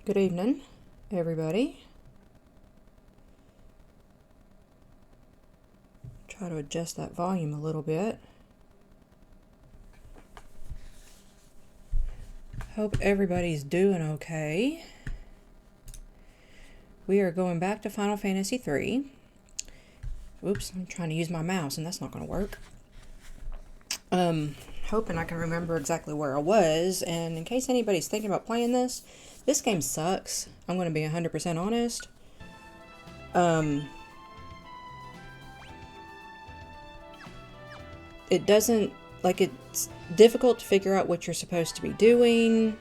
Good evening, everybody. Try to adjust that volume a little bit. Hope everybody's doing okay. We are going back to Final Fantasy III. Oops, I'm trying to use my mouse and that's not going to work. Hoping I can remember exactly where I was, and in case anybody's thinking about playing this game sucks. I'm going to be 100% honest. It doesn't, it's difficult to figure out what you're supposed to be doing.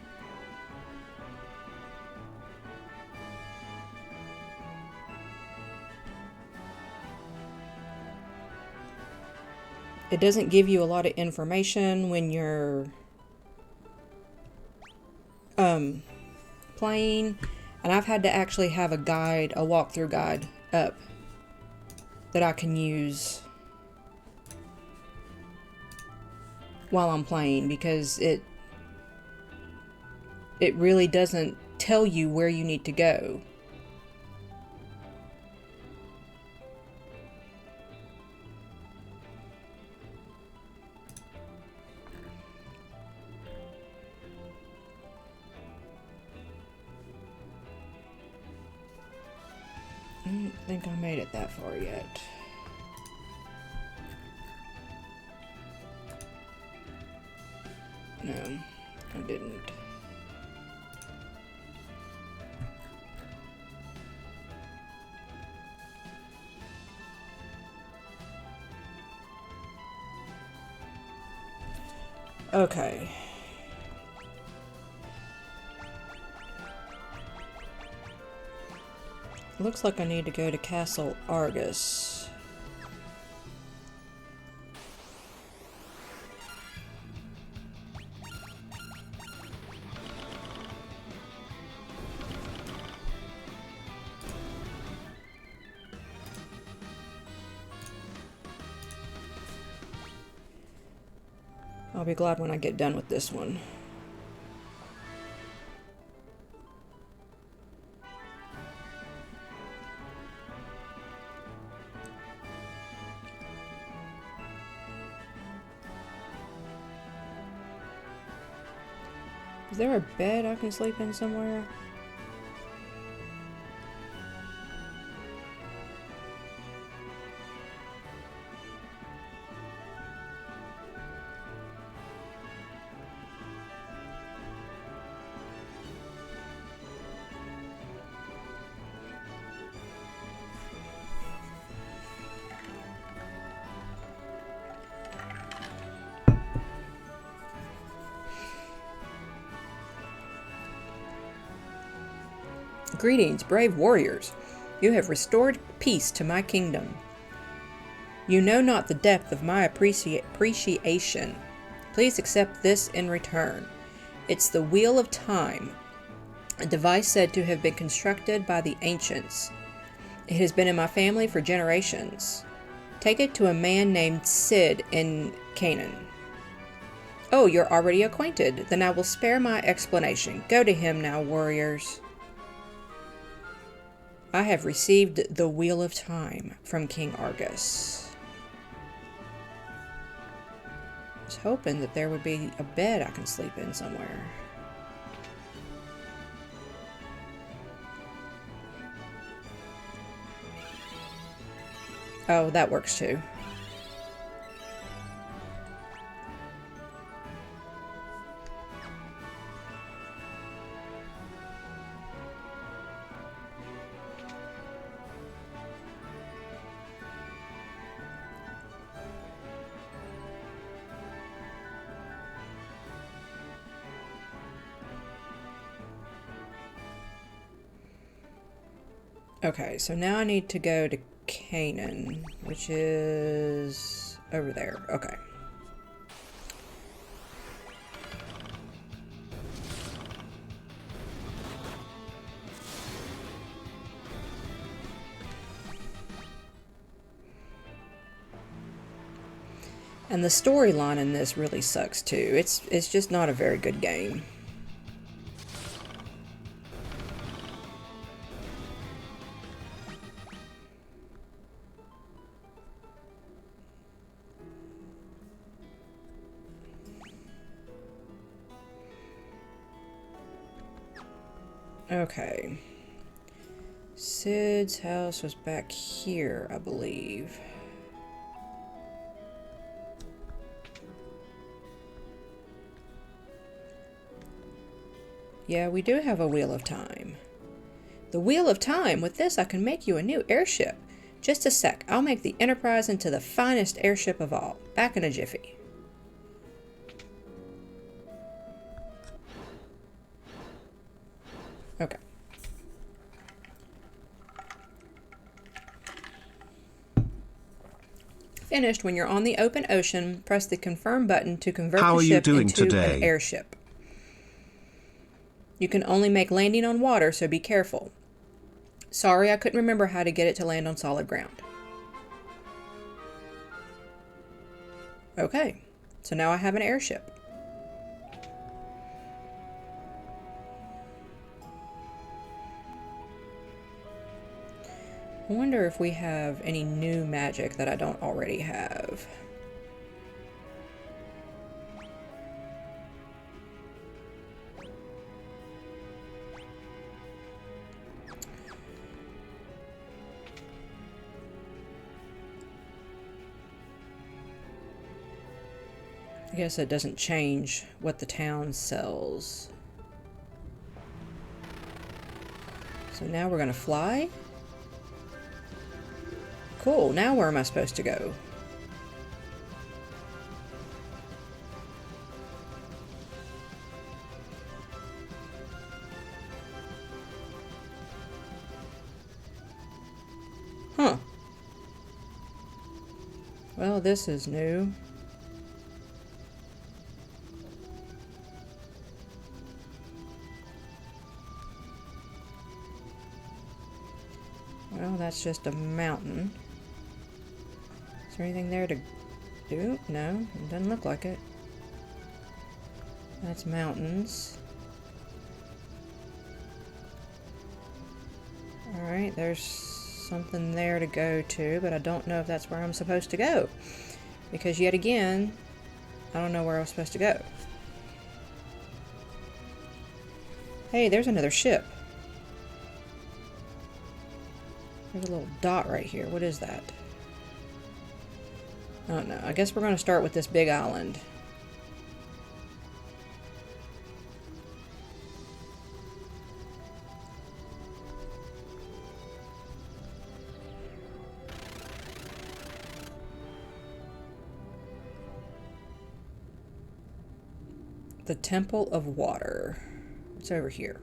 It doesn't give you a lot of information when you're playing, and I've had to actually have a walkthrough guide up that I can use while I'm playing, because it really doesn't tell you where you need to go. I don't think I made it that far yet. No, I didn't. Okay. Looks like I need to go to Castle Argus. I'll be glad when I get done with this one. Is there a bed I can sleep in somewhere? Greetings, brave warriors. You have restored peace to my kingdom. You know not the depth of my appreciation. Please accept this in return. It's the Wheel of Time, a device said to have been constructed by the ancients. It has been in my family for generations. Take it to a man named Cid in Canaan. Oh, you're already acquainted. Then I will spare my explanation. Go to him now, warriors. I have received the Wheel of Time from King Argus. I was hoping that there would be a bed I can sleep in somewhere. Oh, that works too. Okay, so now I need to go to Canaan, which is over there. Okay. And the storyline in this really sucks too. It's just not a very good game. Okay. Sid's house was back here, I believe. Yeah, we do have a Wheel of Time. The Wheel of Time! With this, I can make you a new airship. Just a sec. I'll make the Enterprise into the finest airship of all. Back in a jiffy. Okay. Finished. When you're on the open ocean, press the confirm button to convert the ship into an airship. You can only make landing on water, so be careful. Sorry, I couldn't remember how to get it to land on solid ground. Okay, so now I have an airship. I wonder if we have any new magic that I don't already have. I guess it doesn't change what the town sells. So now we're gonna fly? Cool, now where am I supposed to go? Huh. Well, this is new. Well, that's just a mountain. Is there anything there to do? No, it doesn't look like it. That's mountains. Alright, there's something there to go to, but I don't know if that's where I'm supposed to go. Because yet again, I don't know where I'm supposed to go. Hey, there's another ship. There's a little dot right here. What is that? I don't know. I guess we're going to start with this big island. The Temple of Water. It's over here.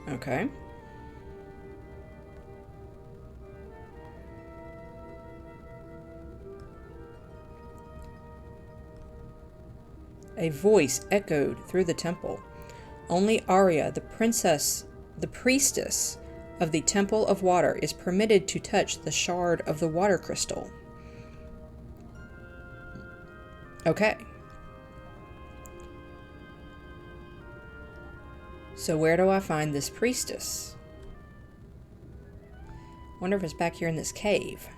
Okay. A voice echoed through the temple. Only Arya, the priestess of the Temple of Water, is permitted to touch the shard of the water crystal. Okay. So where do I find this priestess? Wonder if it's back here in this cave.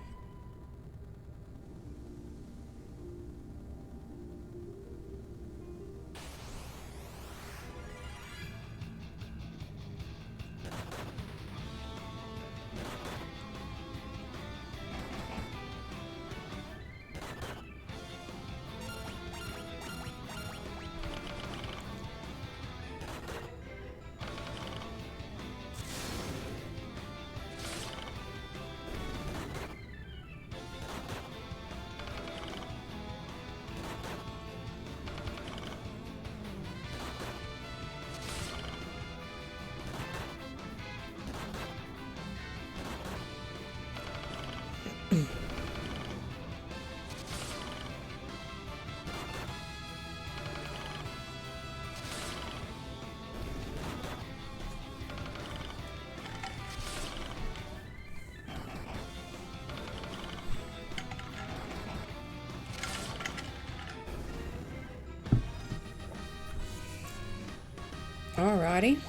Alrighty.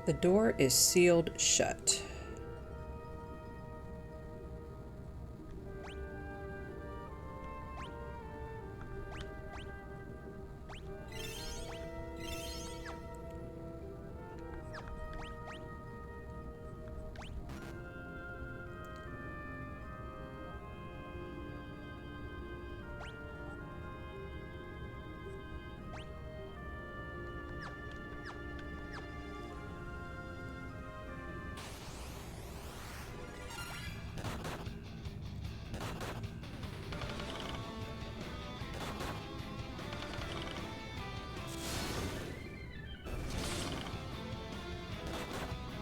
The door is sealed shut.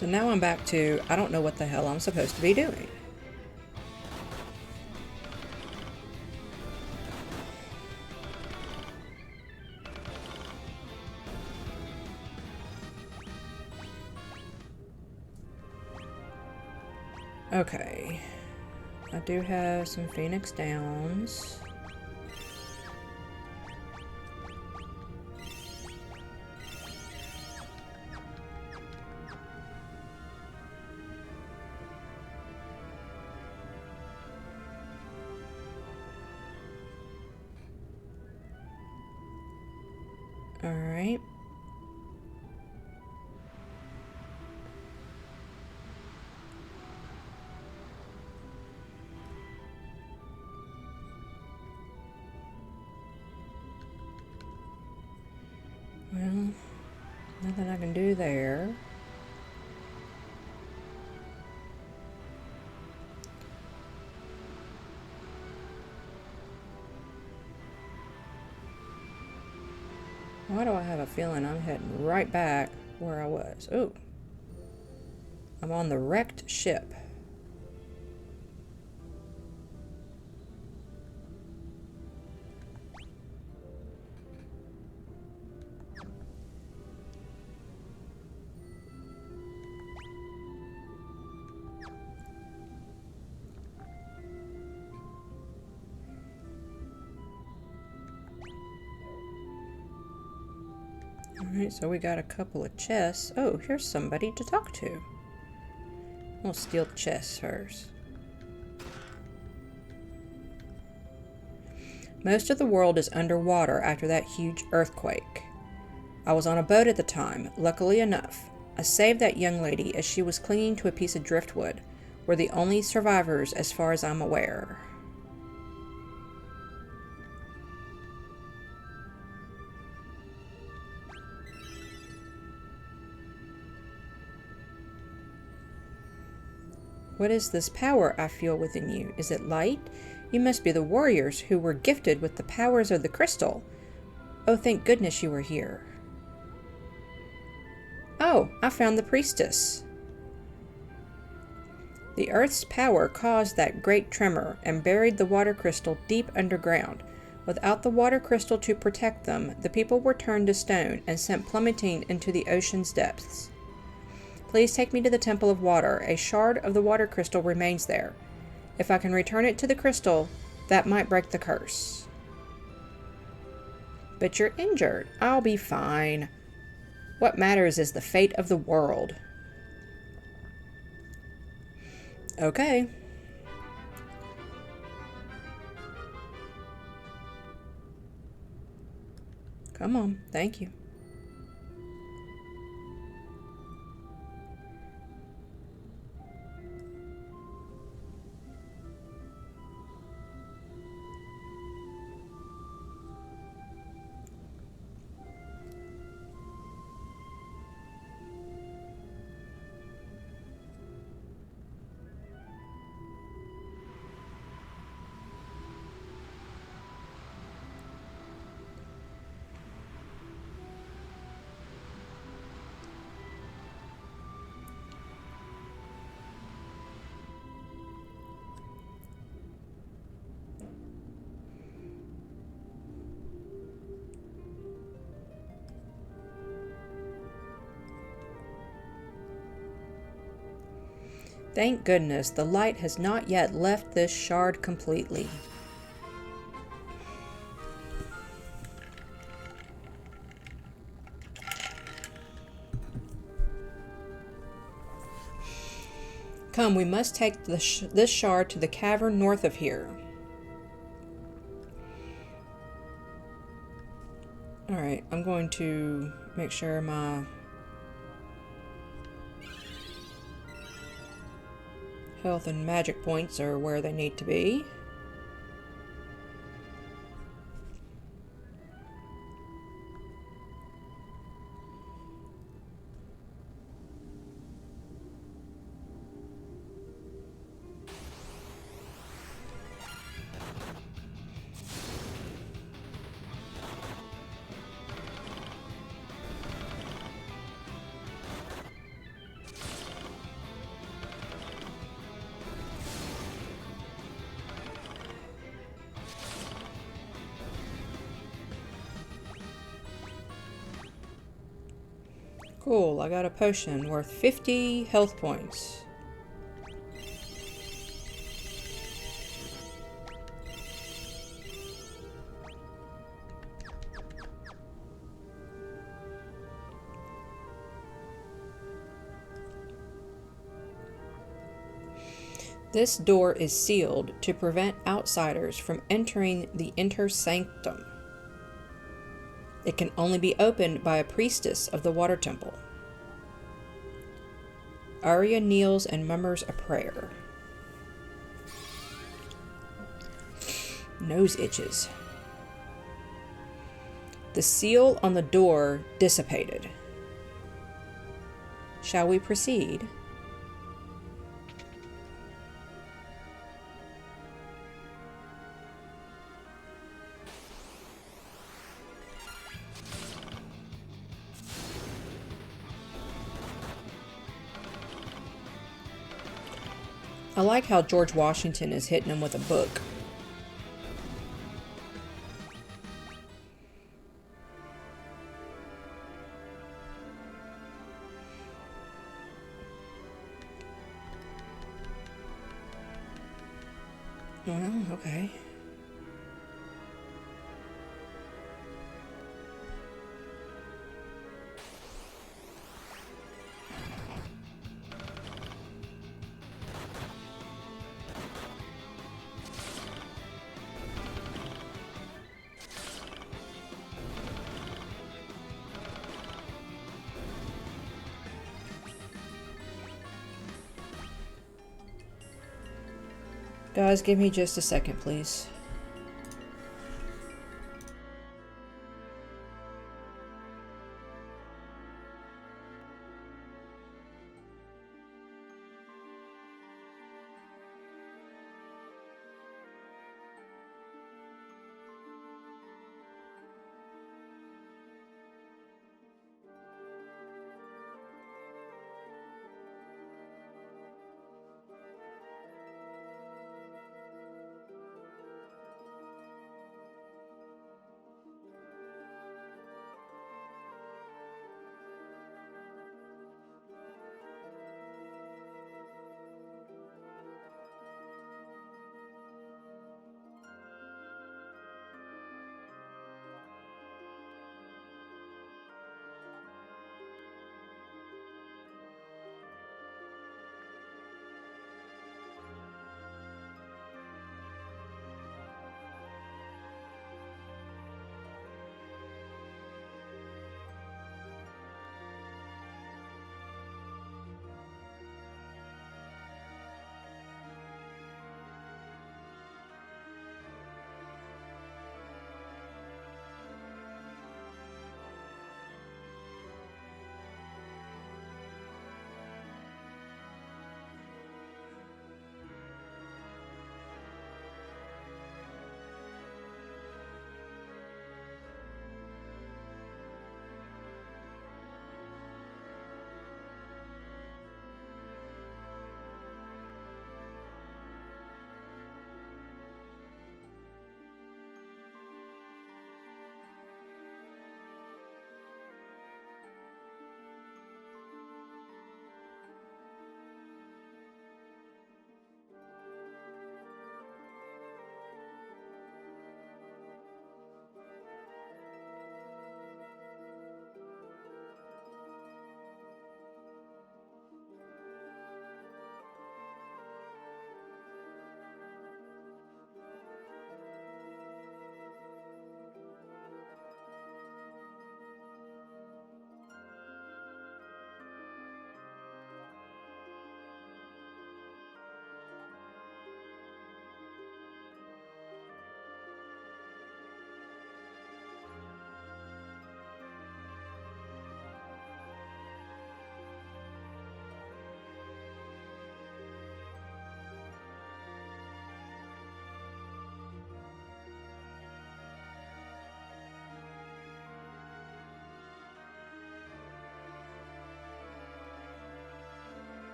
So now I'm back to, I don't know what the hell I'm supposed to be doing. Okay. I do have some Phoenix Downs. All right. Well, nothing I can do there. Why do I have a feeling I'm heading right back where I was? Oh, I'm on the wrecked ship. Alright, so we got a couple of chests. Oh, here's somebody to talk to. We'll steal the chests first. Most of the world is underwater after that huge earthquake. I was on a boat at the time, luckily enough. I saved that young lady as she was clinging to a piece of driftwood. We're the only survivors as far as I'm aware. What is this power I feel within you? Is it light? You must be the warriors who were gifted with the powers of the crystal. Oh, thank goodness you were here. Oh, I found the priestess. The earth's power caused that great tremor and buried the water crystal deep underground. Without the water crystal to protect them, the people were turned to stone and sent plummeting into the ocean's depths. Please take me to the Temple of Water. A shard of the water crystal remains there. If I can return it to the crystal, that might break the curse. But you're injured. I'll be fine. What matters is the fate of the world. Okay. Come on. Thank you. Thank goodness the light has not yet left this shard completely. Come, we must take this shard to the cavern north of here. Alright, I'm going to make sure my health and magic points are where they need to be. Cool, I got a potion worth 50 health points. This door is sealed to prevent outsiders from entering the inner sanctum. It can only be opened by a priestess of the water temple. Arya kneels and murmurs a prayer. Nose itches. The seal on the door dissipated. Shall we proceed? I like how George Washington is hitting him with a book. Well, okay. Guys, give me just a second, please.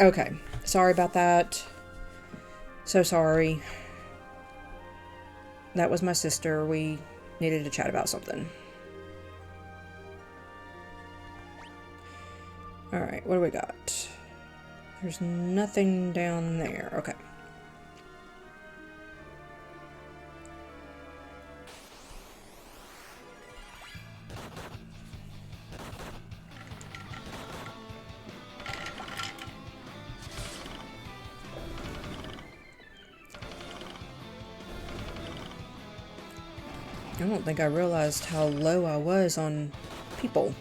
Okay, sorry about that. So sorry. That was my sister. We needed to chat about something. Alright, what do we got? There's nothing down there. Okay. I don't think I realized how low I was on people.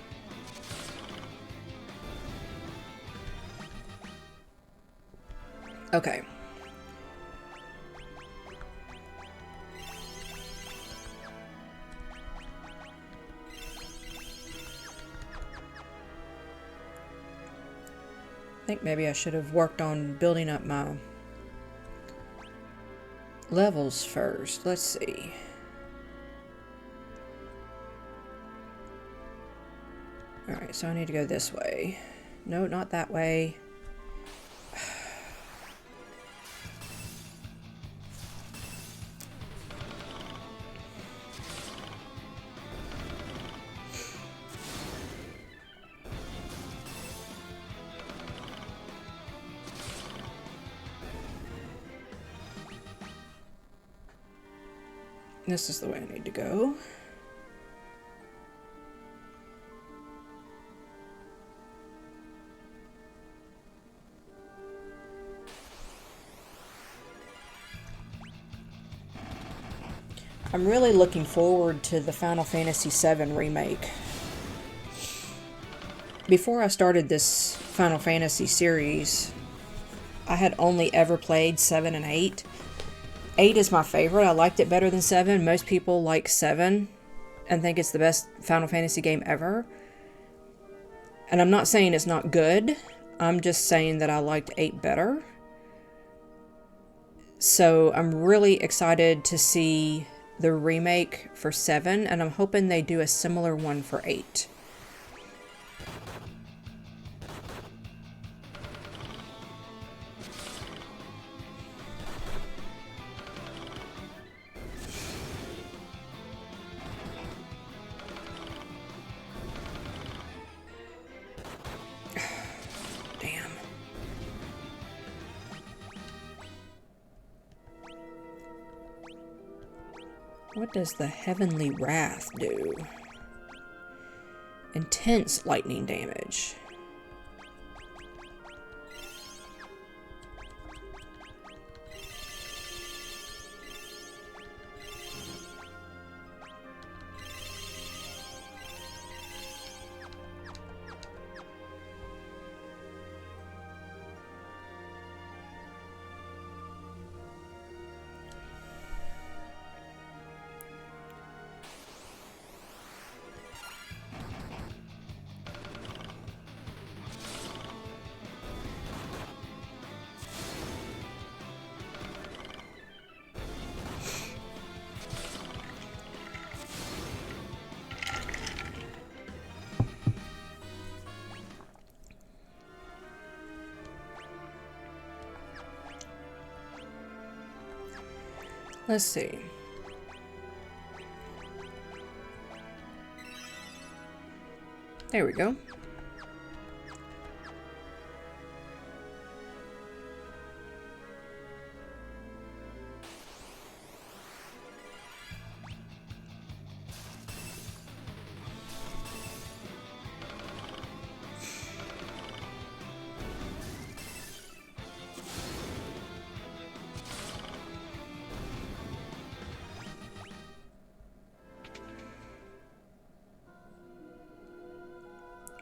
Okay. I think maybe I should have worked on building up my levels first. Let's see. Alright, so I need to go this way. No, not that way. This is the way I need to go. I'm really looking forward to the Final Fantasy VII remake. Before I started this Final Fantasy series, I had only ever played 7 and 8. 8 is my favorite. I liked it better than 7. Most people like 7 and think it's the best Final Fantasy game ever. And I'm not saying it's not good. I'm just saying that I liked 8 better. So I'm really excited to see the remake for 7, and I'm hoping they do a similar one for 8. Damn. What does the Heavenly Wrath do? Intense lightning damage. Let's see. There we go.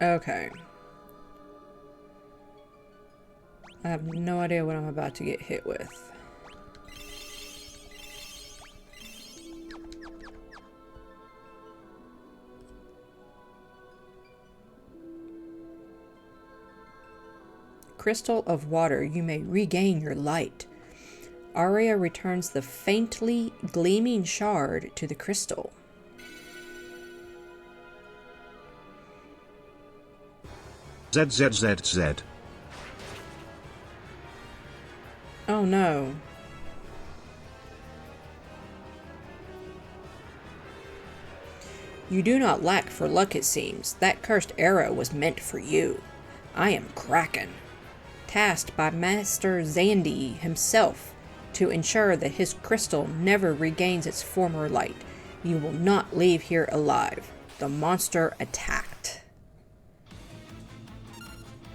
Okay. I have no idea what I'm about to get hit with. Crystal of water, you may regain your light. Aria returns the faintly gleaming shard to the crystal. ZZZZ. Oh no. You do not lack for luck, it seems. That cursed arrow was meant for you. I am Kraken, tasked by Master Xandi himself to ensure that his crystal never regains its former light. You will not leave here alive. The monster attacked.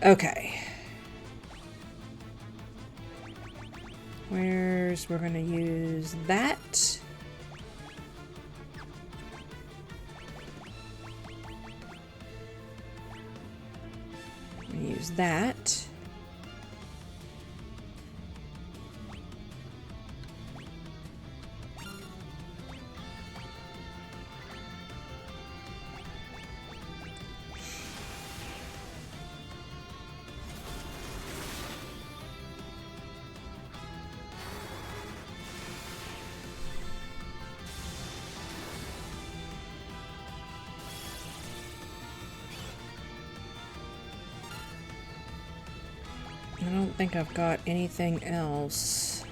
Okay. We're gonna use that. Use that. I don't think I've got anything else.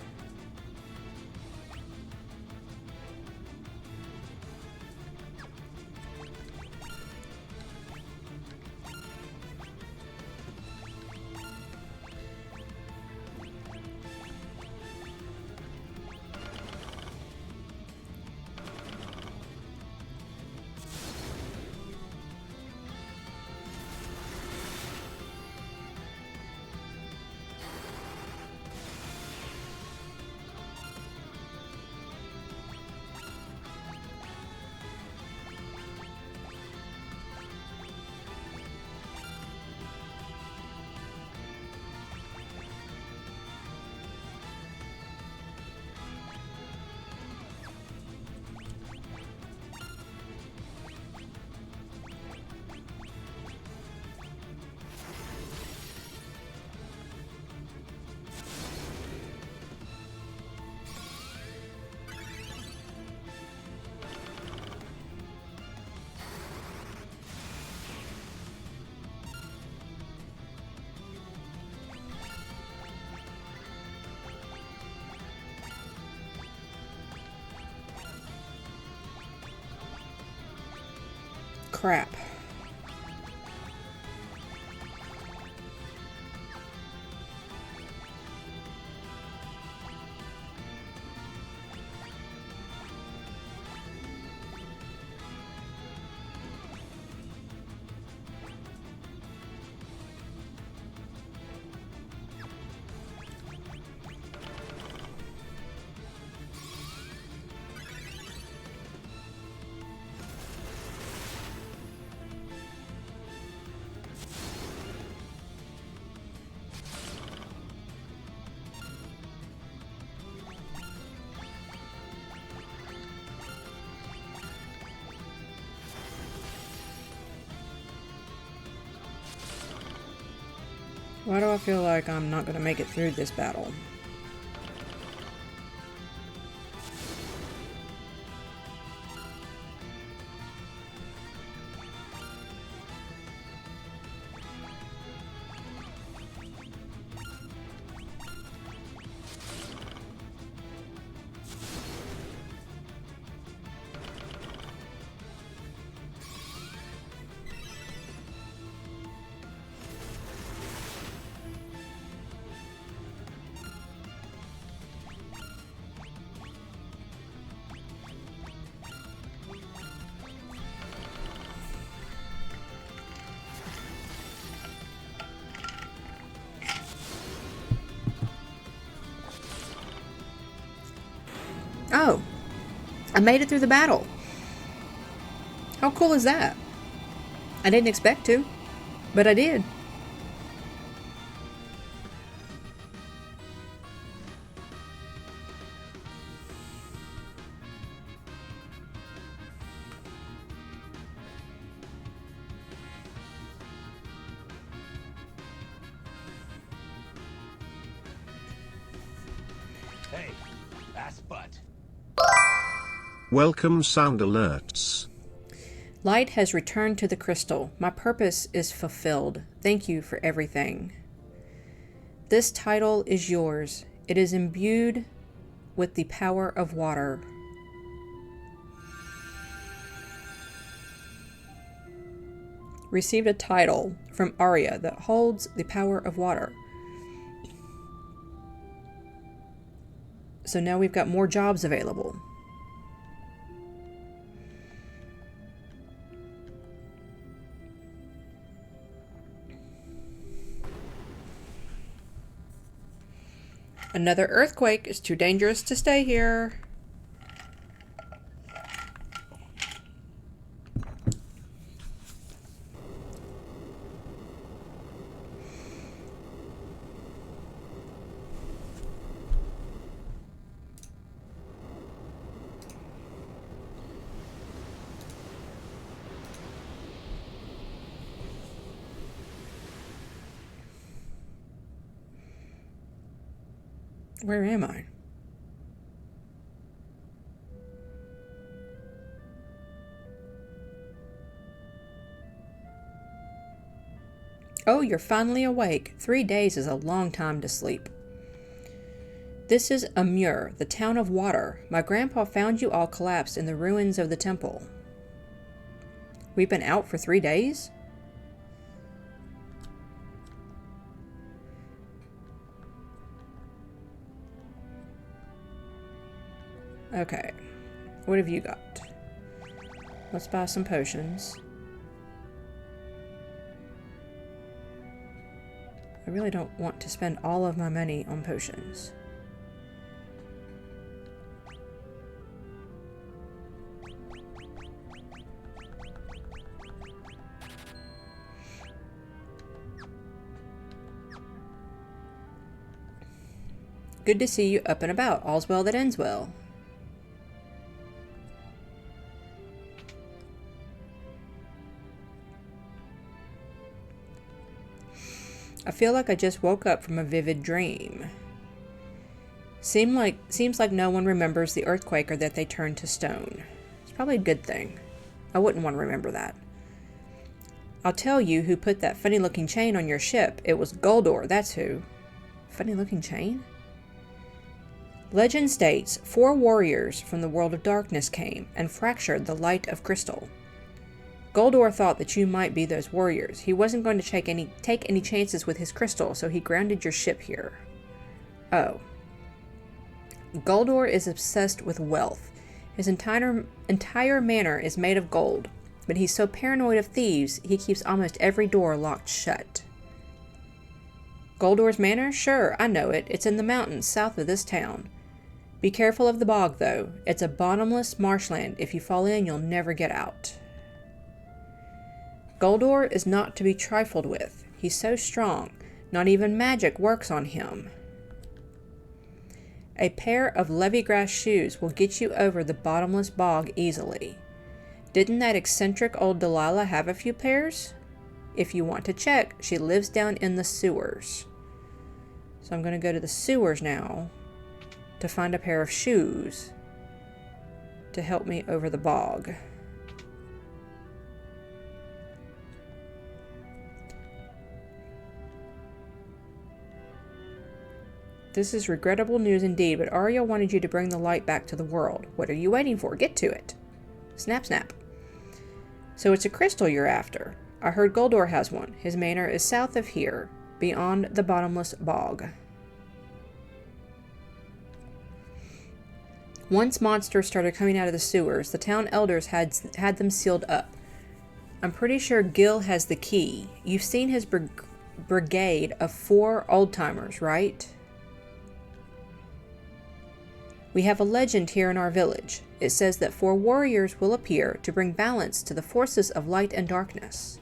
Crap. Why do I feel like I'm not going to make it through this battle? Oh, I made it through the battle. How cool is that? I didn't expect to, but I did. Hey, ass butt. Welcome sound alerts. Light has returned to the crystal. My purpose is fulfilled. Thank you for everything. This title is yours. It is imbued with the power of water. Received a title from Arya that holds the power of water. So now we've got more jobs available. Another earthquake is too dangerous to stay here. Where am I? Oh, you're finally awake. 3 days is a long time to sleep. This is Amur, the town of water. My grandpa found you all collapsed in the ruins of the temple. We've been out for 3 days? Okay, what have you got? Let's buy some potions. I really don't want to spend all of my money on potions. Good to see you up and about. All's well that ends well. I feel like I just woke up from a vivid dream. Seems like no one remembers the earthquake or that they turned to stone. It's probably a good thing. I wouldn't want to remember that. I'll tell you who put that funny-looking chain on your ship. It was Goldor, that's who. Funny-looking chain? Legend states 4 warriors from the world of darkness came and fractured the light of crystal. Goldor thought that you might be those warriors. He wasn't going to take any chances with his crystal, so he grounded your ship here. Oh. Goldor is obsessed with wealth. His entire manor is made of gold, but he's so paranoid of thieves, he keeps almost every door locked shut. Goldor's manor? Sure, I know it. It's in the mountains south of this town. Be careful of the bog, though. It's a bottomless marshland. If you fall in, you'll never get out. Goldor is not to be trifled with. He's so strong, not even magic works on him. A pair of Levigrass shoes will get you over the bottomless bog easily. Didn't that eccentric old Delilah have a few pairs? If you want to check, she lives down in the sewers. So I'm going to go to the sewers now to find a pair of shoes to help me over the bog. This is regrettable news indeed, but Arya wanted you to bring the light back to the world. What are you waiting for? Get to it. Snap, snap. So it's a crystal you're after. I heard Goldor has one. His manor is south of here, beyond the bottomless bog. Once monsters started coming out of the sewers, the town elders had them sealed up. I'm pretty sure Gil has the key. You've seen his brigade of 4 old-timers, right? We have a legend here in our village. It says that 4 warriors will appear to bring balance to the forces of light and darkness.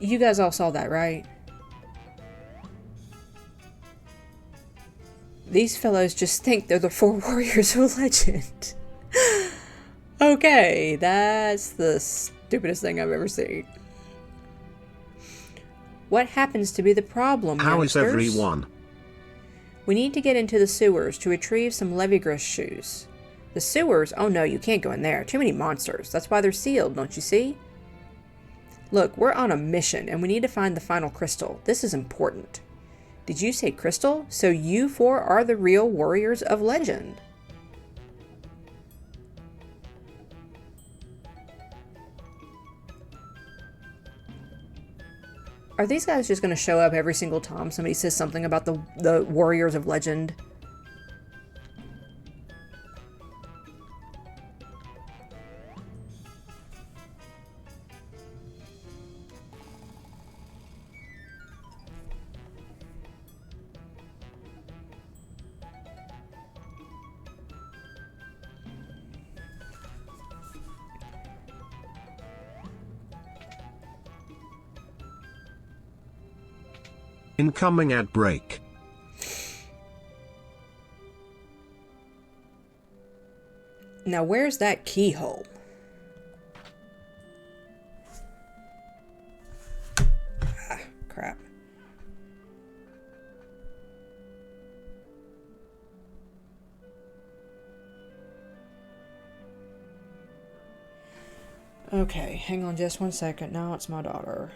You guys all saw that, right? These fellows just think they're the 4 warriors of legend. Okay, that's the stupidest thing I've ever seen. What happens to be the problem, How is youngsters? everyone? We need to get into the sewers to retrieve some Levigrus shoes. The sewers? Oh no, you can't go in there. Too many monsters. That's why they're sealed, don't you see? Look, we're on a mission, and we need to find the final crystal. This is important. Did you say crystal? So you four are the real warriors of legend. Are these guys just going to show up every single time somebody says something about the warriors of legend? Incoming at break. Now where's that keyhole? Ah, crap. Okay, hang on just 1 second. Now it's my daughter.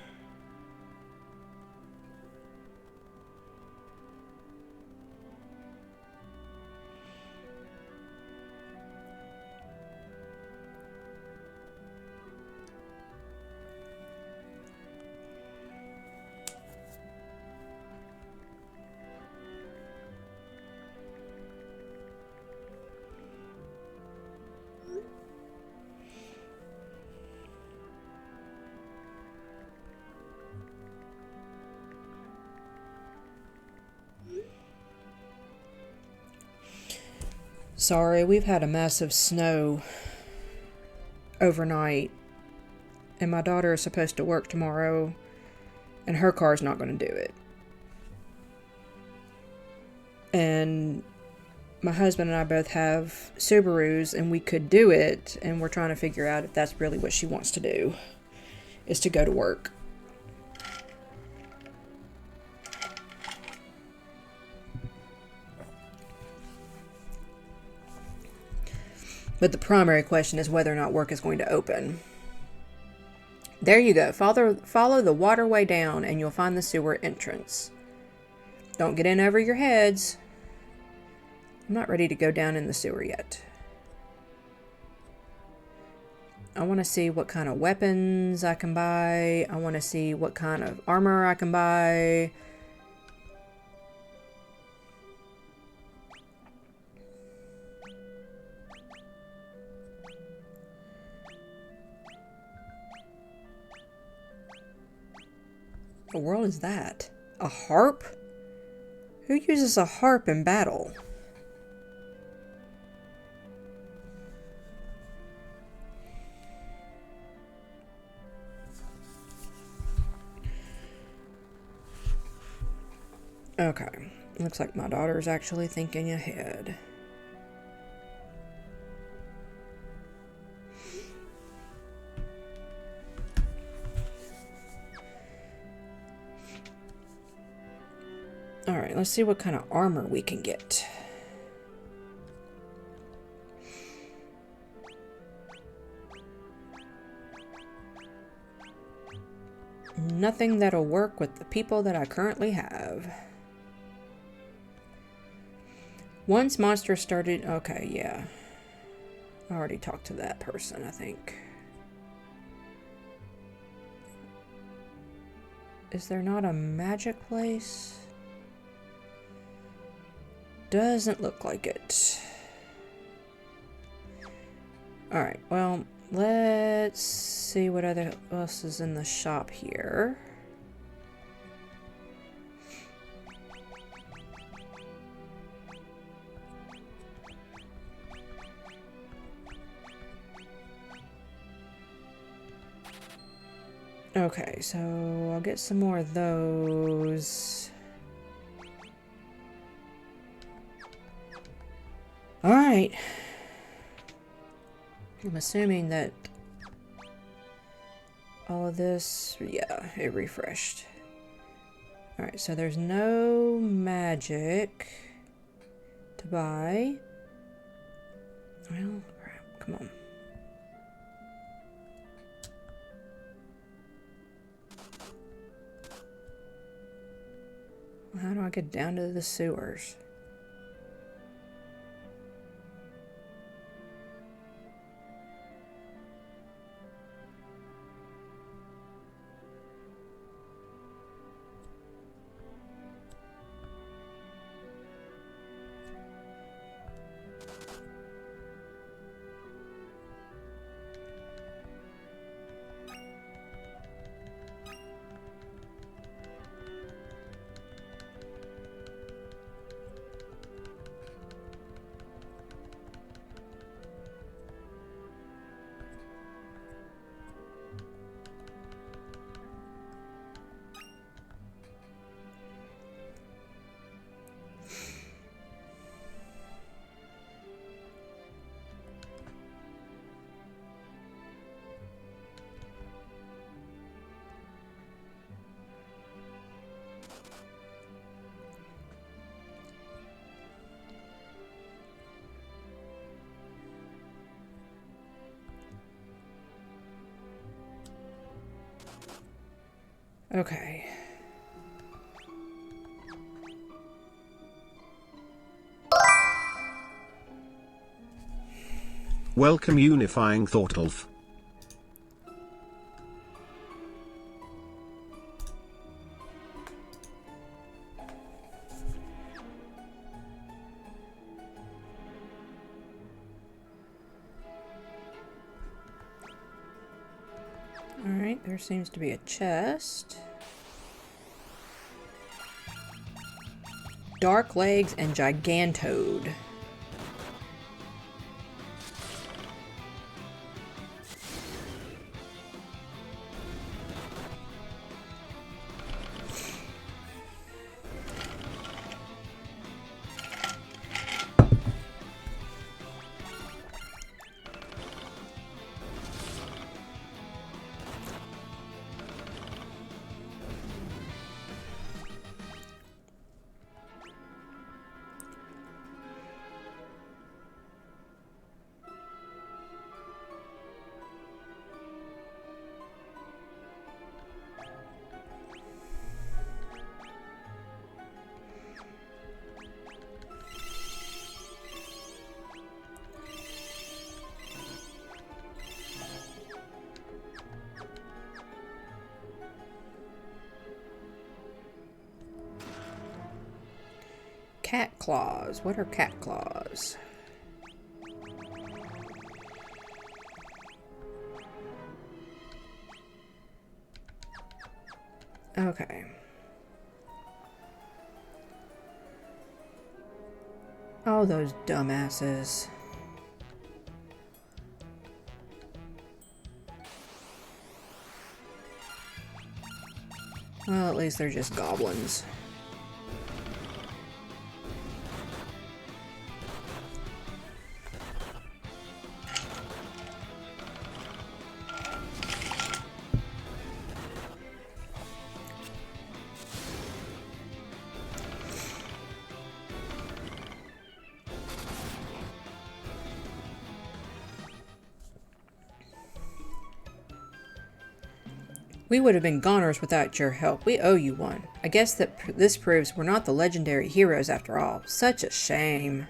Sorry, we've had a massive snow overnight, and my daughter is supposed to work tomorrow, and her car's not going to do it. And my husband and I both have Subarus, and we could do it, and we're trying to figure out if that's really what she wants to do, is to go to work. But the primary question is whether or not work is going to open. There you go. Follow the waterway down and you'll find the sewer entrance. Don't get in over your heads. I'm not ready to go down in the sewer yet. I want to see what kind of weapons I can buy. I want to see what kind of armor I can buy. What the world is that? A harp? Who uses a harp in battle? Okay, looks like my daughter's actually thinking ahead. Alright, let's see what kind of armor we can get. Nothing that'll work with the people that I currently have. Once monsters started... Okay, yeah. I already talked to that person, I think. Is there not a magic place? Doesn't look like it. Alright, well, let's see what else is in the shop here. Okay, so I'll get some more of those. Alright. I'm assuming that all of this, yeah, it refreshed. Alright, so there's no magic. to buy. Well, crap. Come on. How do I get down to the sewers? Okay. Welcome Unifying Thought Elf. Alright, there seems to be a chest. Dark legs and Gigantode. Cat claws. What are cat claws? Okay. Oh, those dumbasses. Well, at least they're just goblins. We would have been goners without your help. We owe you one. I guess that this proves we're not the legendary heroes after all. Such a shame.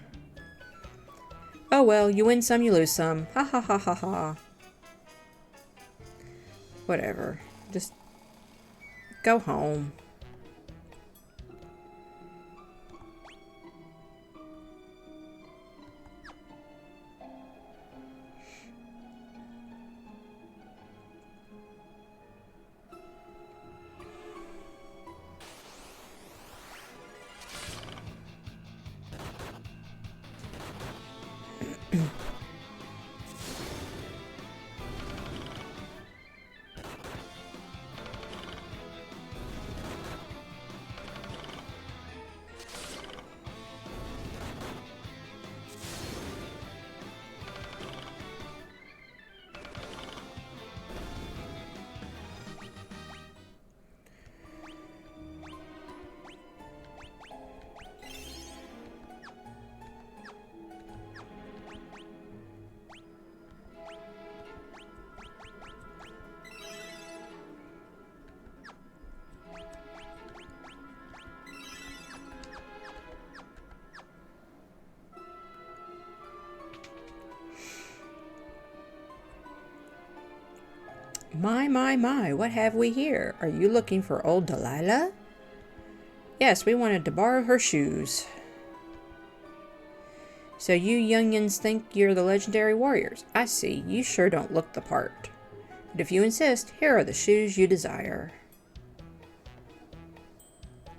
Oh well, you win some, you lose some. Ha ha ha ha ha. Whatever. Just go home. My, what have we here? Are you looking for old Delilah? Yes, we wanted to borrow her shoes. So you youngins think you're the legendary warriors. I see, you sure don't look the part. But if you insist, here are the shoes you desire.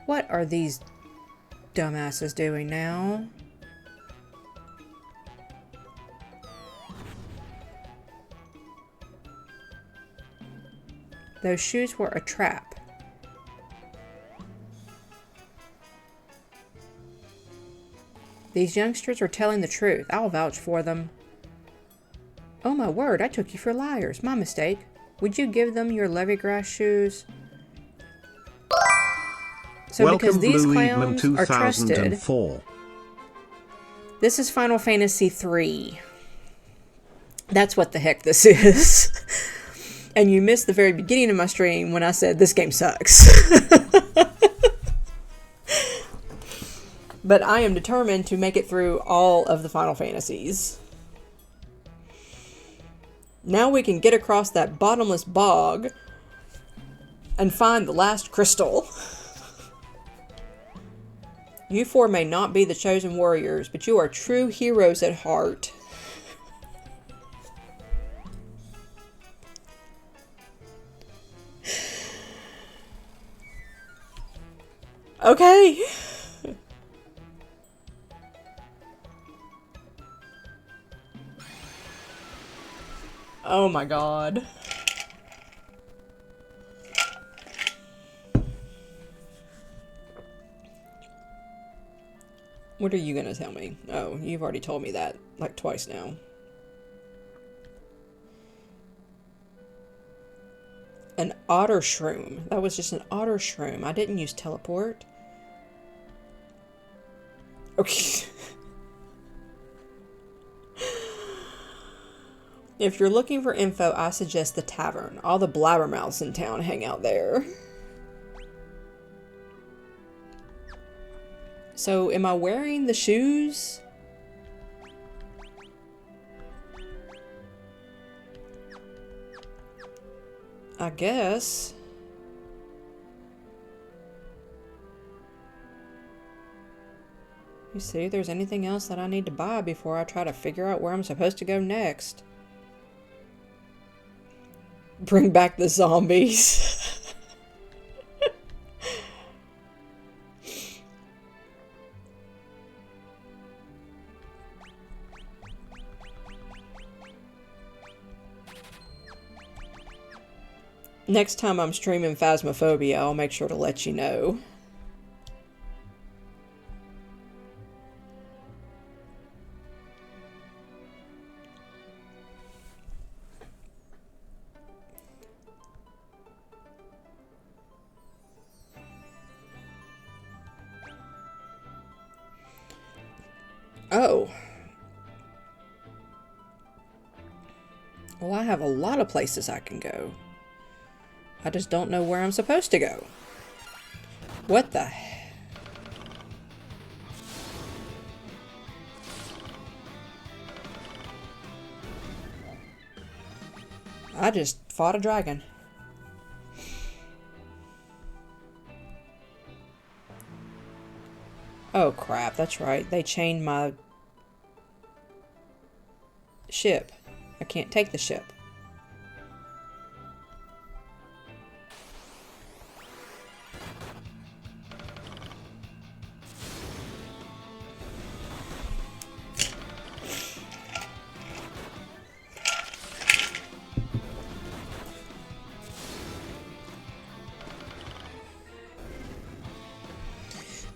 What are these dumbasses doing now? Those shoes were a trap. These youngsters are telling the truth. I'll vouch for them. Oh my word, I took you for liars. My mistake. Would you give them your Levigrass shoes? So Welcome, because these Blue clowns Evening are trusted, 2004. this is Final Fantasy III. That's what the heck this is. And you missed the very beginning of my stream when I said this game sucks. But I am determined to make it through all of the Final Fantasies. Now we can get across that bottomless bog and find the last crystal. You four may not be the chosen warriors, but you are true heroes at heart. Okay. Oh my god. What are you gonna tell me? Oh, you've already told me that like twice now. An otter shroom. That was just an otter shroom. I didn't use teleport. Okay. If you're looking for info, I suggest the tavern. All the blabbermouths in town hang out there. So, am I wearing the shoes? I guess. Let me see if there's anything else that I need to buy before I try to figure out where I'm supposed to go next. Bring back the zombies. Next time I'm streaming Phasmophobia, I'll make sure to let you know. Oh. Well, I have a lot of places I can go. I just don't know where I'm supposed to go. What the heck? I just fought a dragon. Oh crap, that's right. They chained my ship. I can't take the ship.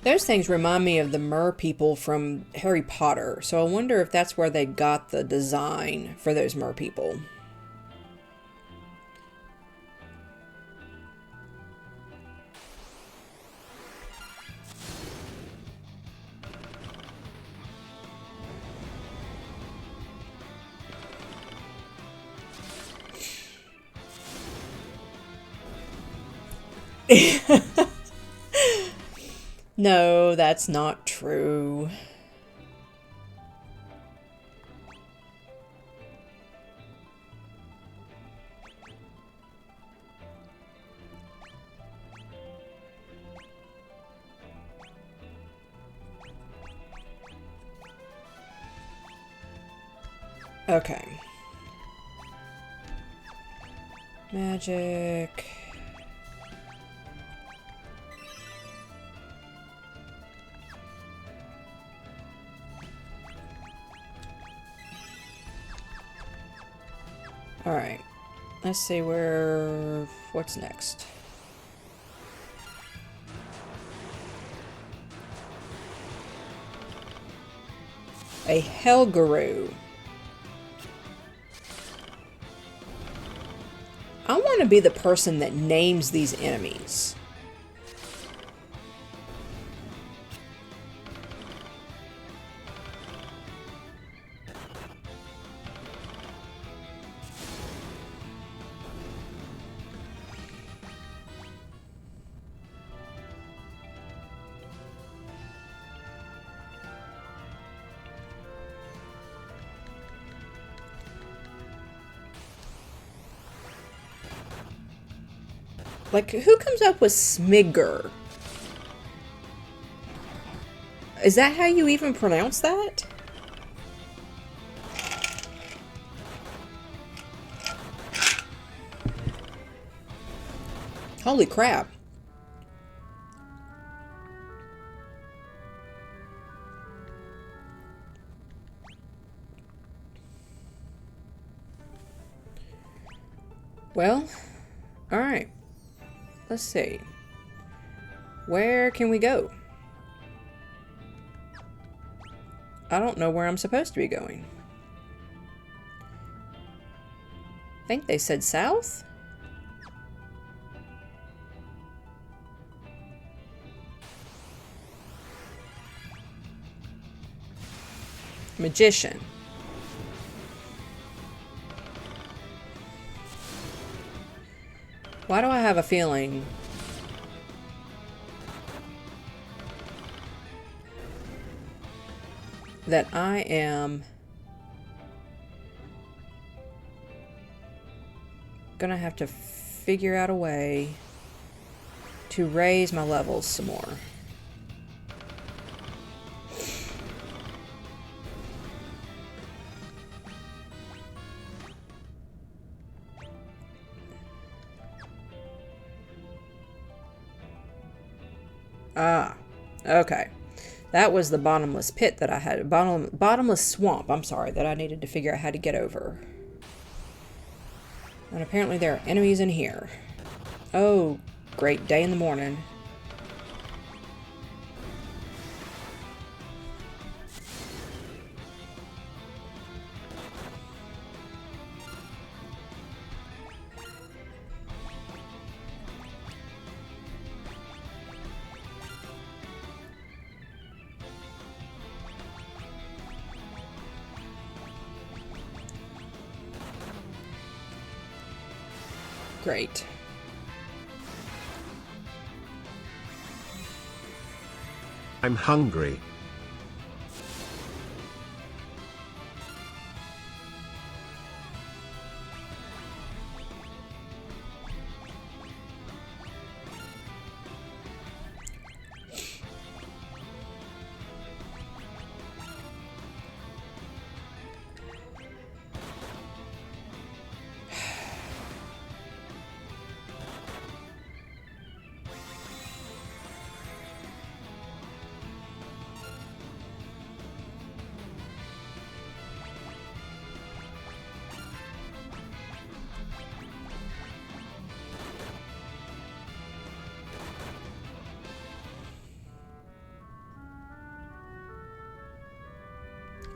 Those things remind me of the mer people from Harry Potter, so I wonder if that's where they got the design for those mer people. No, that's not true. Okay. Magic. Alright. Let's see where... What's next? A Helgaroo. I want to be the person that names these enemies. Like, who comes up with Smigger? Is that how you even pronounce that? Holy crap. Well, alright. Let's see. Where can we go? I don't know where I'm supposed to be going. I think they said south? Magician. Why do I have a feeling that I am gonna have to figure out a way to raise my levels some more? Ah, okay. That was the bottomless pit that I had, bottomless swamp, I'm sorry, that I needed to figure out how to get over. And apparently there are enemies in here. Oh, great day in the morning. Great. I'm hungry.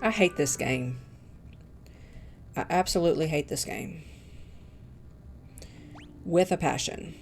I hate this game. I absolutely hate this game. With a passion.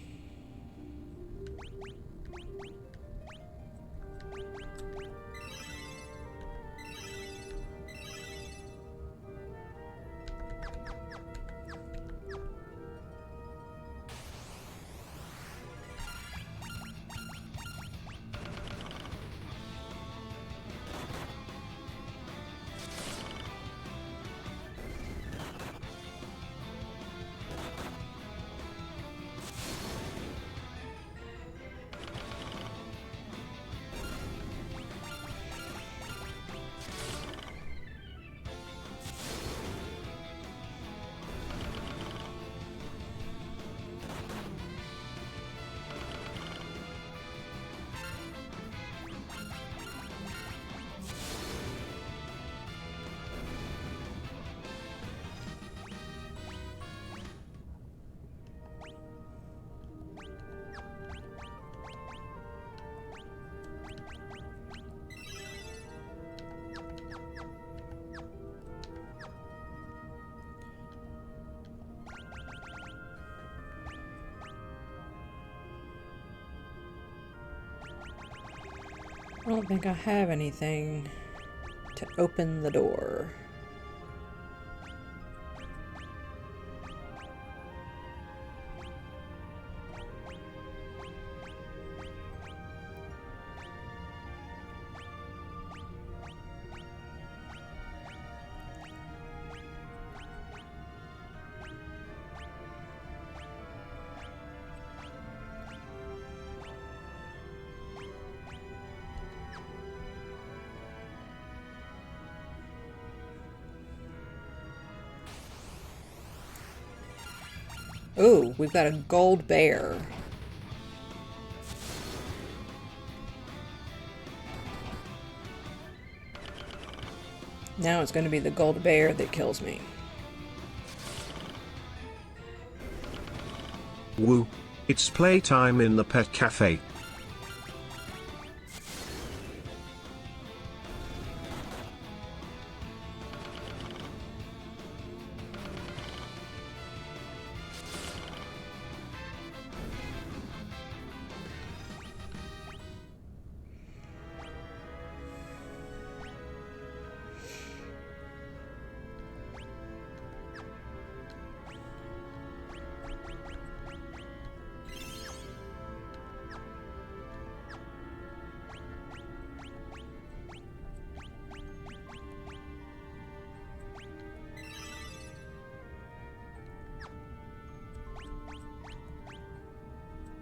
I don't think I have anything to open the door. Ooh, we've got a gold bear. Now it's going to be the gold bear that kills me. Woo! It's playtime in the pet cafe.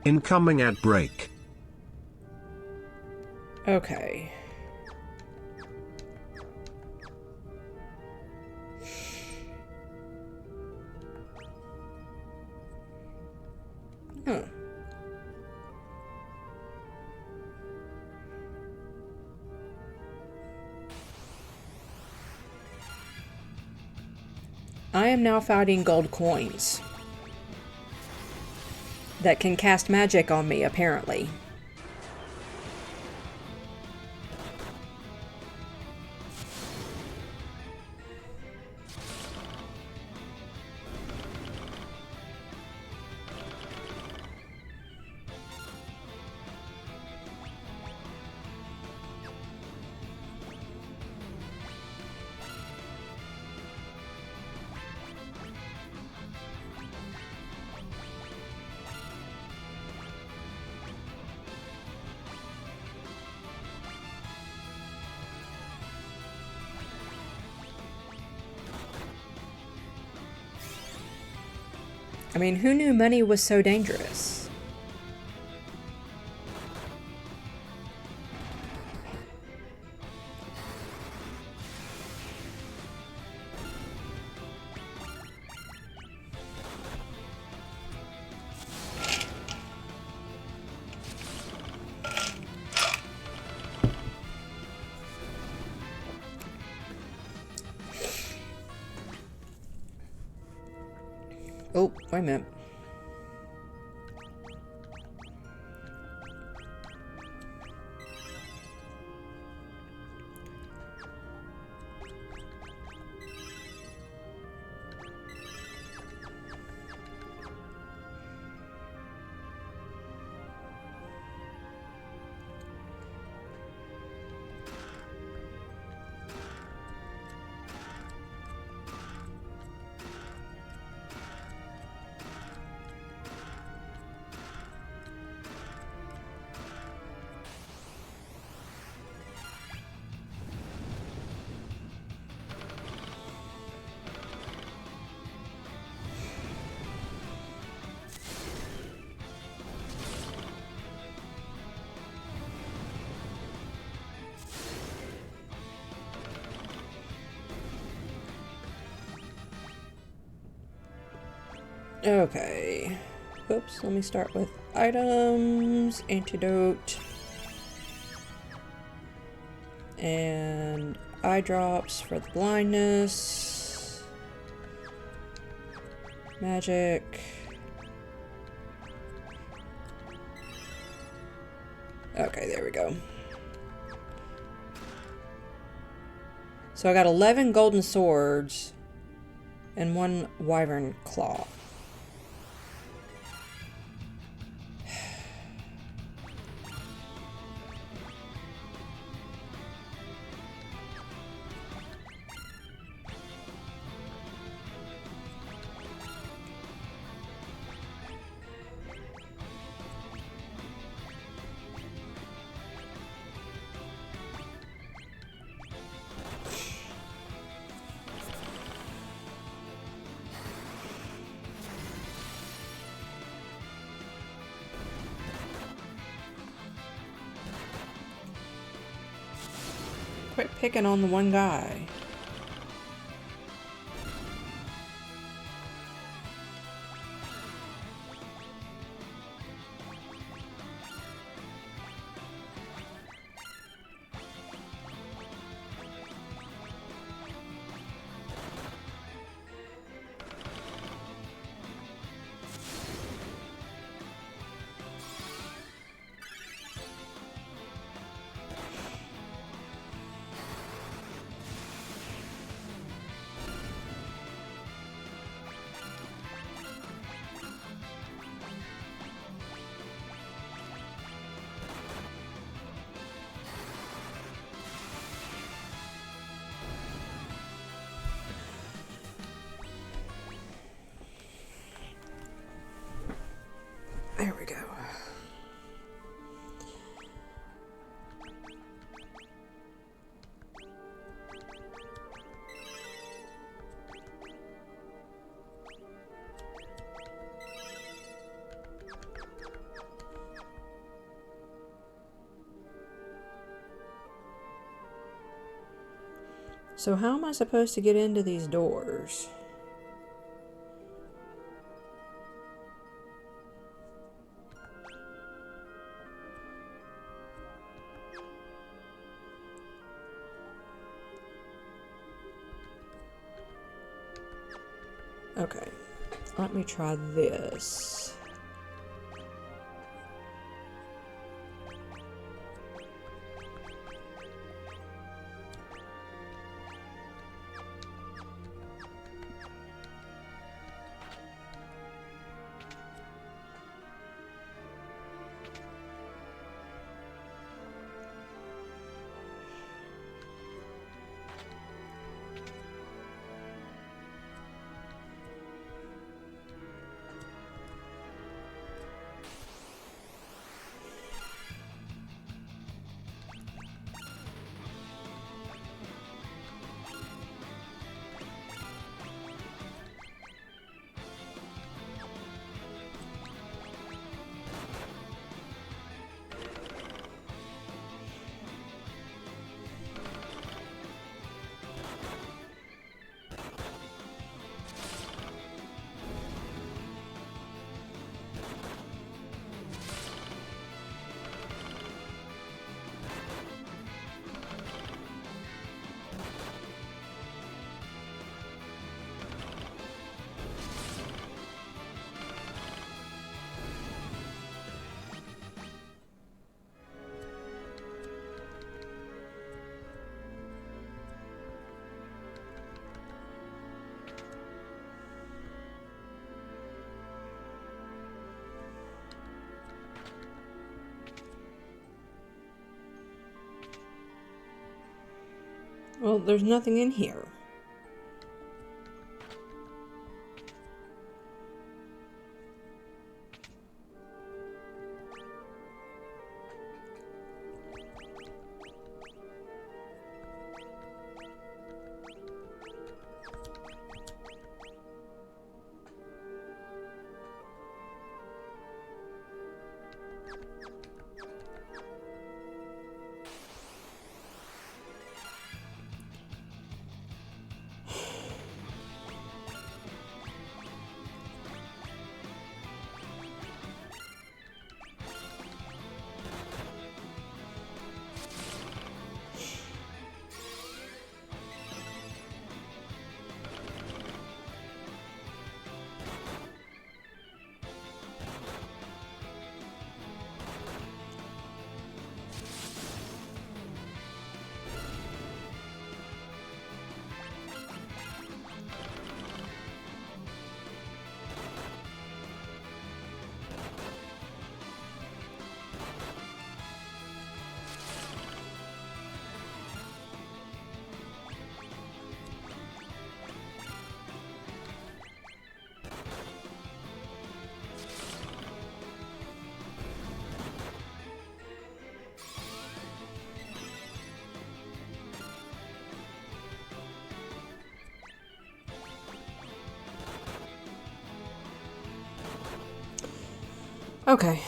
Incoming ad break. Okay. Huh. I am now fighting gold coins that can cast magic on me, apparently. I mean, who knew money was so dangerous? Oh, wait a minute. Okay. Oops, let me start with items, antidote, and eye drops for the blindness, magic, okay, there we go. So I got 11 golden swords and 1 wyvern claw. Quit picking on the one guy. There we go. So how am I supposed to get into these doors? Okay, let me try this. Well, there's nothing in here. Okay.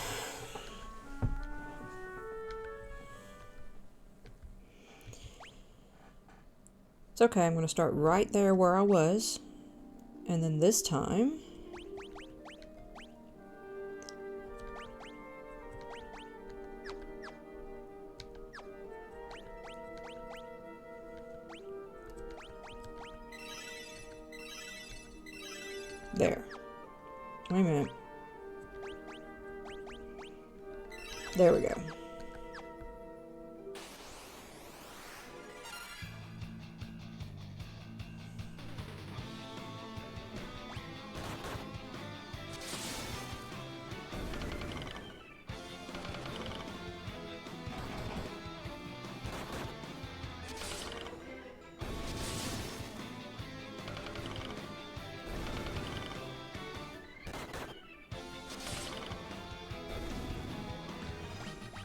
It's okay, I'm going to start right there where I was. And then this time... There. Wait a minute. There we go.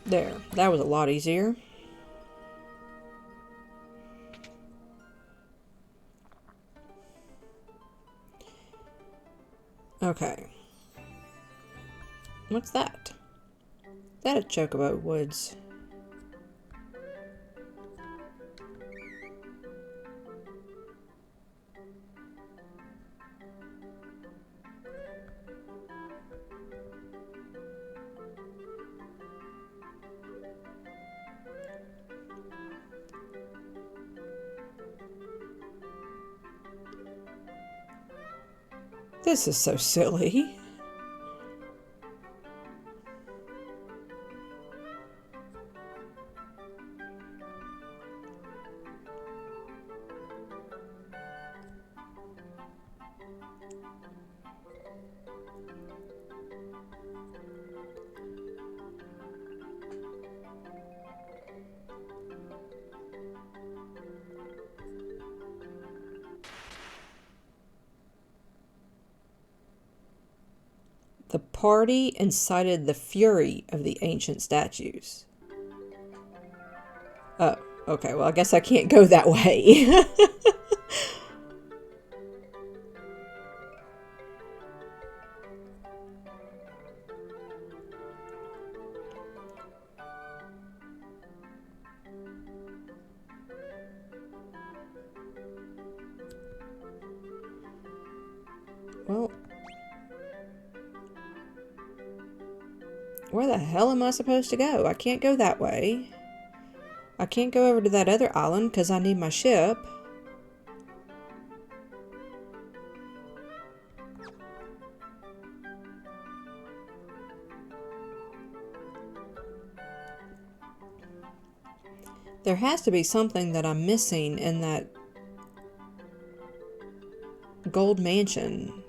There. That was a lot easier. Okay. What's that? Is that a Chocobo Woods? This is so silly. The party incited the fury of the ancient statues. Oh, okay, well, I guess I can't go that way. Well... Where the hell am I supposed to go? I can't go that way. I can't go over to that other island because I need my ship. There has to be something that I'm missing in that gold mansion.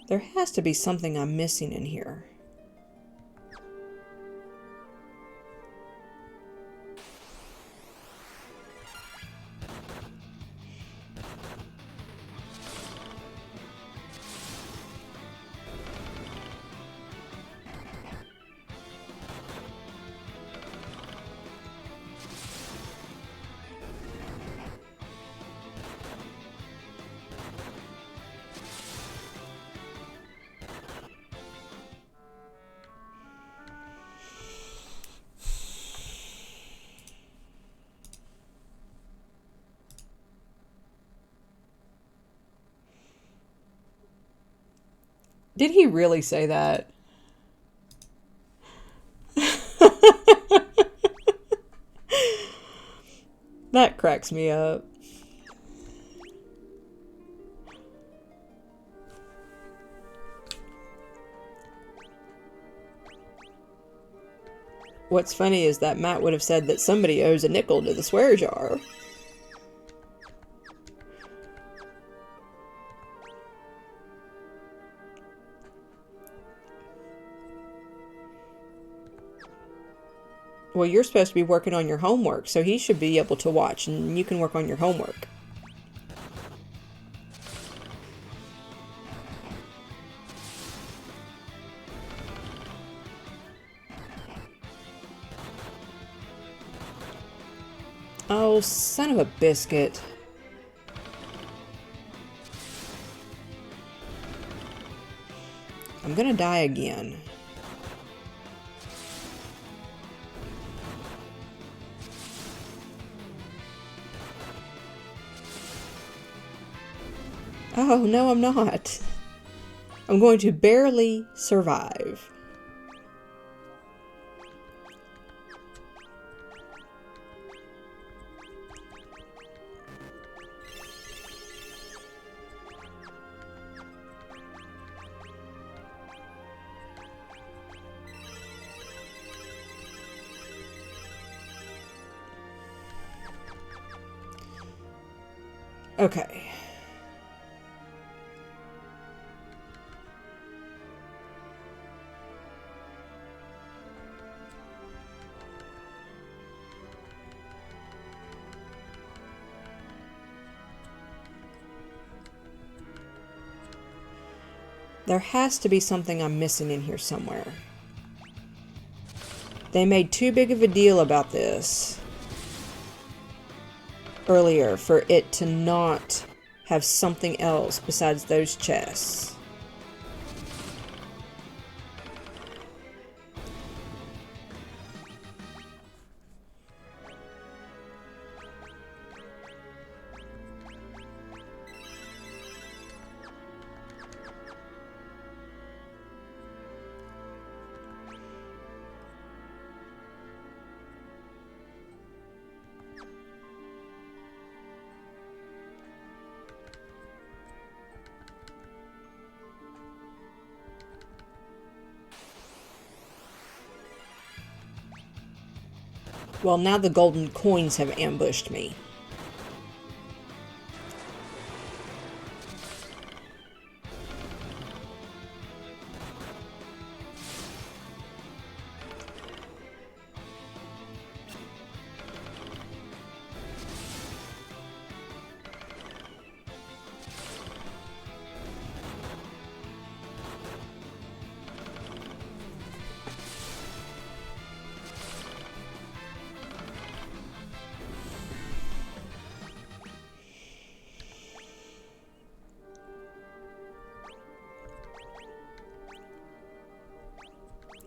There has to be something I'm missing in here. Did he really say that? That cracks me up. What's funny is that Matt would have said that somebody owes a nickel to the swear jar. Well, you're supposed to be working on your homework, so he should be able to watch, and you can work on your homework. Oh, son of a biscuit. I'm gonna die again. Oh, no, I'm not. I'm going to barely survive. Okay. There has to be something I'm missing in here somewhere. They made too big of a deal about this earlier for it to not have something else besides those chests. Well, now the golden coins have ambushed me.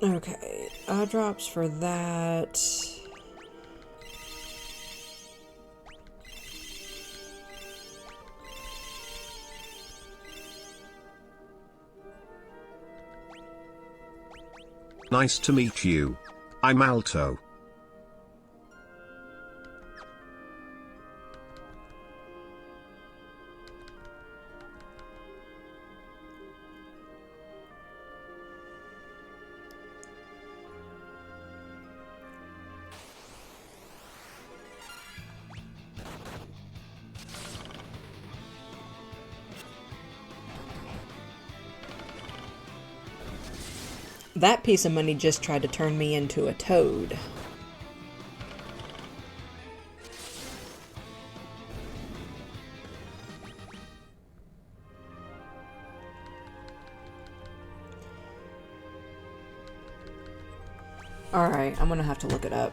Okay, eye drops for that. Nice to meet you. I'm Alto. That piece of money just tried to turn me into a toad. Alright, I'm gonna have to look it up.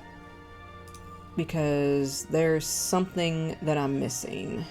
Because there's something that I'm missing.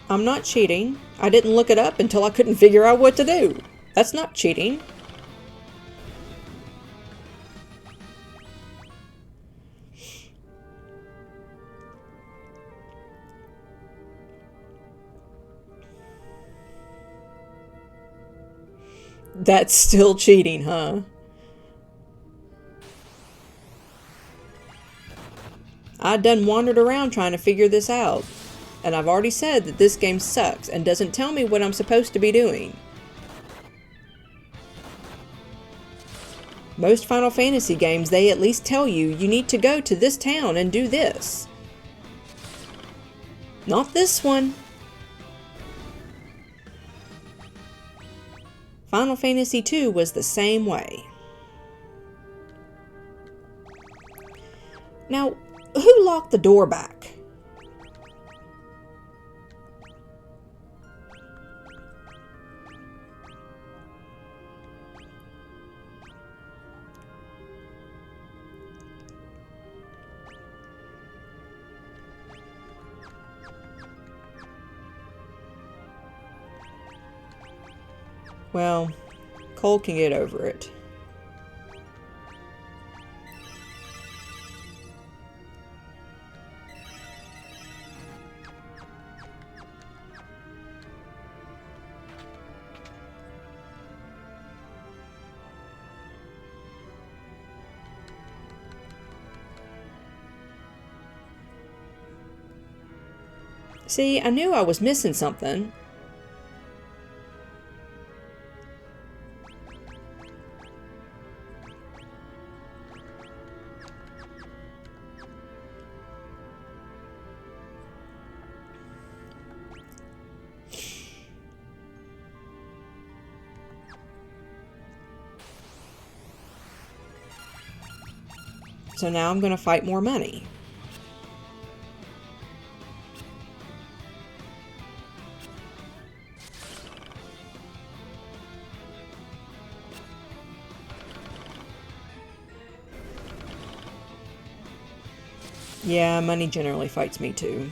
I'm not cheating. I didn't look it up until I couldn't figure out what to do. That's not cheating. That's still cheating, huh? I done wandered around trying to figure this out. And I've already said that this game sucks and doesn't tell me what I'm supposed to be doing. Most Final Fantasy games, they at least tell you need to go to this town and do this. Not this one. Final Fantasy II was the same way. Now, who locked the door back? Well, Cole can get over it. See, I knew I was missing something. So now I'm going to fight more money. Yeah, money generally fights me too.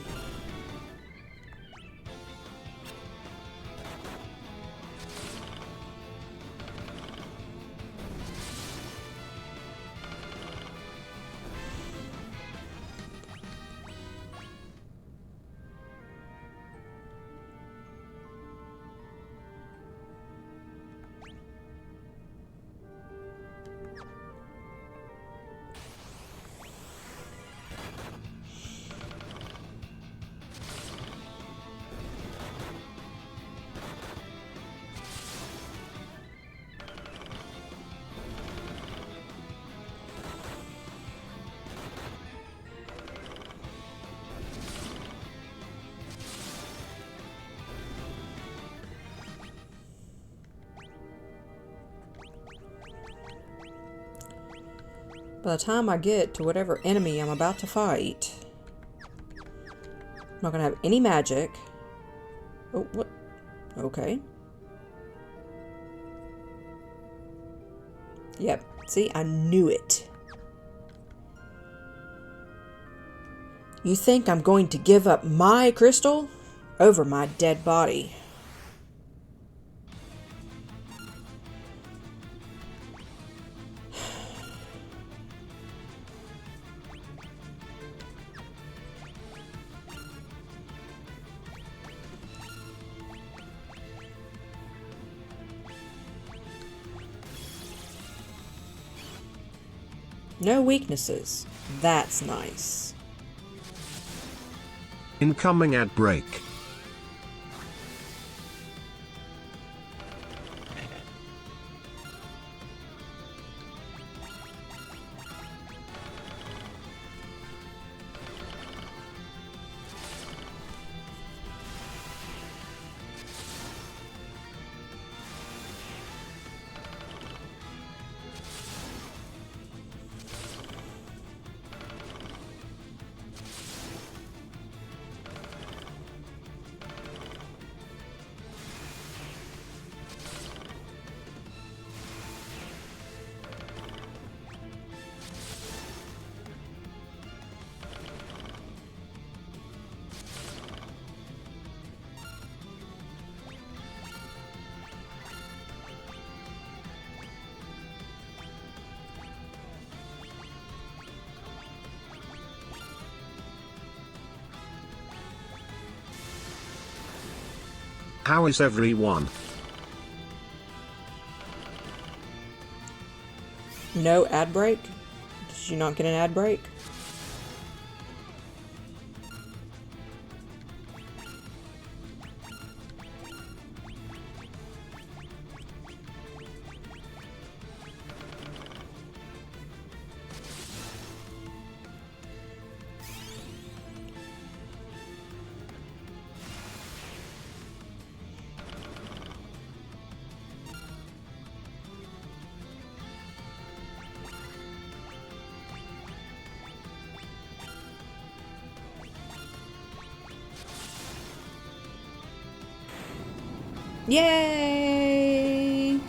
By the time I get to whatever enemy I'm about to fight, I'm not going to have any magic. Oh, what? Okay. Yep. See, I knew it. You think I'm going to give up my crystal over my dead body? No weaknesses. That's nice. Incoming ad break. How is everyone? No ad break? Did you not get an ad break? Yay!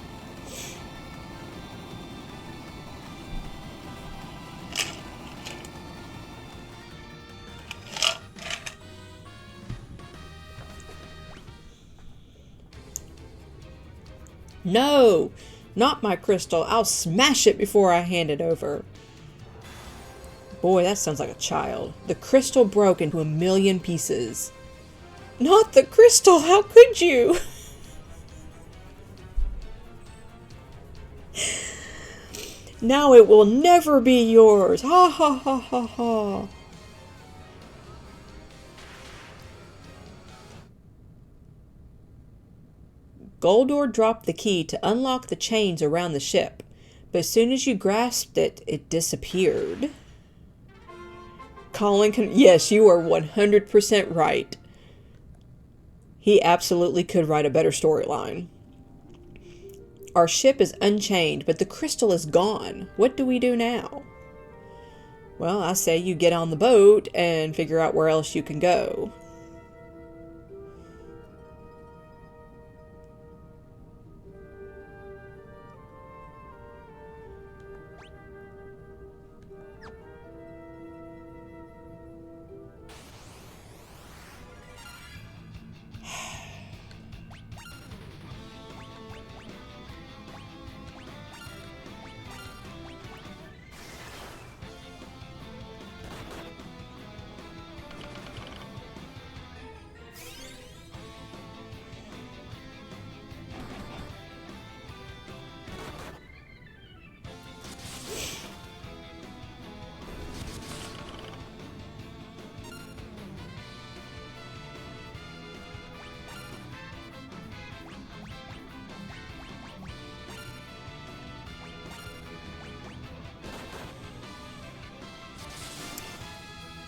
No! Not my crystal. I'll smash it before I hand it over. Boy, that sounds like a child. The crystal broke into 1,000,000 pieces. Not the crystal! How could you? Now it will never be yours. Ha ha ha ha ha. Goldor dropped the key to unlock the chains around the ship, but as soon as you grasped it, it disappeared. Yes, you are 100% right. He absolutely could write a better storyline. Our ship is unchained, but the crystal is gone. What do we do now? Well, I say you get on the boat and figure out where else you can go.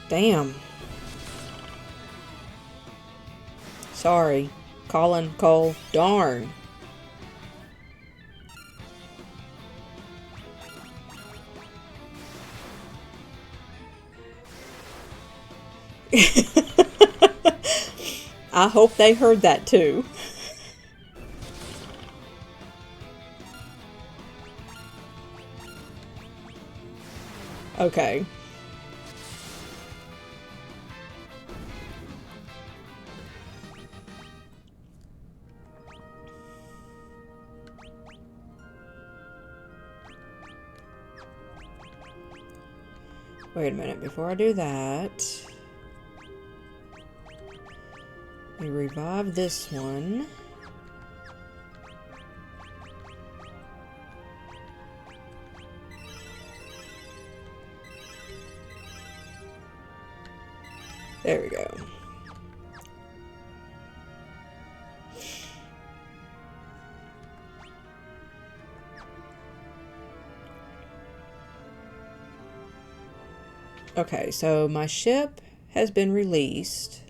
Damn. Sorry. Colin, Cole, darn. I hope they heard that too. Okay. Wait a minute, before I do that, we revive this one. There we go. Okay, so my ship has been released.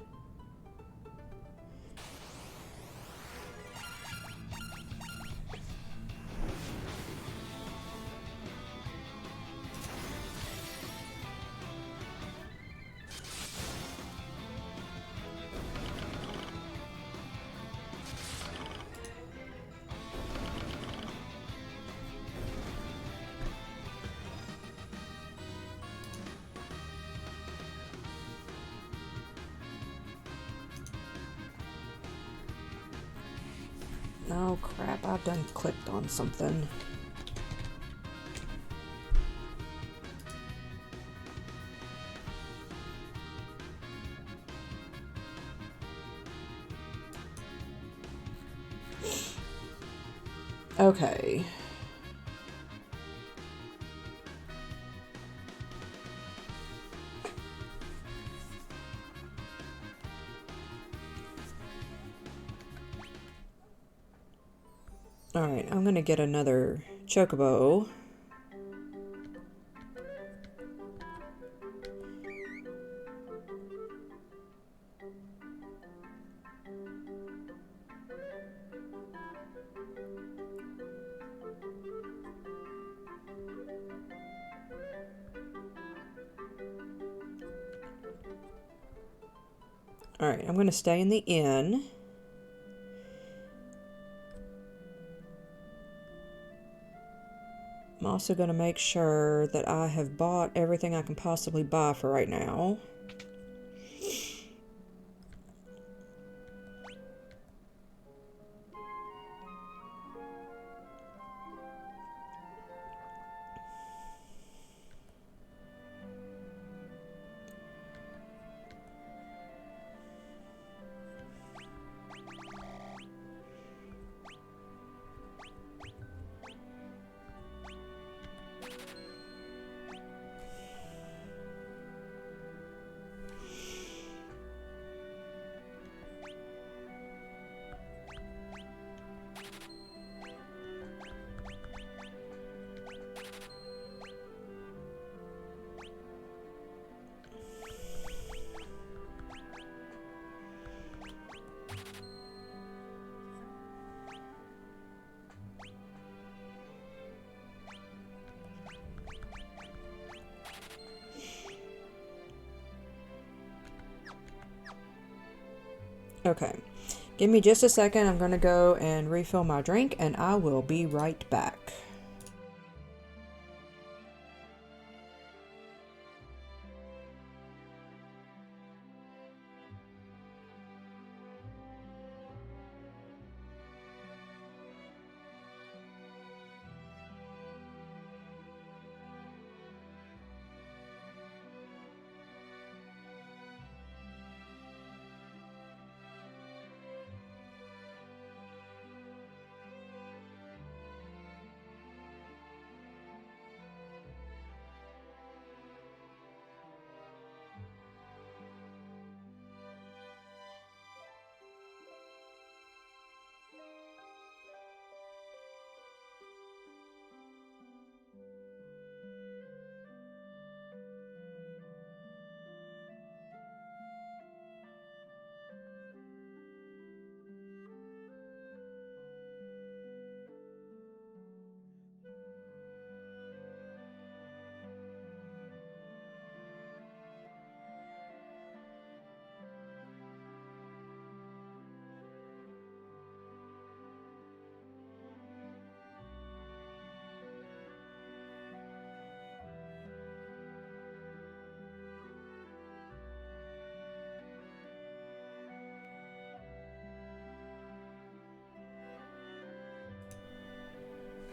Oh crap, I've done clicked on something. Okay. Alright, I'm gonna get another chocobo. Alright, I'm gonna stay in the inn. I'm also going to make sure that I have bought everything I can possibly buy for right now. Okay, give me just a second. I'm going to go and refill my drink, and I will be right back.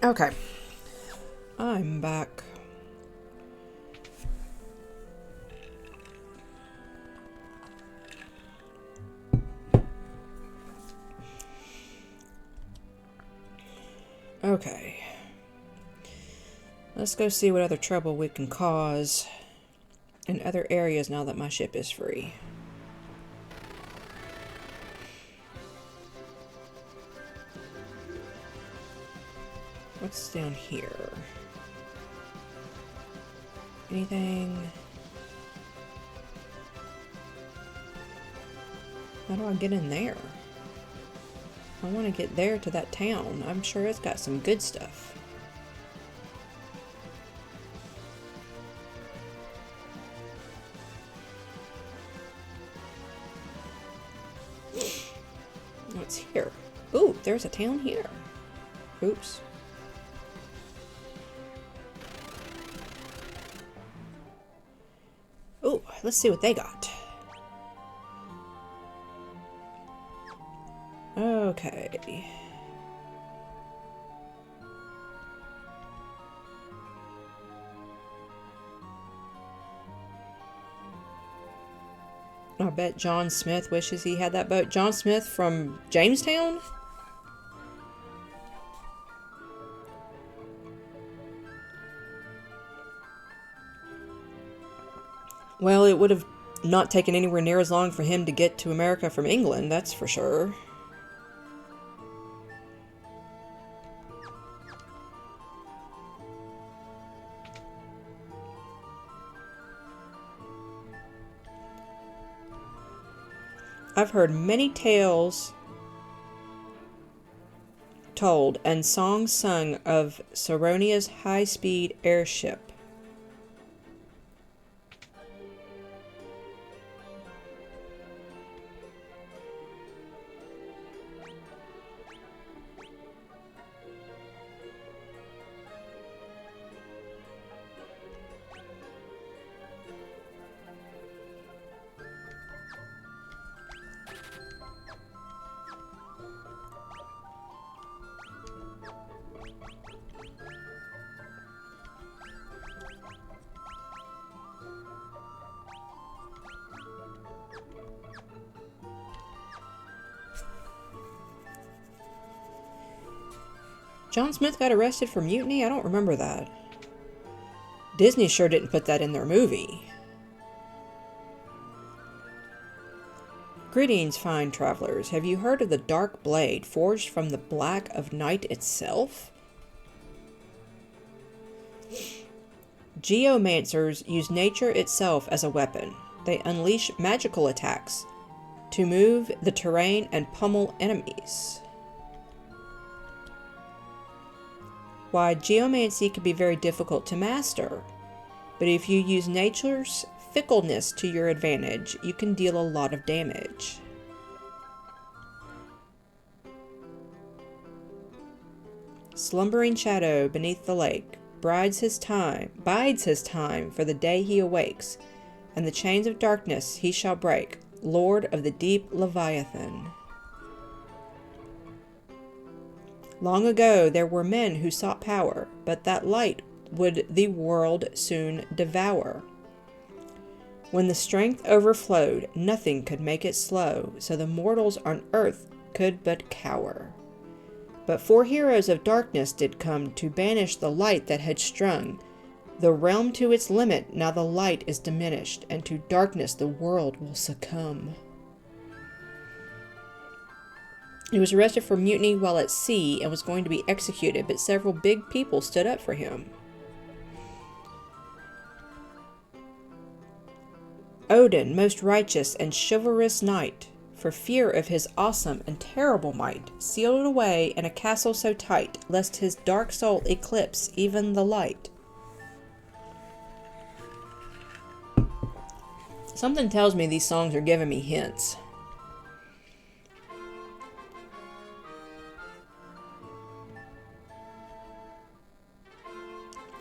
Okay, I'm back. Okay, let's go see what other trouble we can cause in other areas now that my ship is free. What's down here? Anything? How do I get in there? I want to get there to that town. I'm sure it's got some good stuff. What's here? Ooh, there's a town here. Oops. Ooh, let's see what they got. Okay. I bet John Smith wishes he had that boat. John Smith from Jamestown? Well, it would have not taken anywhere near as long for him to get to America from England, that's for sure. I've heard many tales told and songs sung of Saronia's high-speed airship. John Smith got arrested for mutiny? I don't remember that. Disney sure didn't put that in their movie. Greetings, fine travelers. Have you heard of the dark blade forged from the black of night itself? Geomancers use nature itself as a weapon. They unleash magical attacks to move the terrain and pummel enemies. Why, geomancy can be very difficult to master, but if you use nature's fickleness to your advantage, you can deal a lot of damage. Slumbering shadow beneath the lake bides his time for the day he awakes, and the chains of darkness he shall break, Lord of the deep Leviathan. Long ago there were men who sought power, but that light would the world soon devour. When the strength overflowed, nothing could make it slow, so the mortals on earth could but cower. But 4 heroes of darkness did come to banish the light that had strung the realm to its limit. Now the light is diminished, and to darkness the world will succumb. He was arrested for mutiny while at sea and was going to be executed, but several big people stood up for him. Odin, most righteous and chivalrous knight, for fear of his awesome and terrible might, sealed away in a castle so tight, lest his dark soul eclipse even the light. Something tells me these songs are giving me hints.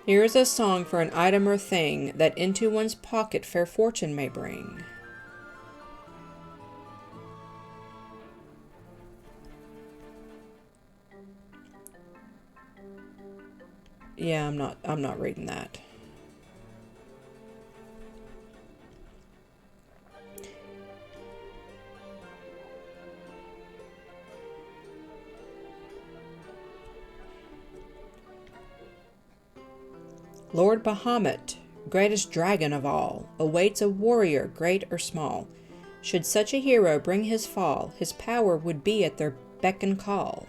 Here is a song for an item or thing that into one's pocket fair fortune may bring. Yeah, I'm not reading that. Lord Bahamut, greatest dragon of all, awaits a warrior great or small. Should such a hero bring his fall, his power would be at their beck and call.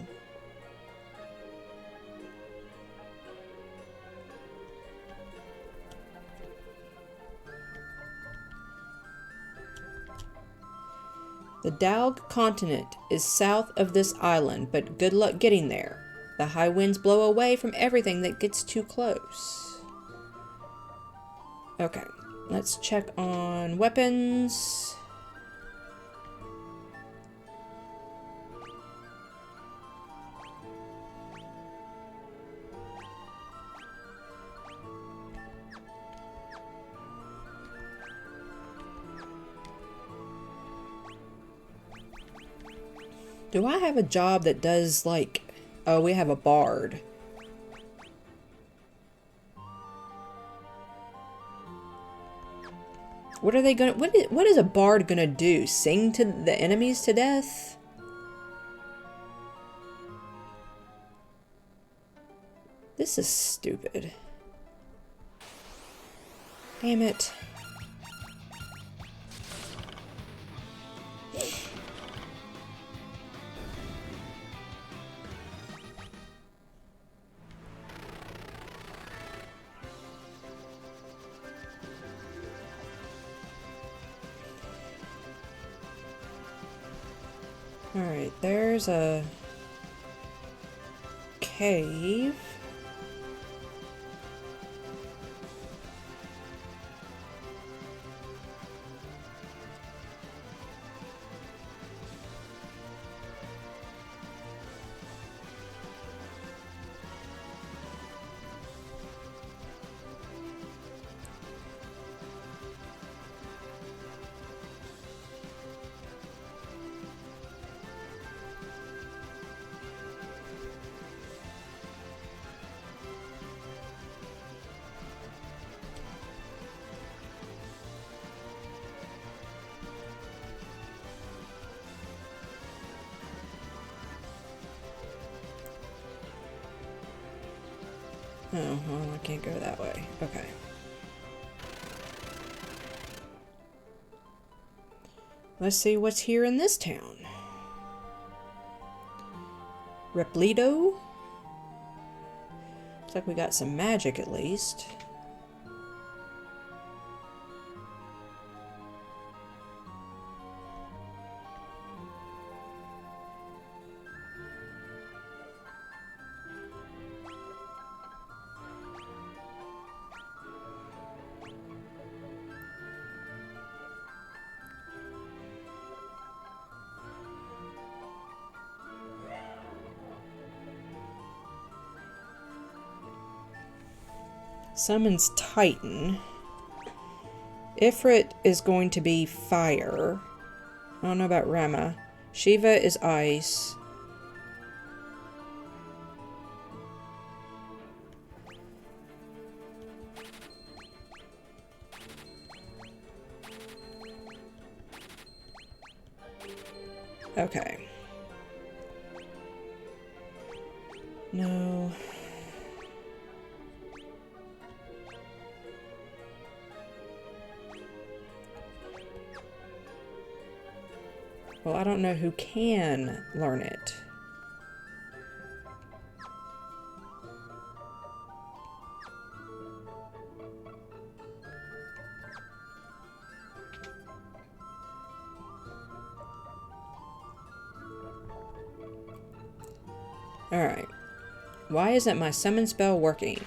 The Daug continent is south of this island, but good luck getting there. The high winds blow away from everything that gets too close. Okay, let's check on weapons. Do I have a job that does like... Oh, we have a bard. What are they gonna... What is a bard gonna do? Sing to the enemies to death? This is stupid. Damn it. Alright, there's a cave. Oh, well, I can't go that way. Okay. Let's see what's here in this town. Repleto? Looks like we got some magic at least. Summons Titan. Ifrit is going to be fire. I don't know about Rama. Shiva is ice. Okay. No. Well, I don't know who can learn it. Alright. Why isn't my summon spell working?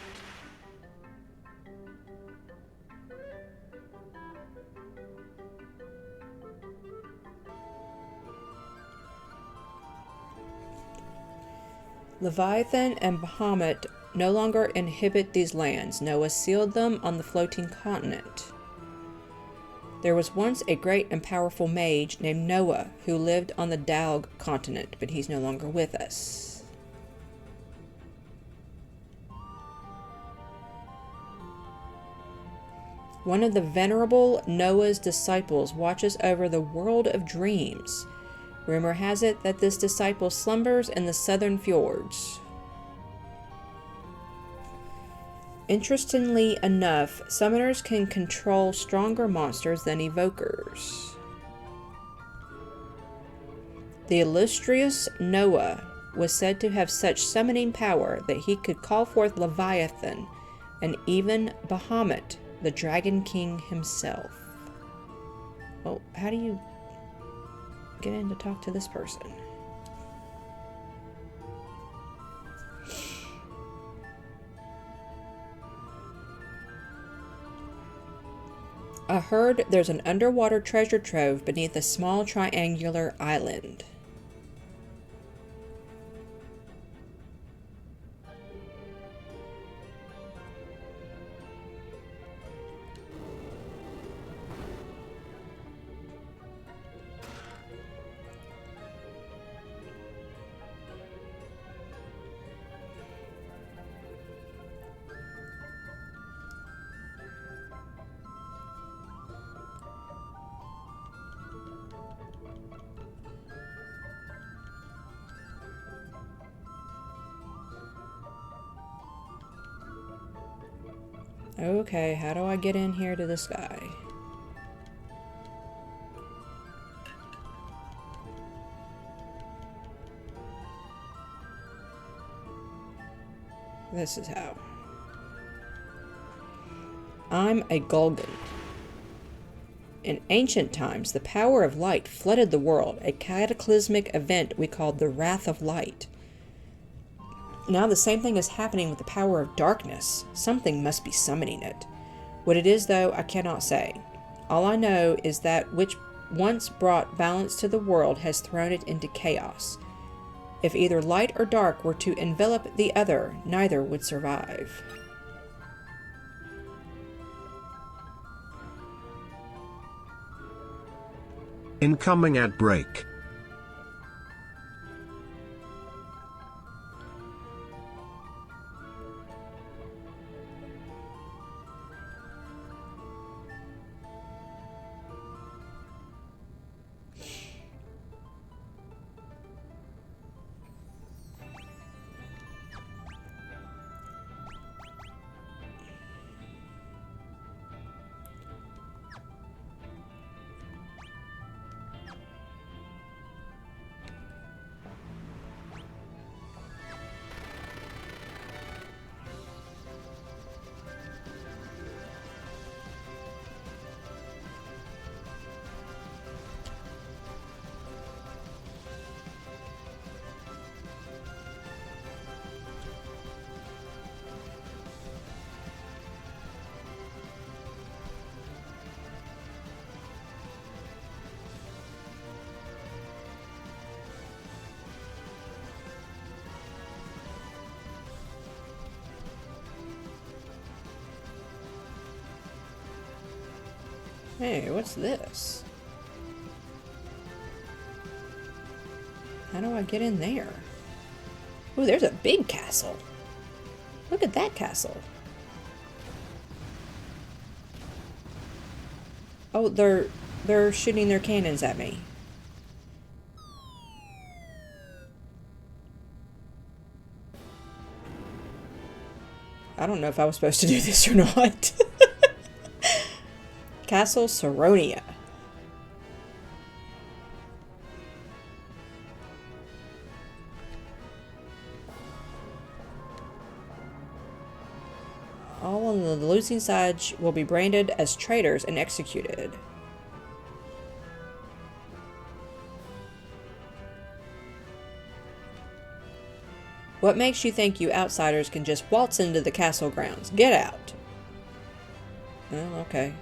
Leviathan and Bahamut no longer inhabit these lands. Noah sealed them on the floating continent. There was once a great and powerful mage named Noah who lived on the Dalg continent, but he's no longer with us. One of the venerable Noah's disciples watches over the world of dreams. Rumor has it that this disciple slumbers in the southern fjords. Interestingly enough, summoners can control stronger monsters than evokers. The illustrious Noah was said to have such summoning power that he could call forth Leviathan and even Bahamut, the Dragon King himself. Well, how do you get in to talk to this person? I heard there's an underwater treasure trove beneath a small triangular island. Okay, how do I get in here to this guy? This is how. I'm a Gulgan. In ancient times, the power of light flooded the world, a cataclysmic event we called the Wrath of Light. Now the same thing is happening with the power of darkness. Something must be summoning it. What it is, though, I cannot say. All I know is that which once brought balance to the world has thrown it into chaos. If either light or dark were to envelop the other, neither would survive. Incoming ad break. Hey, what's this? How do I get in there? Ooh, there's a big castle. Look at that castle. Oh, they're shooting their cannons at me. I don't know if I was supposed to do this or not. Castle Saronia. All on the losing side will be branded as traitors and executed. What makes you think you outsiders can just waltz into the castle grounds? Get out. Well, okay.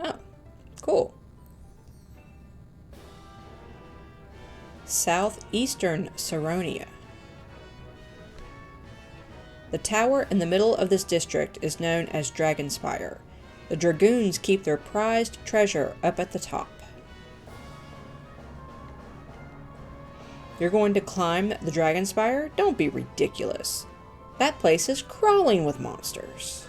Oh, cool. Southeastern Saronia. The tower in the middle of this district is known as Dragonspire. The dragoons keep their prized treasure up at the top. You're going to climb the Dragonspire? Don't be ridiculous. That place is crawling with monsters.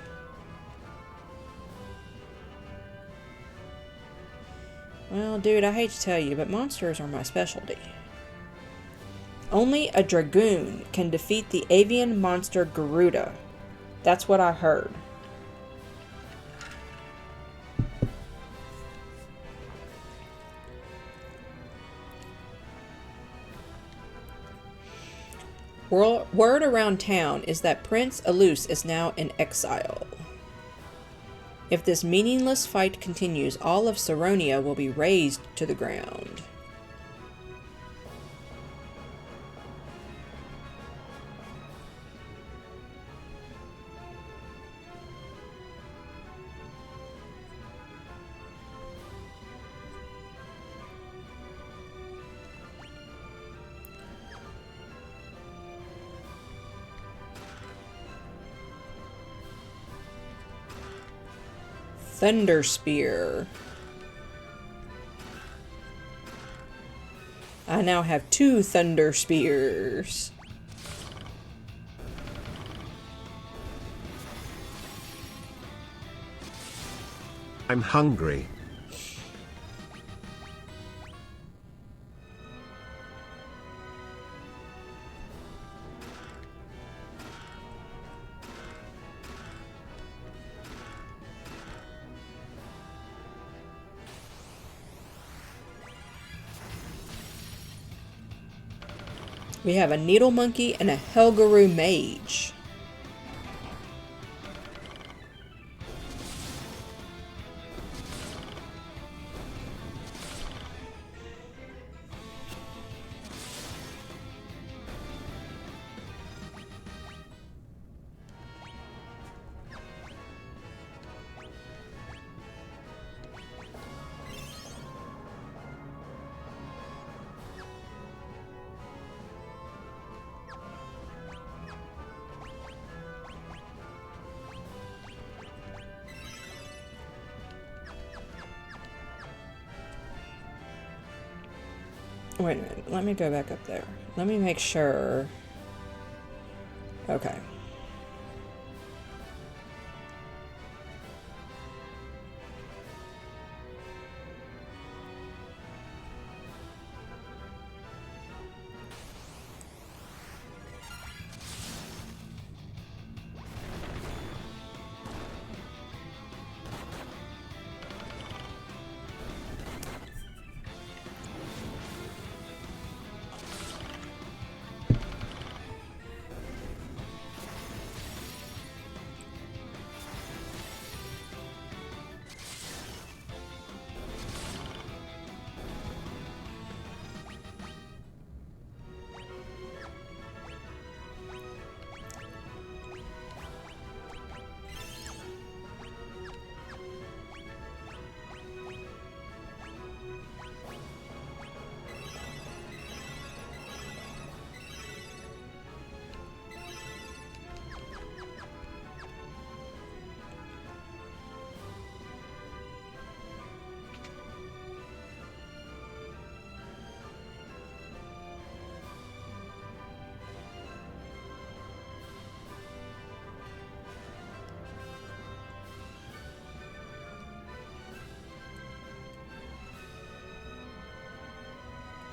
Well, dude, I hate to tell you, but monsters are my specialty. Only a dragoon can defeat the avian monster Garuda. That's what I heard. Word around town is that Prince Alus is now in exile. If this meaningless fight continues, all of Saronia will be razed to the ground. Thunder Spear. I now have 2 Thunder Spears. I'm hungry. We have a Needle Monkey and a Helgaroo Mage. Wait a minute, let me go back up there. Let me make sure. Okay.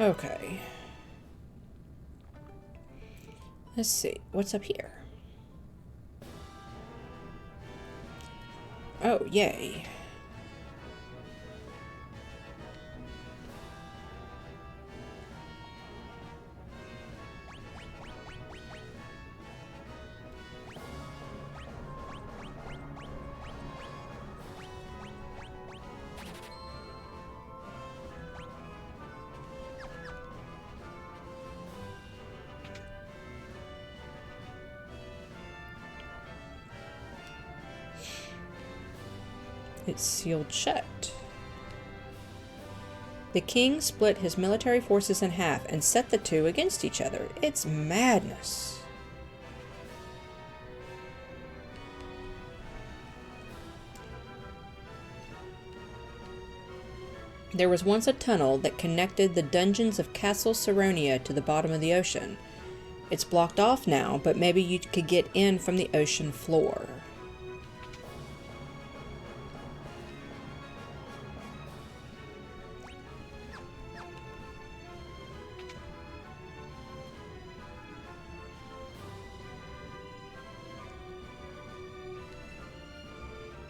Okay. Let's see. What's up here? Oh, yay. It's sealed shut. The king split his military forces in half and set the two against each other. It's madness. There was once a tunnel that connected the dungeons of Castle Saronia to the bottom of the ocean. It's blocked off now, but maybe you could get in from the ocean floor.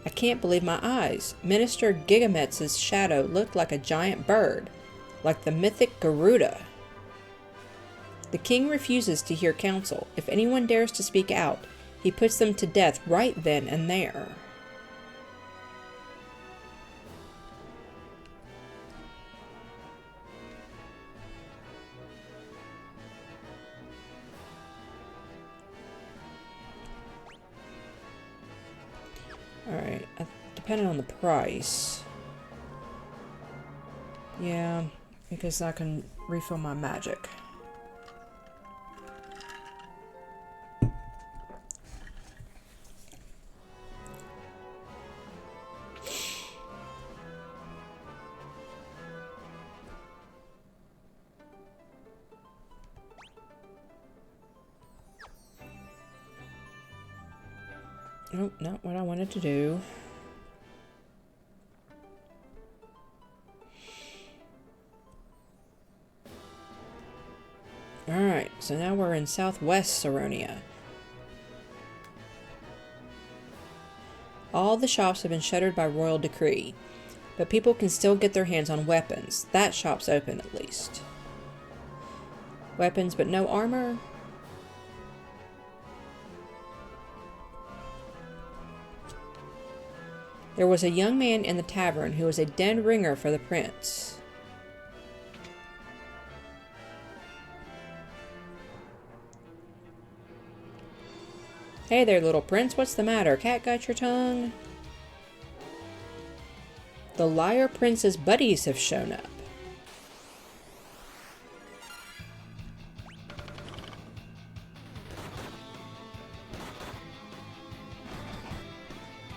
I can't believe my eyes. Minister Gigametz's shadow looked like a giant bird, like the mythic Garuda. The king refuses to hear counsel. If anyone dares to speak out, he puts them to death right then and there. Alright, depending on the price. Yeah, because I can refill my magic. Nope, not what I wanted to do. Alright, so now we're in southwest Saronia. All the shops have been shuttered by royal decree, but people can still get their hands on weapons. That shop's open at least. Weapons but no armor? There was a young man in the tavern who was a den ringer for the prince. Hey there, little prince. What's the matter? Cat got your tongue? The Liar Prince's buddies have shown up.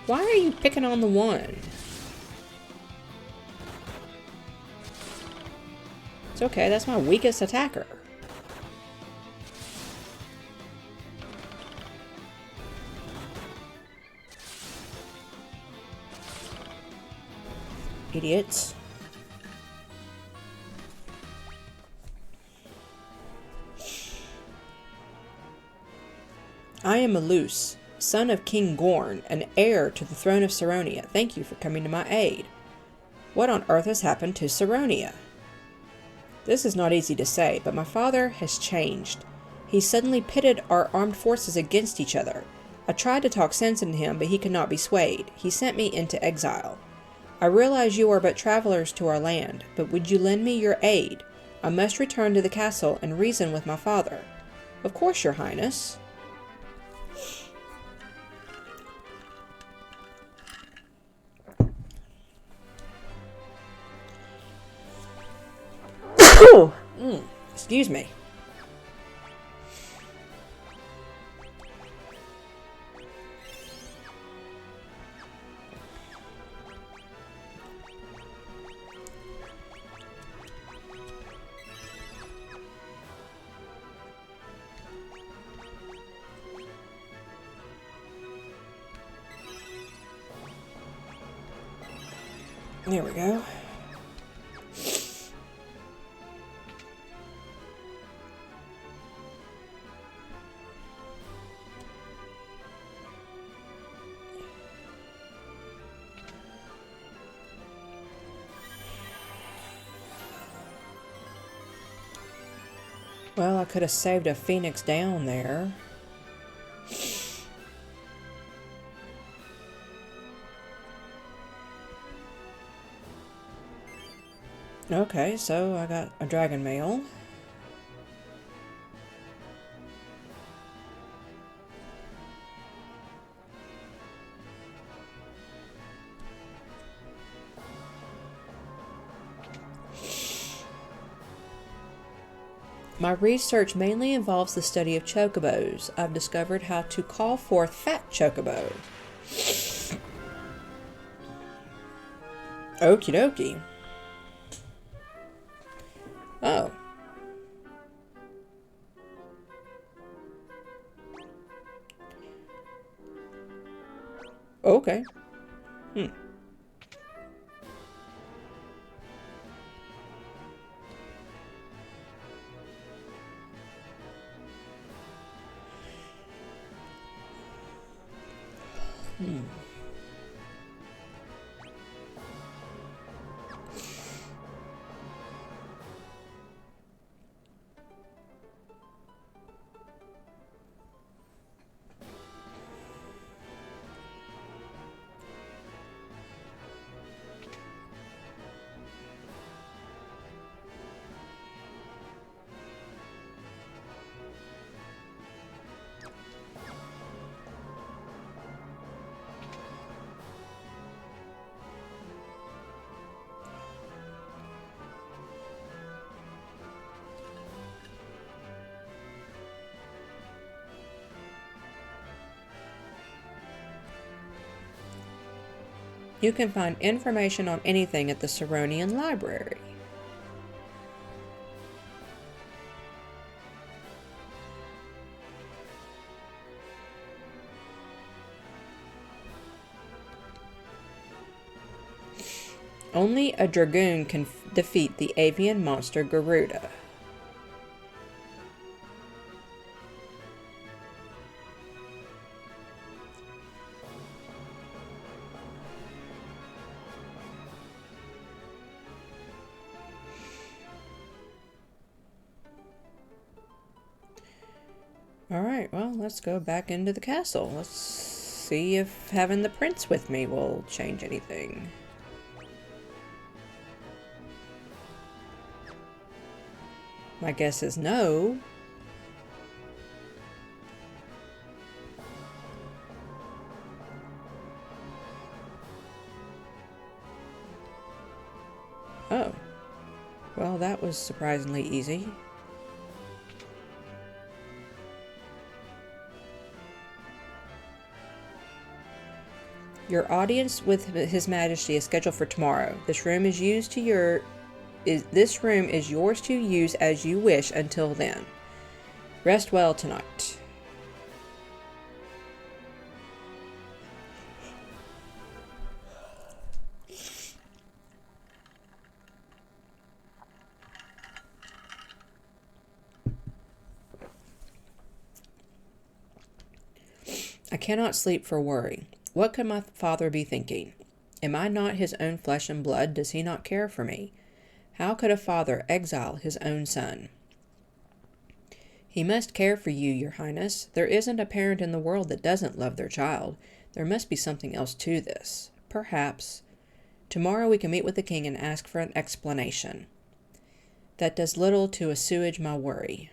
Why are you picking on the one? It's okay, that's my weakest attacker. Idiots. I am Malus, son of King Gorn, and heir to the throne of Saronia. Thank you for coming to my aid. What on earth has happened to Saronia? This is not easy to say, but my father has changed. He suddenly pitted our armed forces against each other. I tried to talk sense into him, but he could not be swayed. He sent me into exile. I realize you are but travelers to our land, but would you lend me your aid? I must return to the castle and reason with my father. Of course, your highness. Excuse me. There we go. Well, I could have saved a phoenix down there. Okay, so I got a dragon mail. My research mainly involves the study of chocobos. I've discovered how to call forth fat chocobo. Okie dokie. Oh. Okay. You can find information on anything at the Saronian Library. Only a dragoon can defeat the avian monster Garuda. Alright, well, let's go back into the castle. Let's see if having the prince with me will change anything. My guess is no. Oh. Well, that was surprisingly easy. Your audience with His Majesty is scheduled for tomorrow. This room is yours to use as you wish until then. Rest well tonight. I cannot sleep for worry. What could my father be thinking? Am I not his own flesh and blood? Does he not care for me? How could a father exile his own son? He must care for you, Your Highness. There isn't a parent in the world that doesn't love their child. There must be something else to this. Perhaps. Tomorrow we can meet with the king and ask for an explanation. That does little to assuage my worry.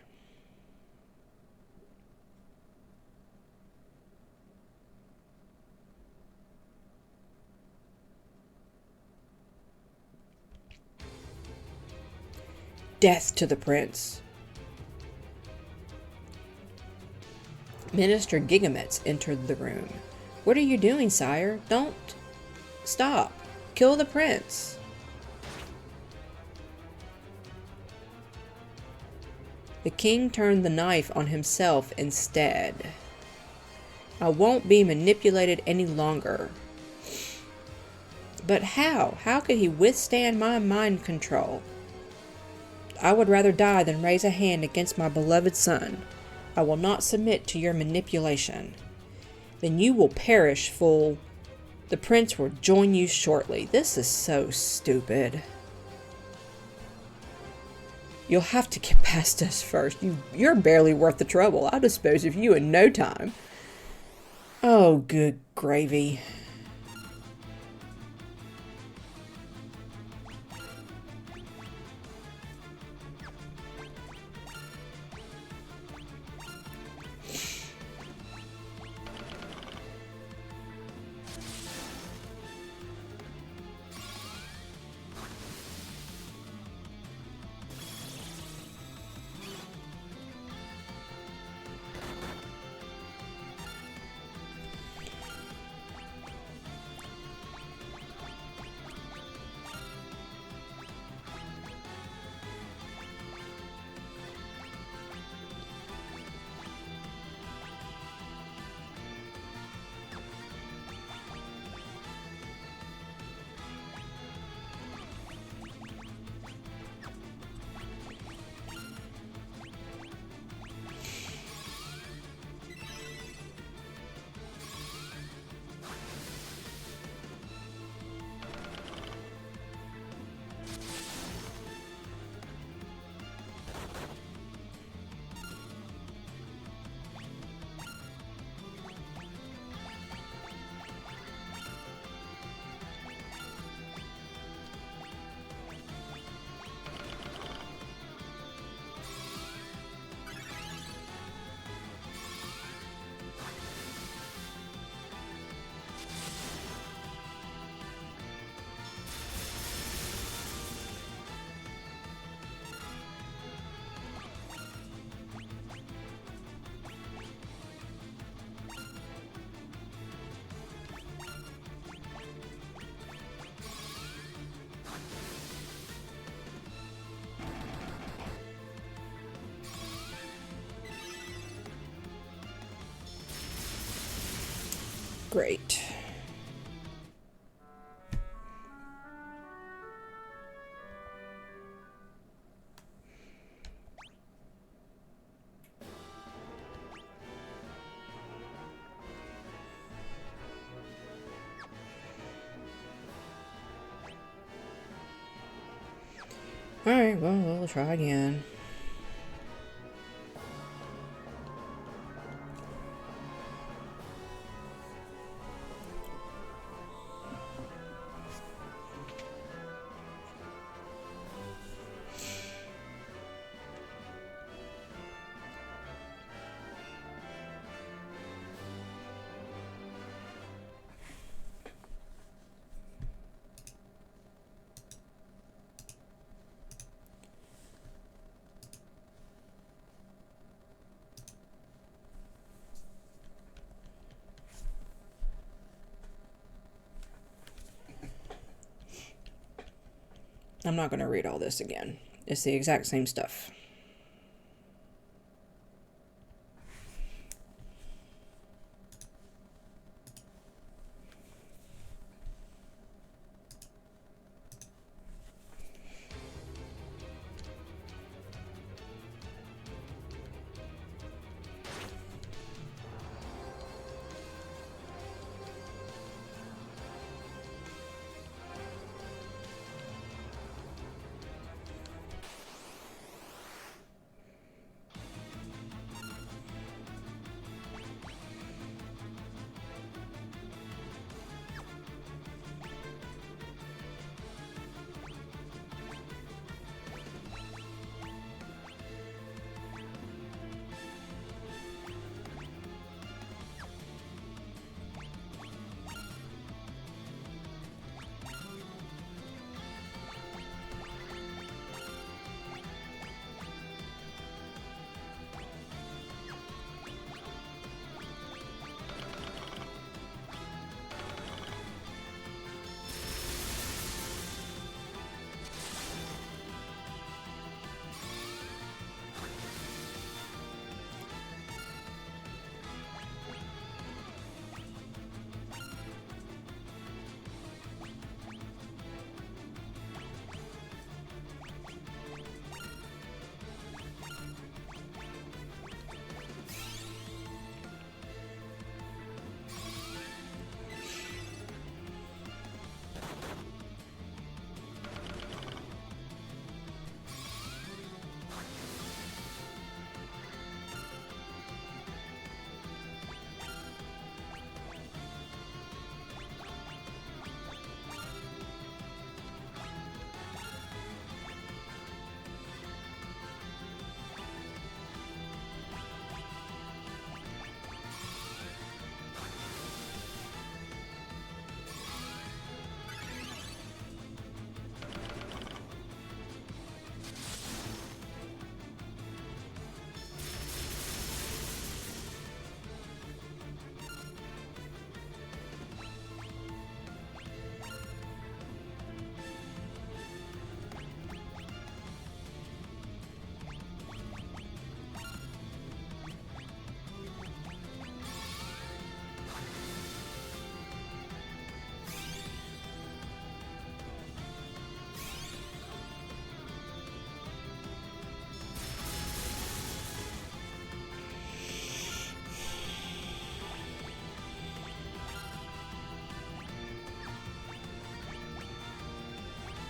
Death to the prince. Minister Gigametz entered the room. What are you doing, sire? Don't stop. Kill the prince. The king turned the knife on himself instead. I won't be manipulated any longer. But how? How could he withstand my mind control? I would rather die than raise a hand against my beloved son. I will not submit to your manipulation. Then you will perish, fool. The prince will join you shortly. This is so stupid. You'll have to get past us first. You're barely worth the trouble. I'll dispose of you in no time. Oh, good gravy. Great. Alright, well, we'll try again. I'm not going to read all this again. It's the exact same stuff.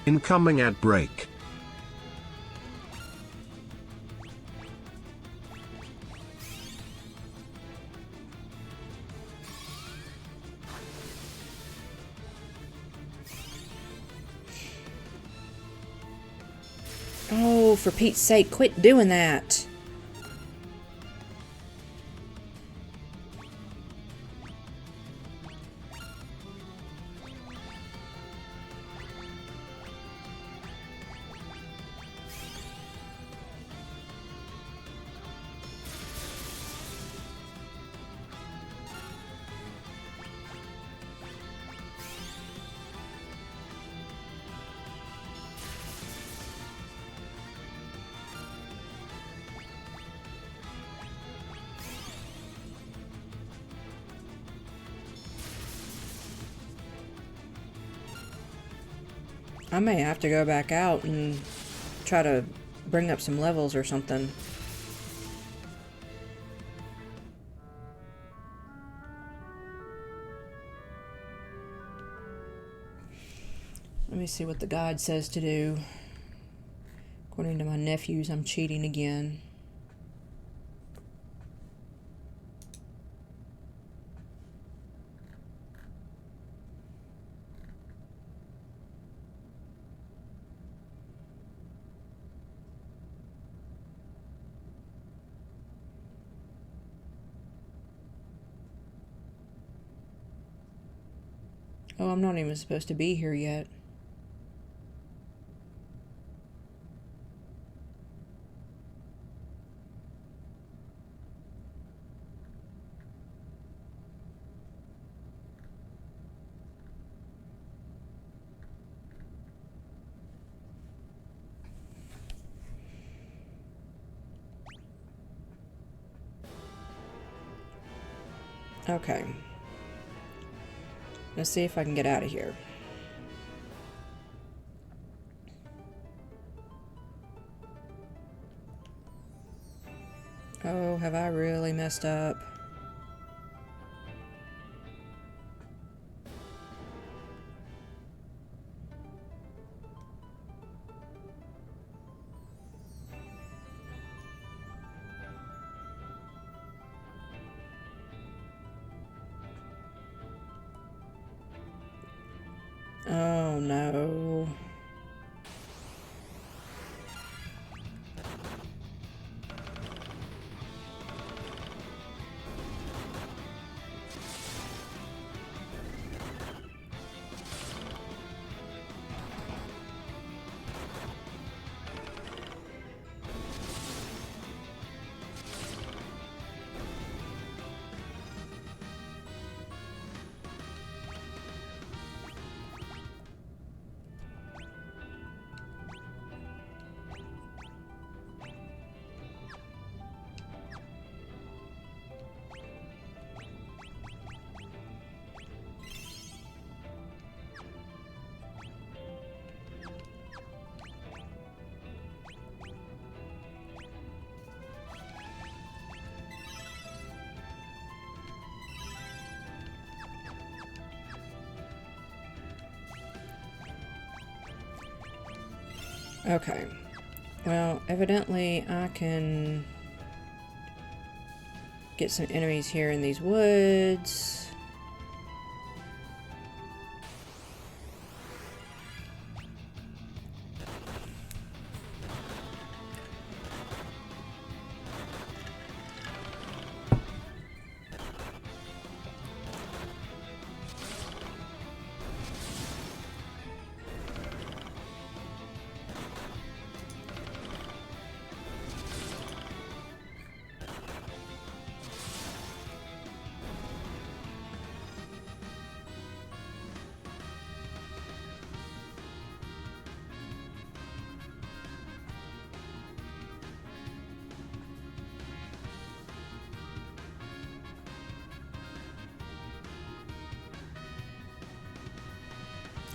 Incoming ad break. Oh, for Pete's sake, quit doing that. I may have to go back out and try to bring up some levels or something. Let me see what the guide says to do. According to my nephews, I'm cheating again. Oh, I'm not even supposed to be here yet. Okay. Let's see if I can get out of here. Oh, have I really messed up? Oh no. Okay. Well, evidently I can get some enemies here in these woods.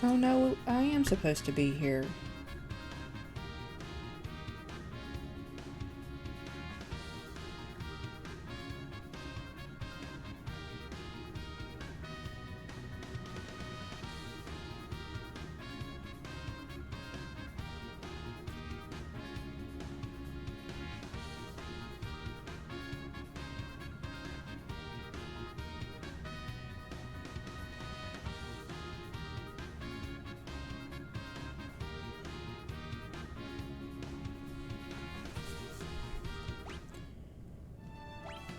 Oh no, I am supposed to be here.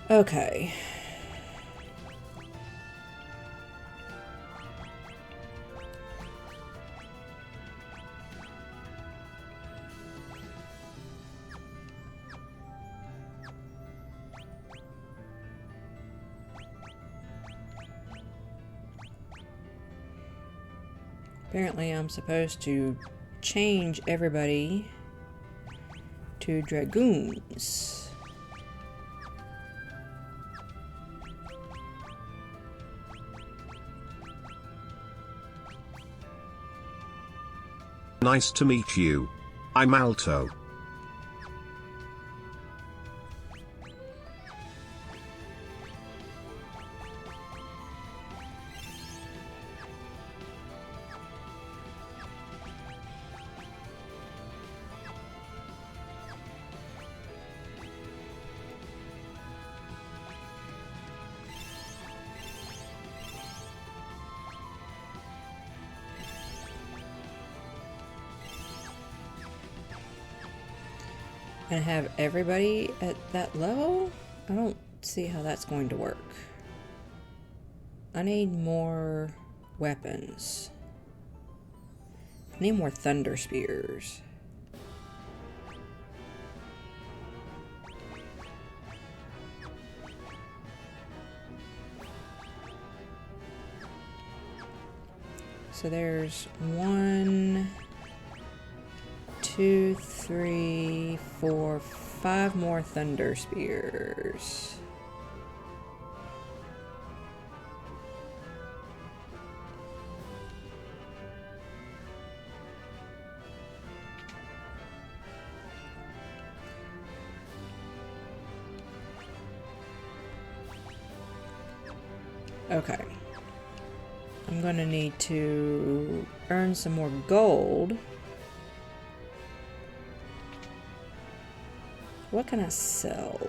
Okay. Apparently I'm supposed to change everybody to dragoons. Nice to meet you. I'm Alto. And have everybody at that level? I don't see how that's going to work. I need more weapons. I need more thunder spears. So there's 1, 2, 3, 4, 5 more thunder spears. Okay. I'm gonna need to earn some more gold. What can I sell?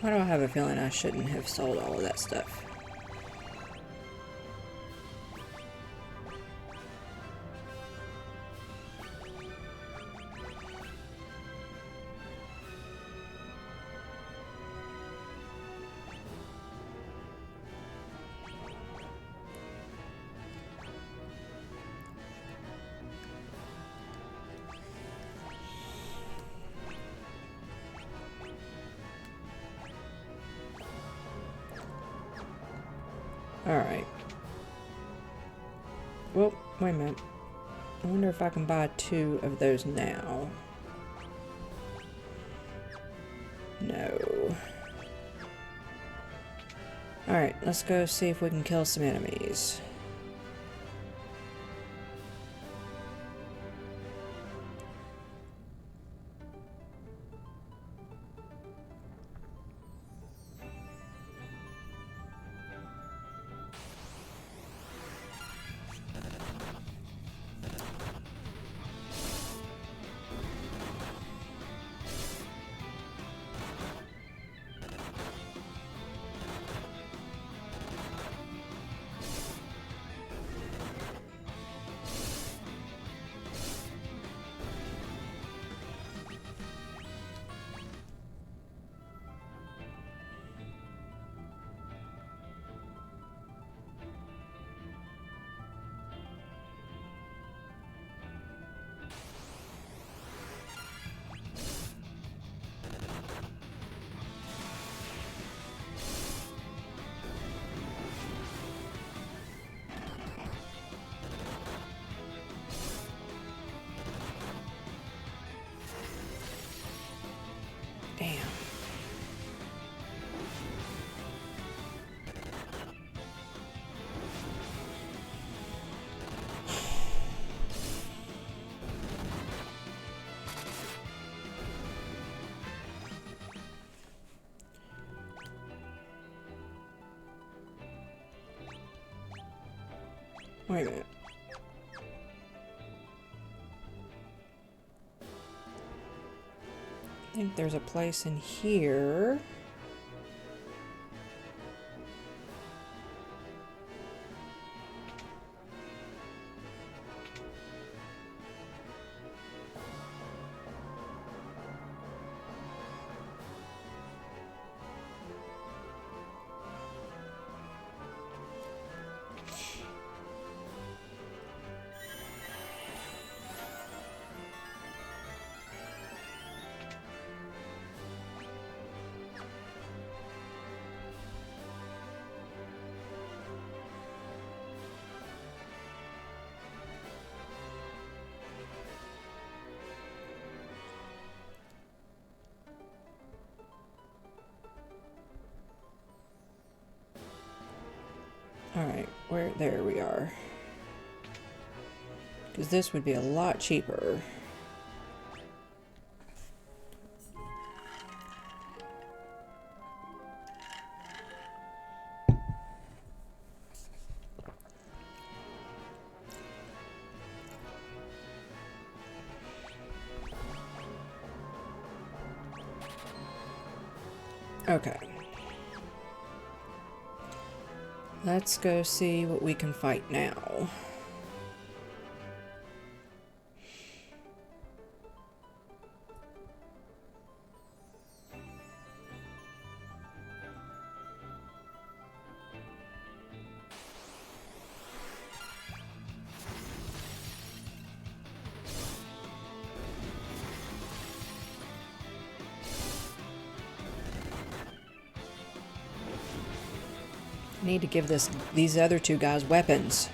Why do I have a feeling I shouldn't have sold all of that stuff? Alright. Well, wait a minute. I wonder if I can buy 2 of those now. No. Alright, let's go see if we can kill some enemies. Damn. Wait a minute. I think there's a place in here. Alright, there we are. Because this would be a lot cheaper. Okay. Let's go see what we can fight now. Need to give these other two guys weapons.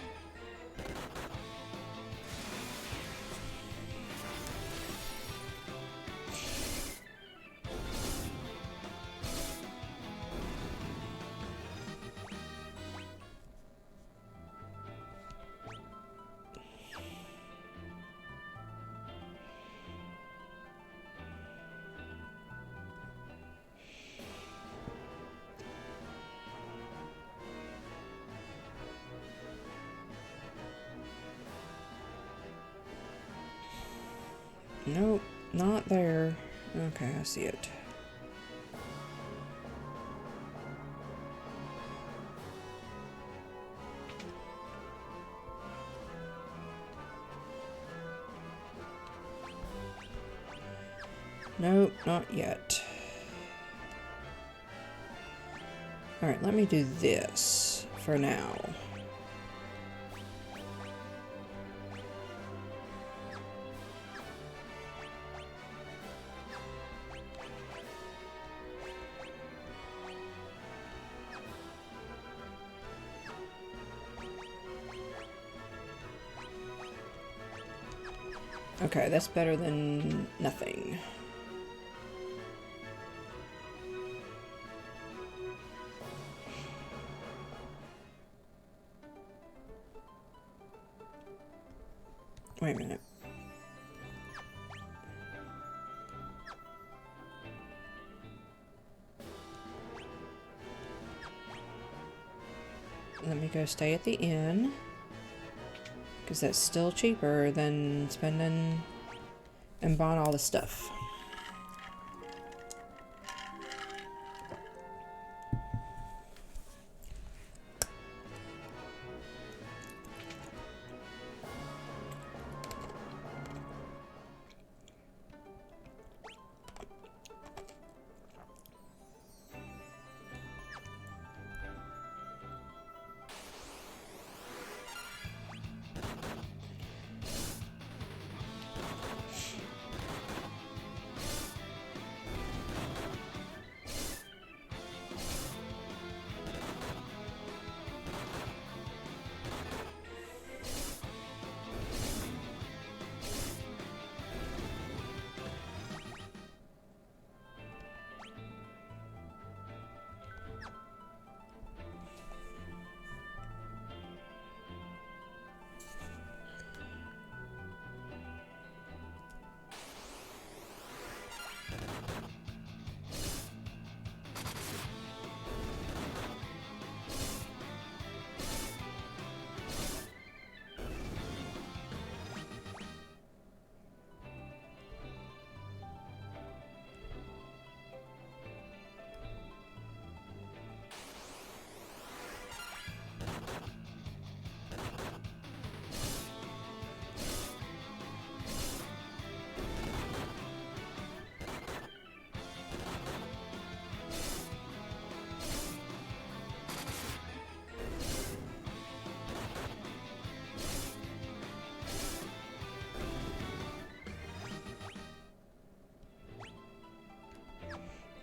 Nope, not there. Okay, I see it. Nope, not yet. Alright, let me do this for now. Okay, that's better than nothing. Wait a minute. Let me go stay at the inn. Because that's still cheaper than spending and buying all the stuff.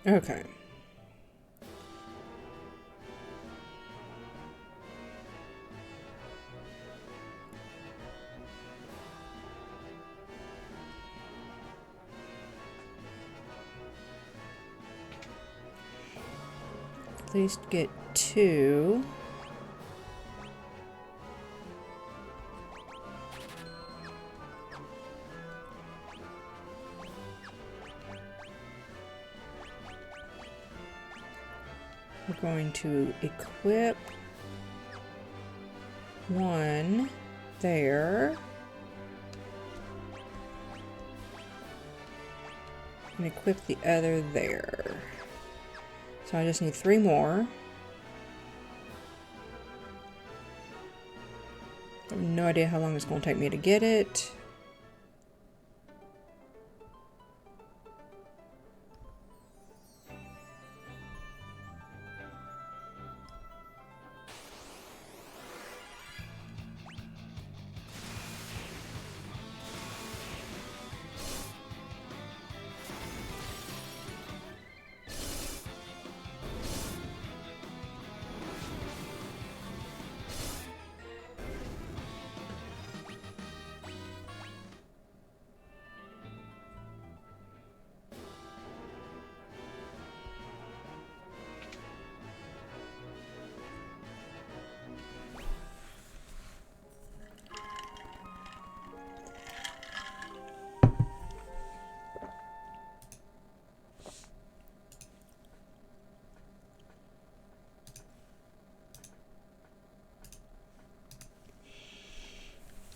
Okay. At least get 2. We're going to equip 1 there. And equip the other there. So I just need 3 more. I have no idea how long it's going to take me to get it.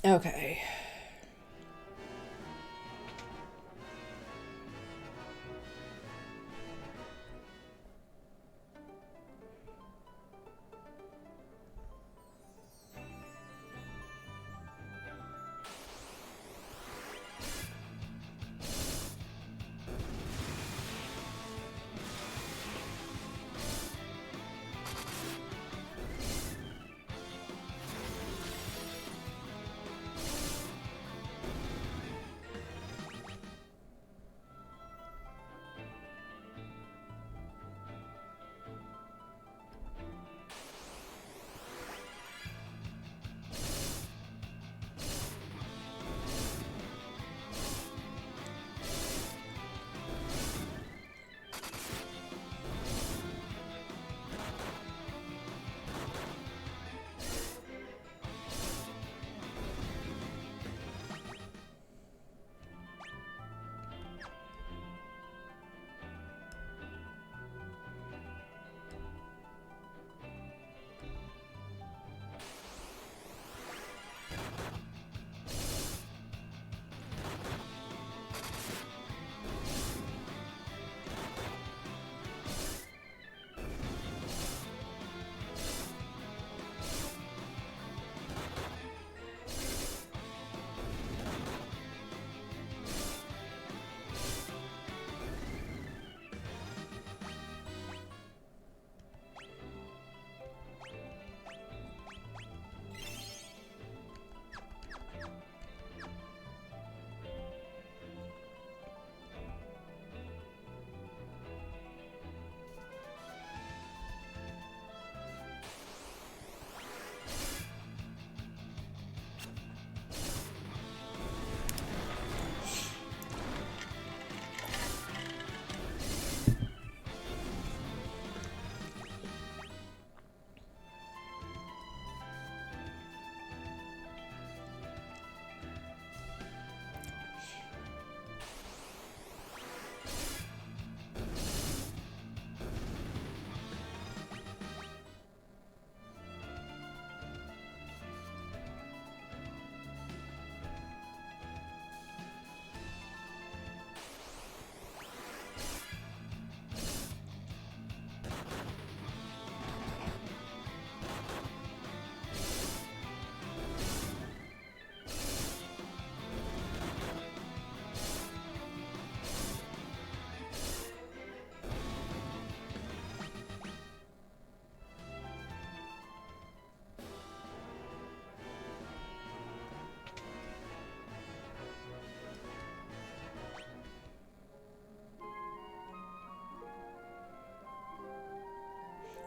Okay.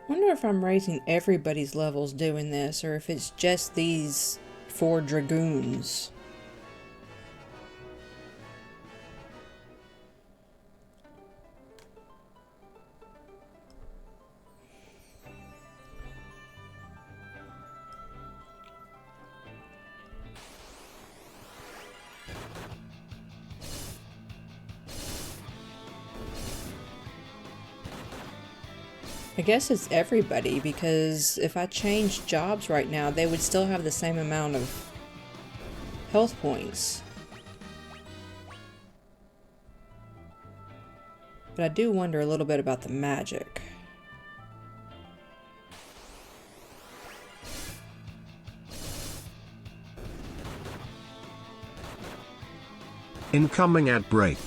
Wonder if I'm raising everybody's levels doing this, or if it's just these 4 dragoons. I guess it's everybody, because if I changed jobs right now, they would still have the same amount of health points. But I do wonder a little bit about the magic. Incoming ad break.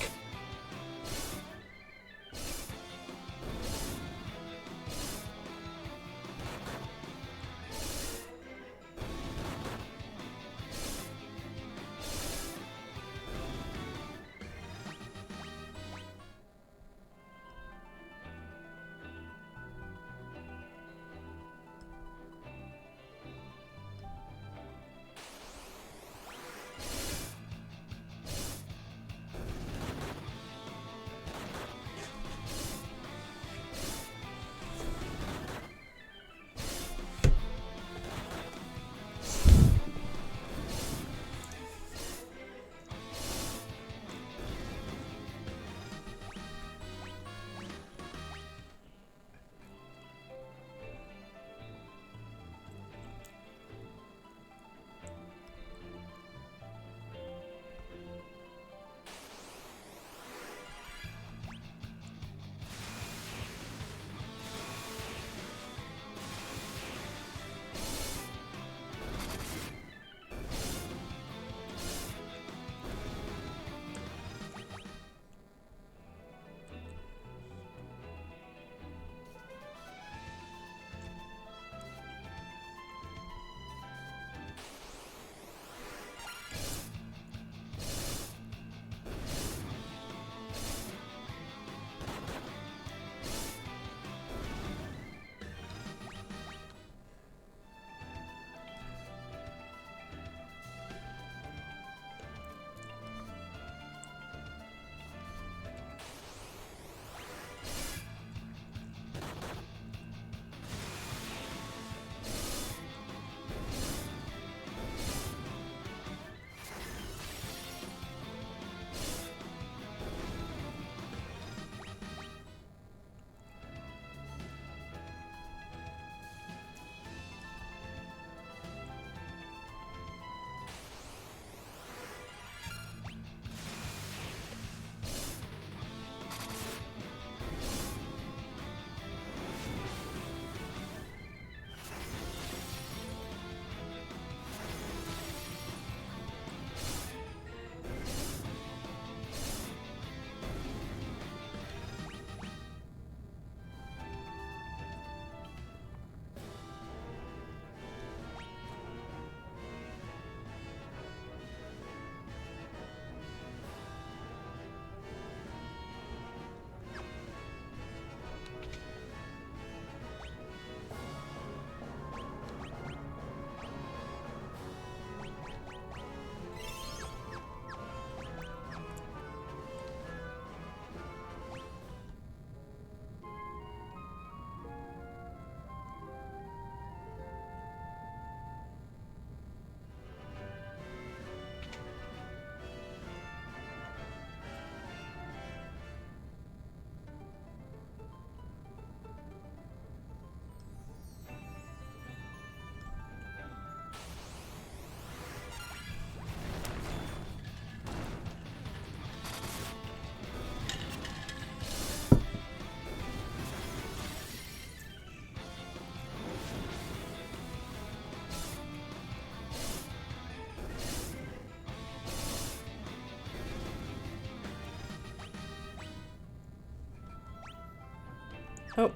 Oh,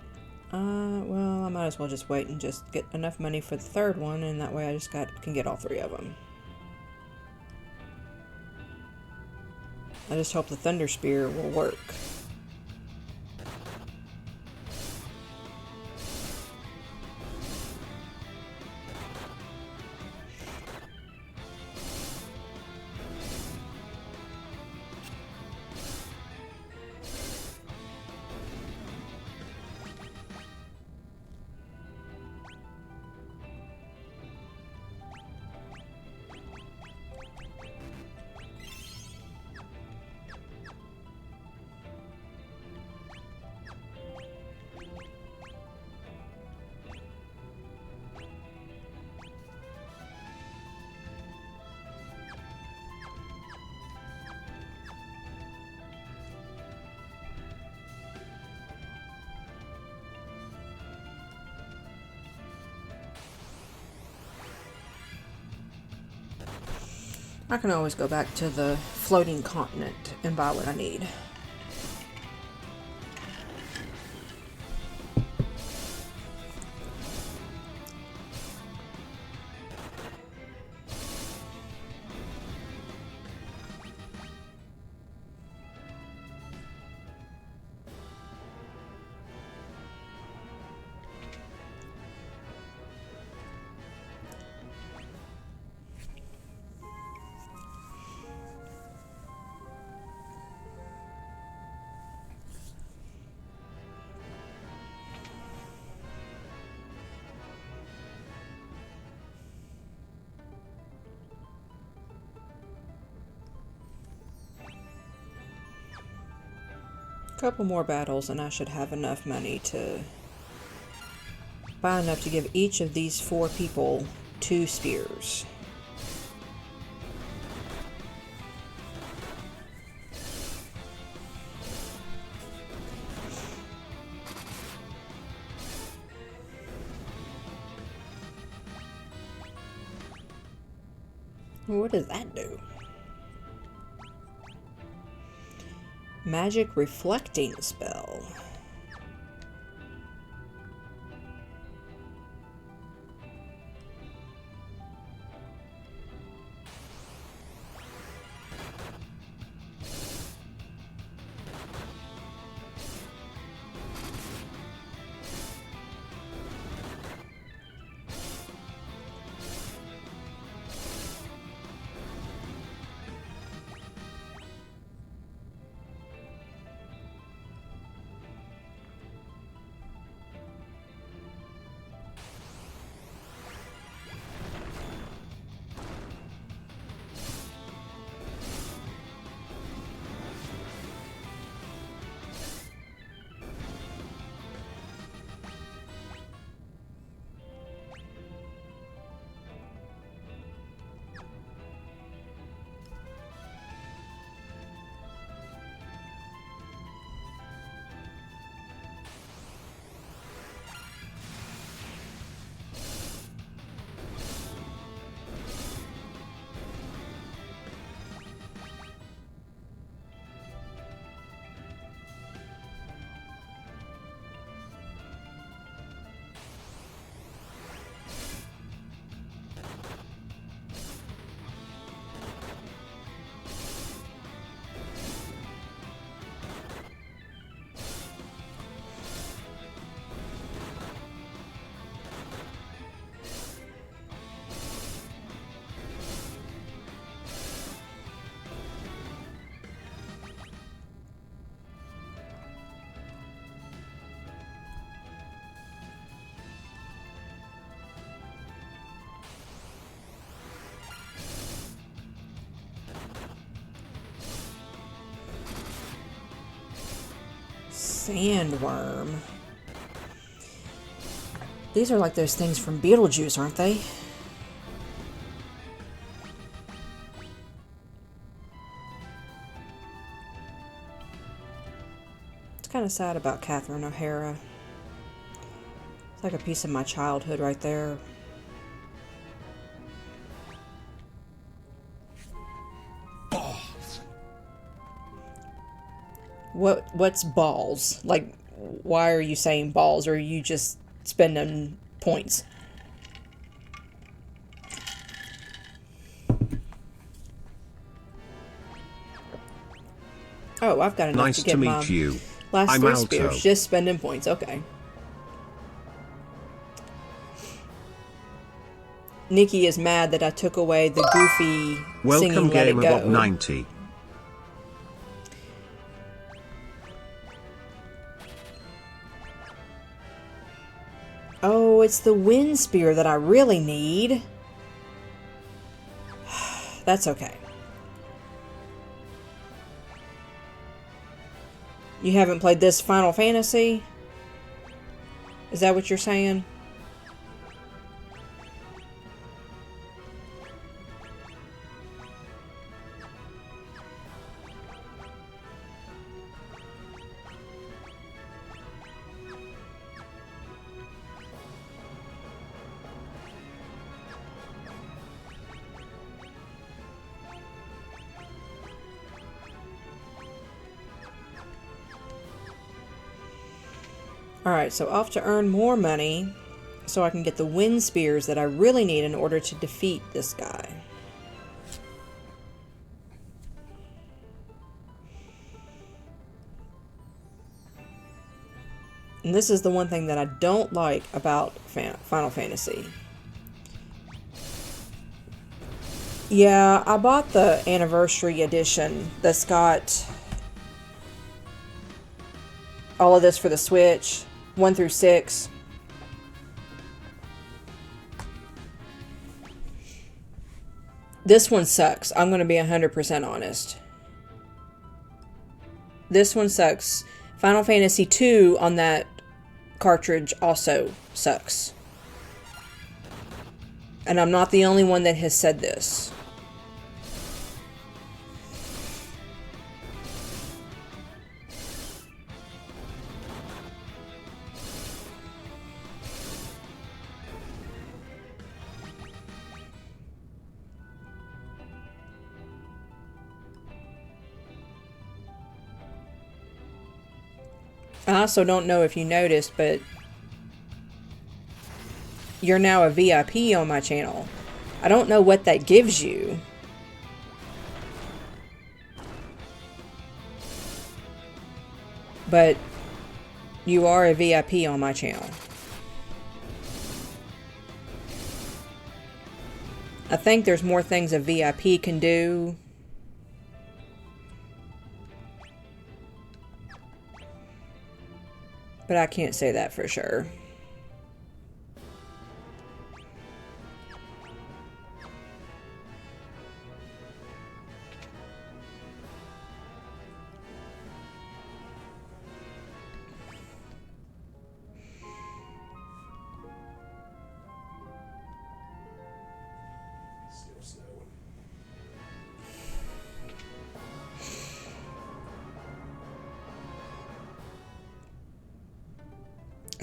well, I might as well just wait and just get enough money for the third one, and that way I just can get all three of them. I just hope the Thunder Spear will work. I can always go back to the floating continent and buy what I need. Couple more battles and I should have enough money to buy enough to give each of these 4 people 2 spears. What does that do? Magic reflecting spell. Sandworm. These are like those things from Beetlejuice, aren't they? It's kind of sad about Catherine O'Hara. It's like a piece of my childhood right there. What's balls? Like, why are you saying balls, or are you just spending points? Oh, I've got enough Nice to get to my meet you. last I'm 3 Alto. spears. Just spending points. Okay. Nikki is mad that I took away the Goofy Welcome singing Let It Gamer Go. Bob 90. Oh, it's the wind spear that I really need. That's okay. You haven't played this Final Fantasy? Is that what you're saying? Alright, so off to earn more money so I can get the wind spears that I really need in order to defeat this guy. And this is the one thing that I don't like about Final Fantasy. Yeah, I bought the anniversary edition that's got all of this for the Switch, 1 through 6. This one sucks. I'm going to be 100% honest. This one sucks. Final Fantasy II on that cartridge also sucks. And I'm not the only one that has said this. I also don't know if you noticed, but you're now a VIP on my channel. I don't know what that gives you. But you are a VIP on my channel. I think there's more things a VIP can do. But I can't say that for sure.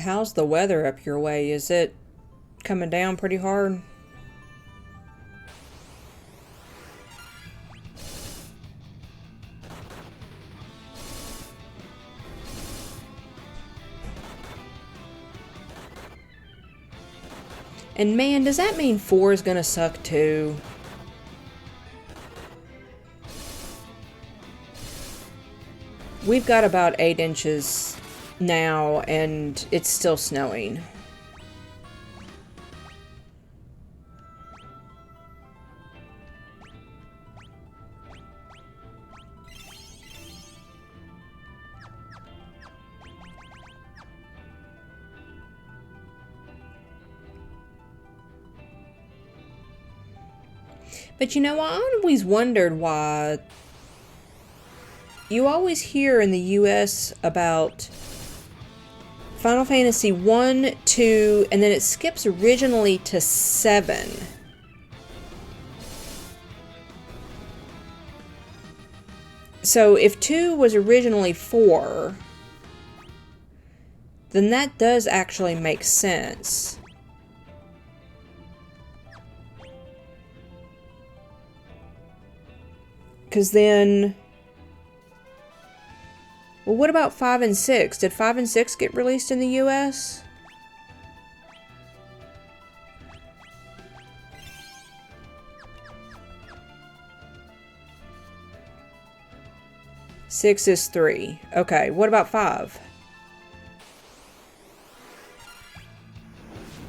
How's the weather up your way? Is it coming down pretty hard? And man, does that mean 4 is gonna suck too? We've got about 8 inches now, and it's still snowing. But you know, I always wondered why you always hear in the US about Final Fantasy 1, 2, and then it skips originally to 7. So if 2 was originally 4, then that does actually make sense. Because then Well, what about 5 and 6? Did 5 and 6 get released in the US? Six is 3. Okay, what about 5?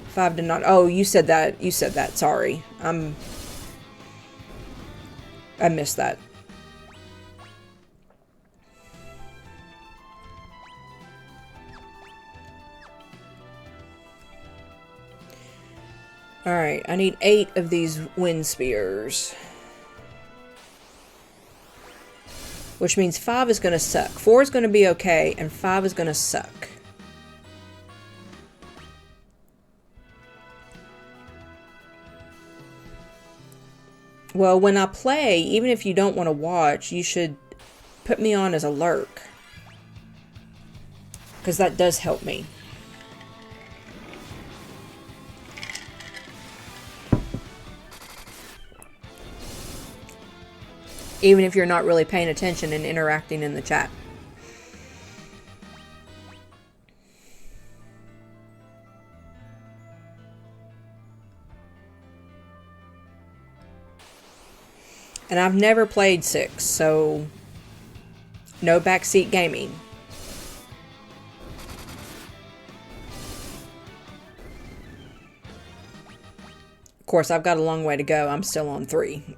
5 did not. Oh, you said that. You said that. Sorry. I missed that. Alright, I need 8 of these wind spears. Which means 5 is going to suck. 4 is going to be okay, and 5 is going to suck. Well, when I play, even if you don't want to watch, you should put me on as a lurk. Because that does help me. Even if you're not really paying attention and interacting in the chat. And I've never played 6, so no backseat gaming. Of course, I've got a long way to go. I'm still on 3.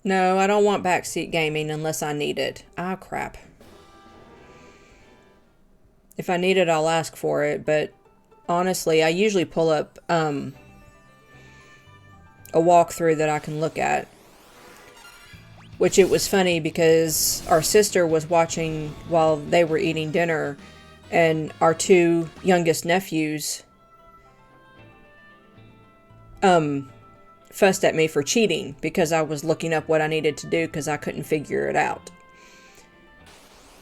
No, I don't want backseat gaming unless I need it. Ah, crap. If I need it, I'll ask for it, but honestly, I usually pull up a walkthrough that I can look at. Which it was funny because our sister was watching while they were eating dinner, and our 2 youngest nephews fussed at me for cheating because I was looking up what I needed to do because I couldn't figure it out.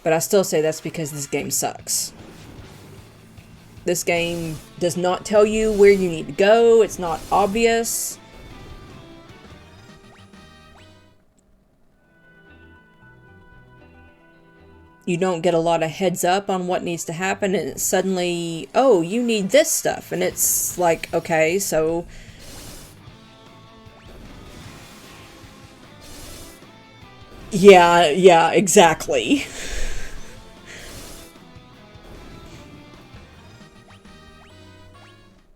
But I still say that's because this game sucks. This game does not tell you where you need to go. It's not obvious. You don't get a lot of heads up on what needs to happen, and it's suddenly, oh, you need this stuff. And it's like, okay, so yeah, exactly.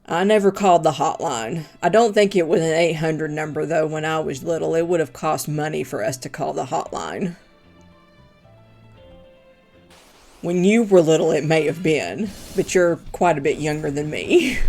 I never called the hotline. I don't think it was an 800 number, though, when I was little. It would have cost money for us to call the hotline. When you were little, it may have been, but you're quite a bit younger than me.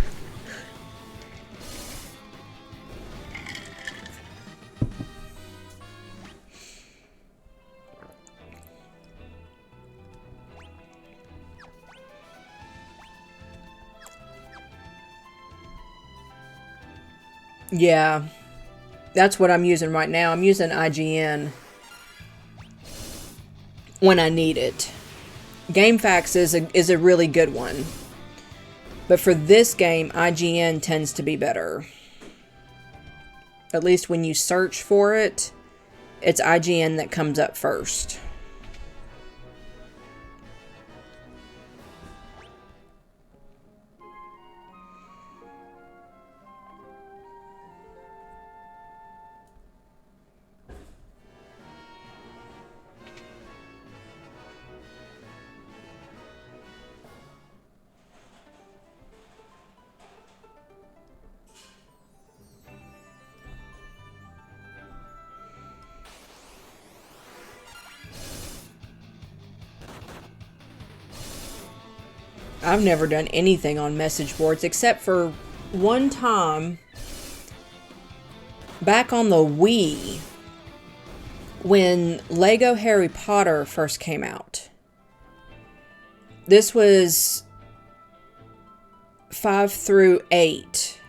Yeah, that's what I'm using right now. I'm using IGN when I need it. GameFAQs is a really good one. But for this game, IGN tends to be better. At least when you search for it, it's IGN that comes up first. I've never done anything on message boards except for one time back on the Wii when Lego Harry Potter first came out. This was 5 through 8.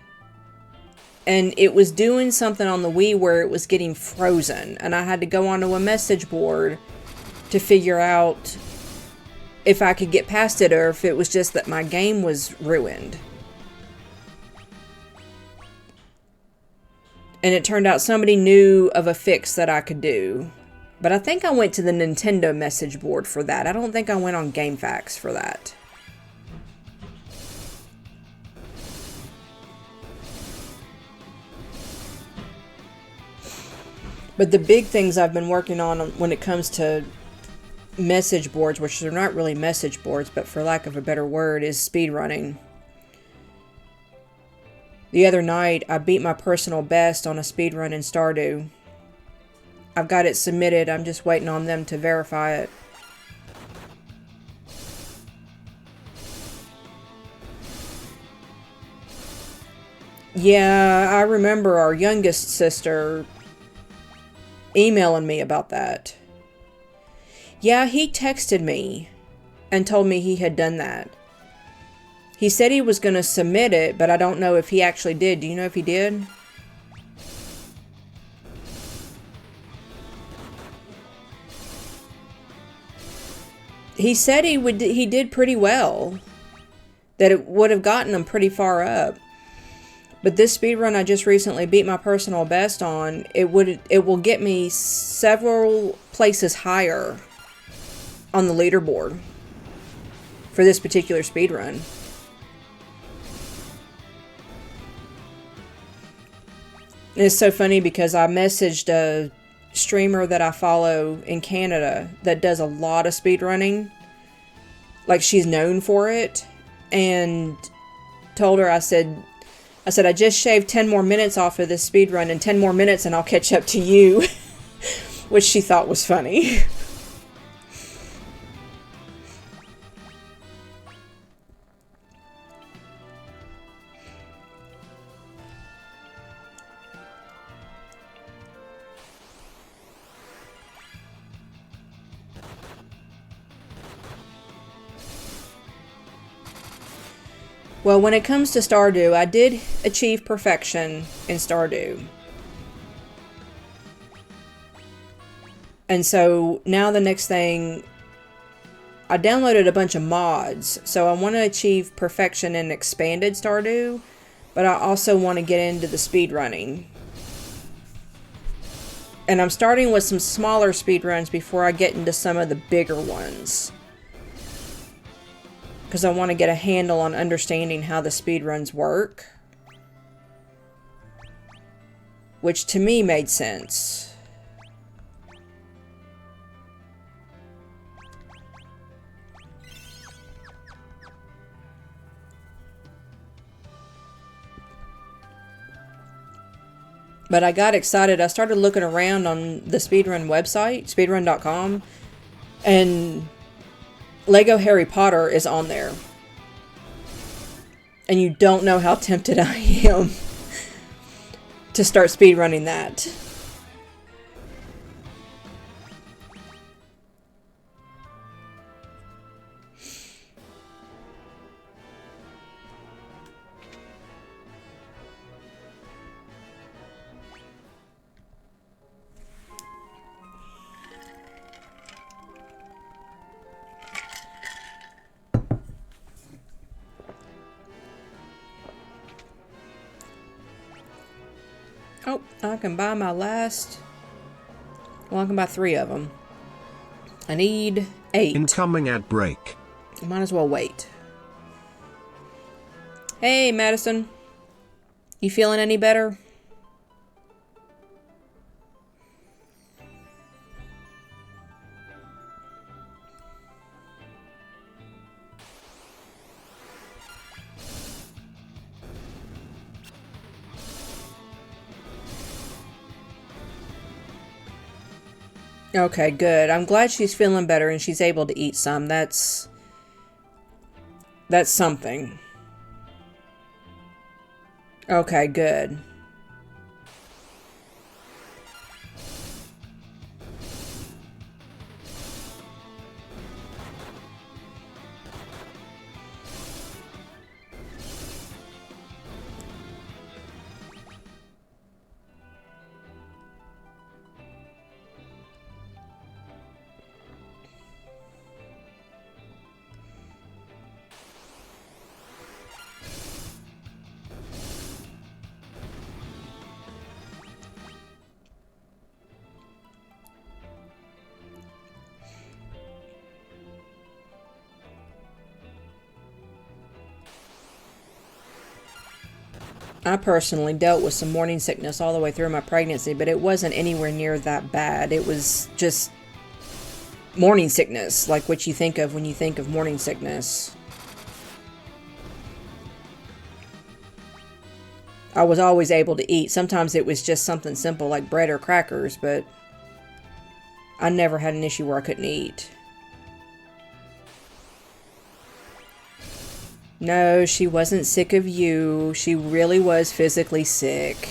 And it was doing something on the Wii where it was getting frozen. And I had to go onto a message board to figure out if I could get past it or if it was just that my game was ruined. And it turned out somebody knew of a fix that I could do. But I think I went to the Nintendo message board for that. I don't think I went on GameFAQs for that. But the big things I've been working on when it comes to message boards, which are not really message boards, but for lack of a better word, is speedrunning. The other night, I beat my personal best on a speedrun in Stardew. I've got it submitted. I'm just waiting on them to verify it. Yeah, I remember our youngest sister emailing me about that. Yeah, he texted me and told me he had done that. He said he was going to submit it, but I don't know if he actually did. Do you know if he did? He said he did pretty well. That it would have gotten him pretty far up. But this speedrun I just recently beat my personal best on, it will get me several places higher on the leaderboard for this particular speedrun. And it's so funny because I messaged a streamer that I follow in Canada that does a lot of speedrunning. Like, she's known for it. And told her, I said, I just shaved 10 more minutes off of this speedrun, and 10 more minutes and I'll catch up to you. Which she thought was funny. Well, when it comes to Stardew, I did achieve perfection in Stardew. And so now the next thing, I downloaded a bunch of mods. So I want to achieve perfection in expanded Stardew, but I also want to get into the speedrunning. And I'm starting with some smaller speedruns before I get into some of the bigger ones. Because I want to get a handle on understanding how the speedruns work. Which to me made sense. But I got excited. I started looking around on the speedrun website, speedrun.com, and Lego Harry Potter is on there. And you don't know how tempted I am to start speedrunning that. Oh, I can buy my last... Well, I can buy 3 of them. I need 8. Incoming ad break. I might as well wait. Hey, Madison. You feeling any better? Okay, good. I'm glad she's feeling better and she's able to eat some. That's something. Okay, good. I personally dealt with some morning sickness all the way through my pregnancy, but it wasn't anywhere near that bad. It was just morning sickness, like what you think of when you think of morning sickness. I was always able to eat. Sometimes it was just something simple like bread or crackers, but I never had an issue where I couldn't eat. No, she wasn't sick of you. She really was physically sick.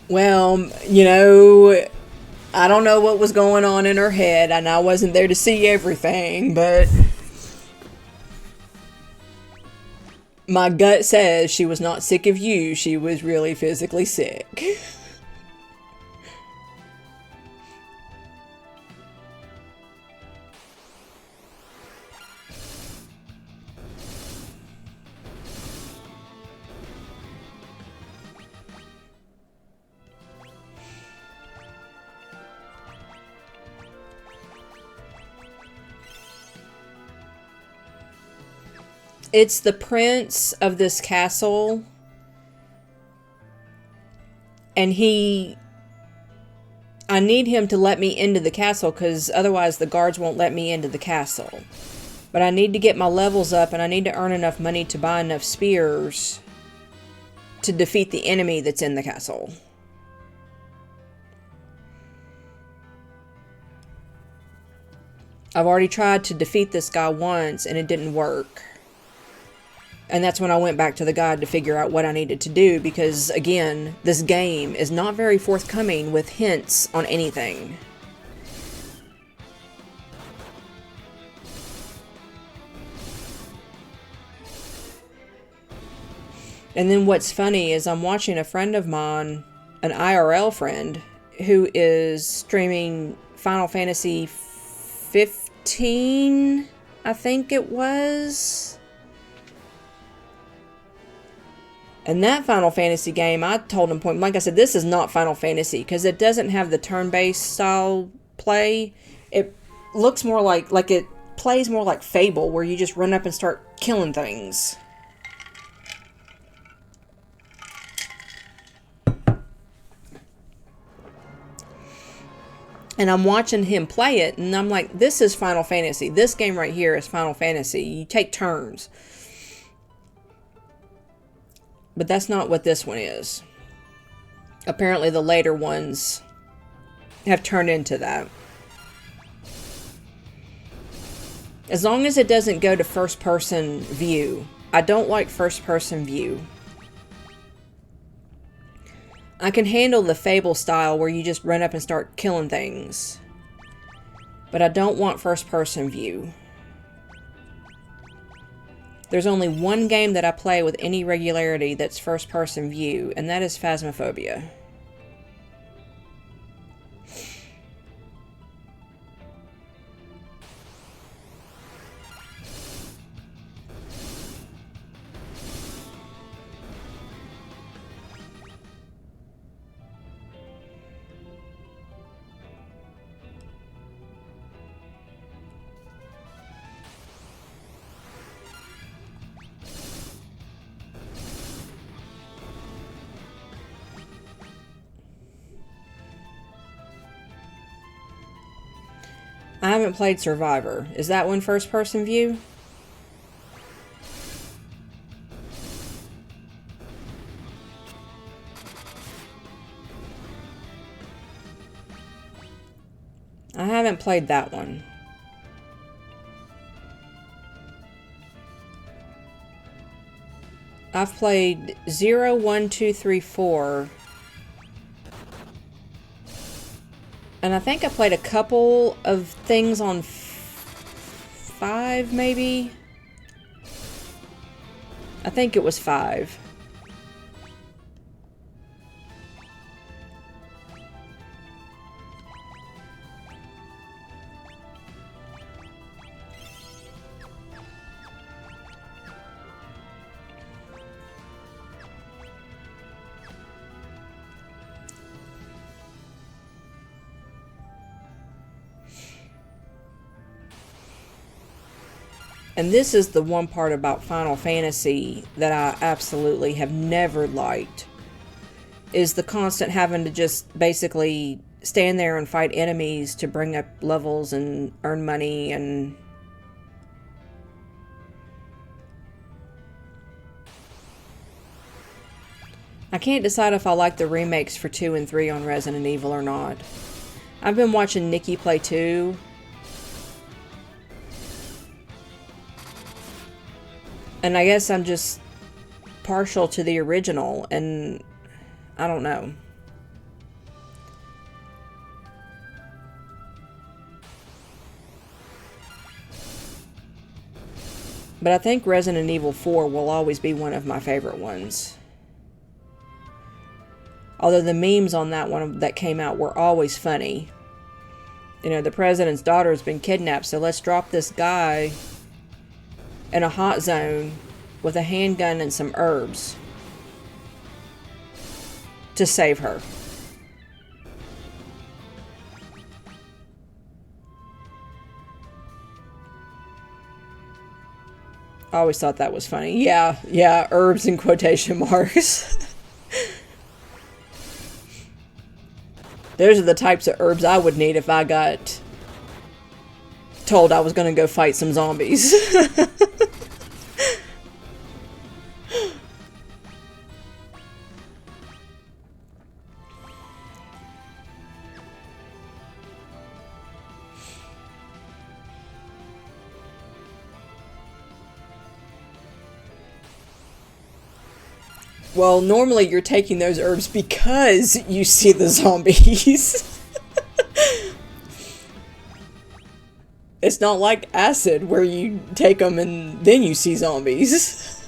Well, you know, I don't know what was going on in her head, and I wasn't there to see everything, but my gut says she was not sick of you. She was really physically sick. It's the prince of this castle, and I need him to let me into the castle because otherwise the guards won't let me into the castle. But I need to get my levels up, and I need to earn enough money to buy enough spears to defeat the enemy that's in the castle. I've already tried to defeat this guy once, and it didn't work. And that's when I went back to the guide to figure out what I needed to do because, again, this game is not very forthcoming with hints on anything. And then what's funny is I'm watching a friend of mine, an IRL friend, who is streaming Final Fantasy 15, I think it was. And that Final Fantasy game, I told him point blank, I said, this is not Final Fantasy because it doesn't have the turn-based style play. It looks more like it plays more like Fable, where you just run up and start killing things. And I'm watching him play it, and I'm like, this is Final Fantasy. This game right here is Final Fantasy. You take turns. But that's not what this one is. Apparently the later ones have turned into that. As long as it doesn't go to first-person view. I don't like first-person view. I can handle the Fable style where you just run up and start killing things. But I don't want first-person view. There's only one game that I play with any regularity that's first-person view, and that is Phasmophobia. I haven't played Survivor. Is that one first-person view? I haven't played that one. I've played 0, 1, 2, 3, 4. And I think I played a couple of things on 5, maybe? I think it was 5. And this is the one part about Final Fantasy that I absolutely have never liked, is the constant having to just basically stand there and fight enemies to bring up levels and earn money. And I can't decide if I like the remakes for 2 and 3 on Resident Evil or not. I've been watching Nikki play 2. And I guess I'm just partial to the original, and I don't know. But I think Resident Evil 4 will always be one of my favorite ones. Although the memes on that one that came out were always funny. You know, the president's daughter has been kidnapped, so let's drop this guy in a hot zone with a handgun and some herbs to save her. I always thought that was funny. Yeah, herbs in quotation marks. Those are the types of herbs I would need if I got told I was going to go fight some zombies. Well, normally you're taking those herbs because you see the zombies. It's not like acid where you take them and then you see zombies.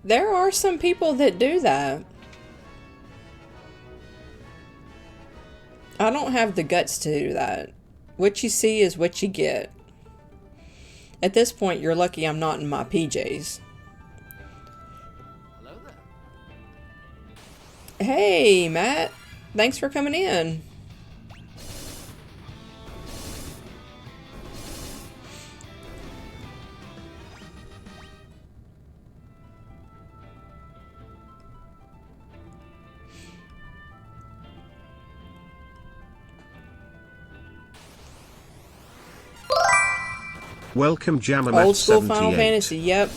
There are some people that do that. I don't have the guts to do that. What you see is what you get. At this point, you're lucky I'm not in my PJs. Hello there. Hey, Matt. Thanks for coming in. Welcome, Jamamet78. Old school Final Fantasy, yep.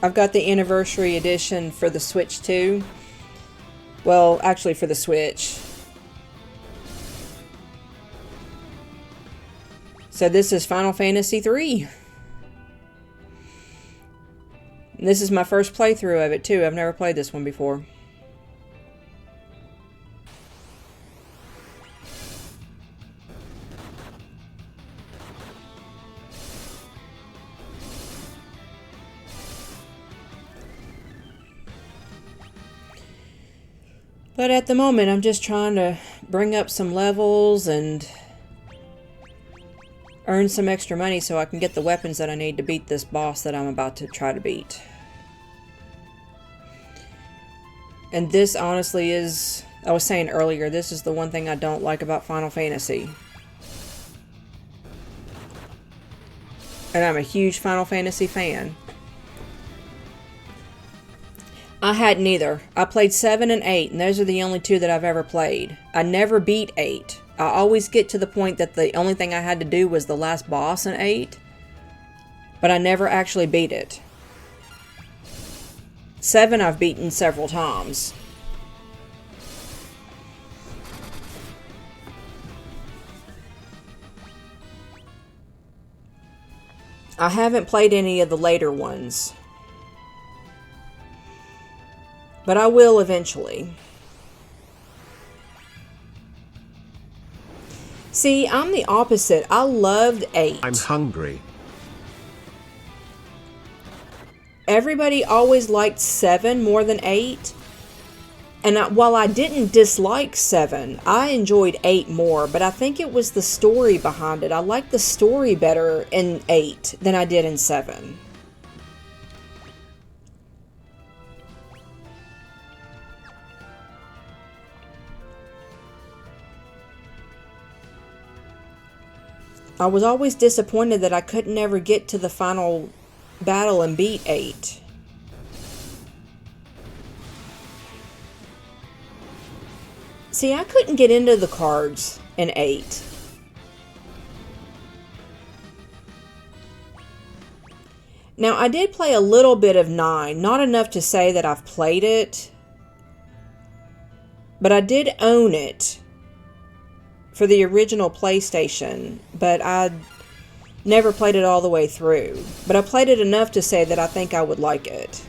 I've got the anniversary edition for the Switch too. Well, actually for the Switch. So this is Final Fantasy 3. And this is my first playthrough of it too. I've never played this one before. But at the moment, I'm just trying to bring up some levels and earn some extra money so I can get the weapons that I need to beat this boss that I'm about to try to beat. And this honestly is, I was saying earlier, this is the one thing I don't like about Final Fantasy. And I'm a huge Final Fantasy fan. I had neither. I played 7 and 8, and those are the only two that I've ever played. I never beat 8. I always get to the point that the only thing I had to do was the last boss in 8, but I never actually beat it. 7 I've beaten several times. I haven't played any of the later ones, but I will eventually. See, I'm the opposite. I loved 8. I'm hungry. Everybody always liked 7 more than 8. And while I didn't dislike 7, I enjoyed 8 more, but I think it was the story behind it. I liked the story better in 8 than I did in 7. I was always disappointed that I couldn't ever get to the final battle and beat 8. See, I couldn't get into the cards in 8. Now, I did play a little bit of 9, not enough to say that I've played it, but I did own it for the original PlayStation, but I never played it all the way through. But I played it enough to say that I think I would like it.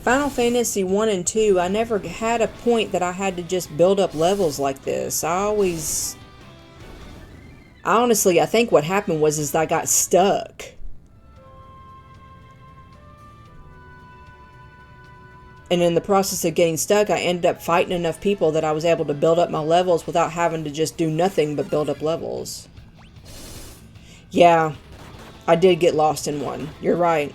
Final Fantasy 1 and 2, I never had a point that I had to just build up levels like this. Honestly, I think what happened was I got stuck. And in the process of getting stuck, I ended up fighting enough people that I was able to build up my levels without having to just do nothing but build up levels. Yeah, I did get lost in 1. You're right.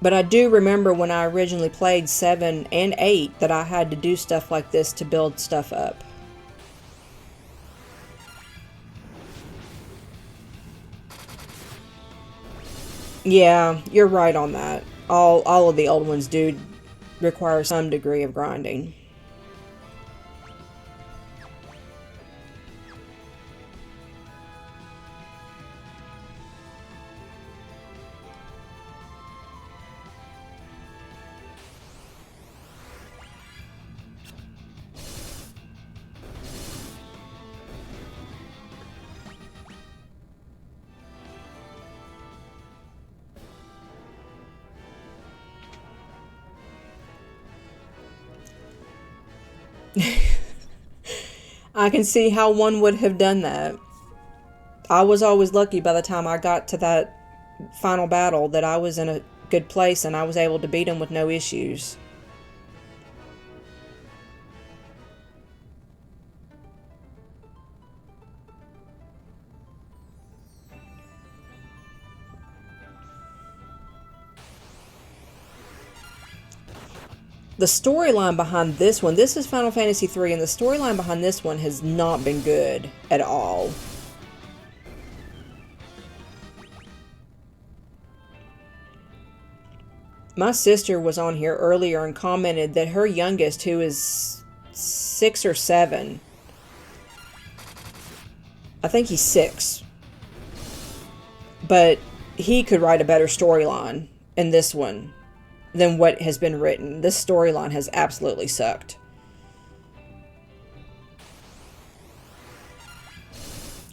But I do remember when I originally played 7 and 8 that I had to do stuff like this to build stuff up. Yeah, you're right on that. All of the old ones do require some degree of grinding. I can see how one would have done that. I was always lucky by the time I got to that final battle that I was in a good place and I was able to beat him with no issues. The storyline behind this one, this is Final Fantasy III, and the storyline behind this one has not been good at all. My sister was on here earlier and commented that her youngest, who is 6 or 7, I think he's 6, but he could write a better storyline in this one than what has been written. This storyline has absolutely sucked.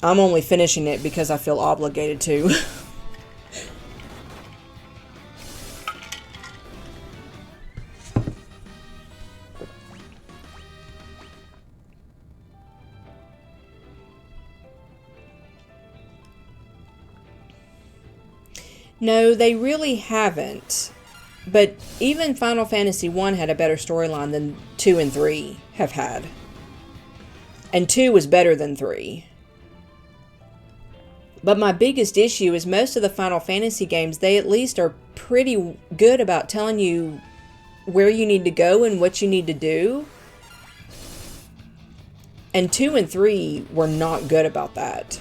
I'm only finishing it because I feel obligated to. No, they really haven't. But even Final Fantasy 1 had a better storyline than 2 and 3 have had. And 2 was better than 3. But my biggest issue is most of the Final Fantasy games, they at least are pretty good about telling you where you need to go and what you need to do. And 2 and 3 were not good about that.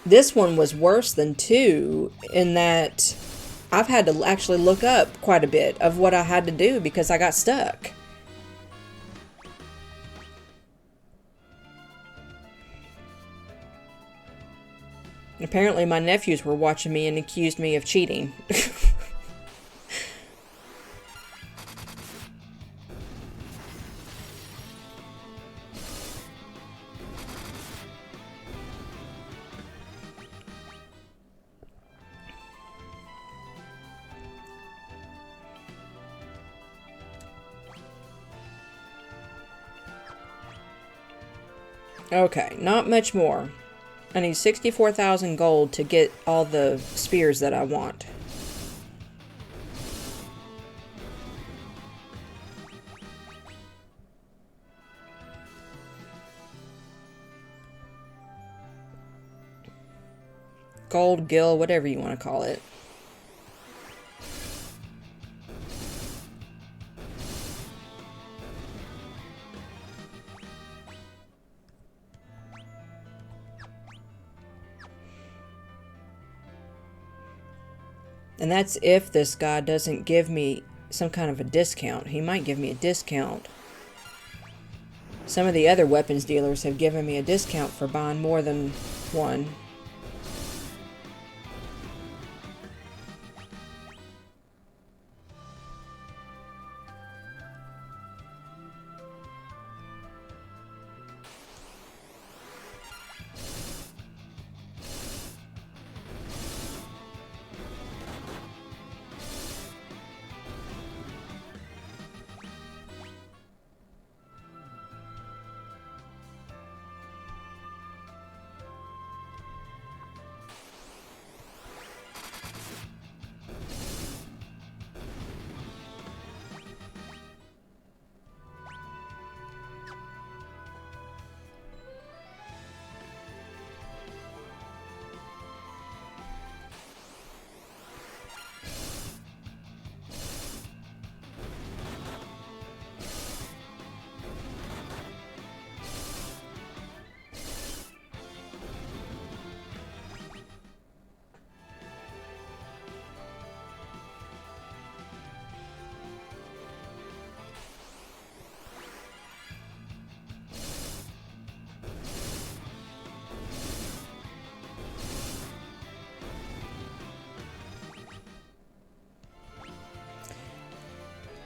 This one was worse than 2 in that I've had to actually look up quite a bit of what I had to do because I got stuck. Apparently my nephews were watching me and accused me of cheating. Okay, not much more. I need 64,000 gold to get all the spears that I want. Gold gill, whatever you want to call it. And that's if this guy doesn't give me some kind of a discount. He might give me a discount. Some of the other weapons dealers have given me a discount for buying more than one.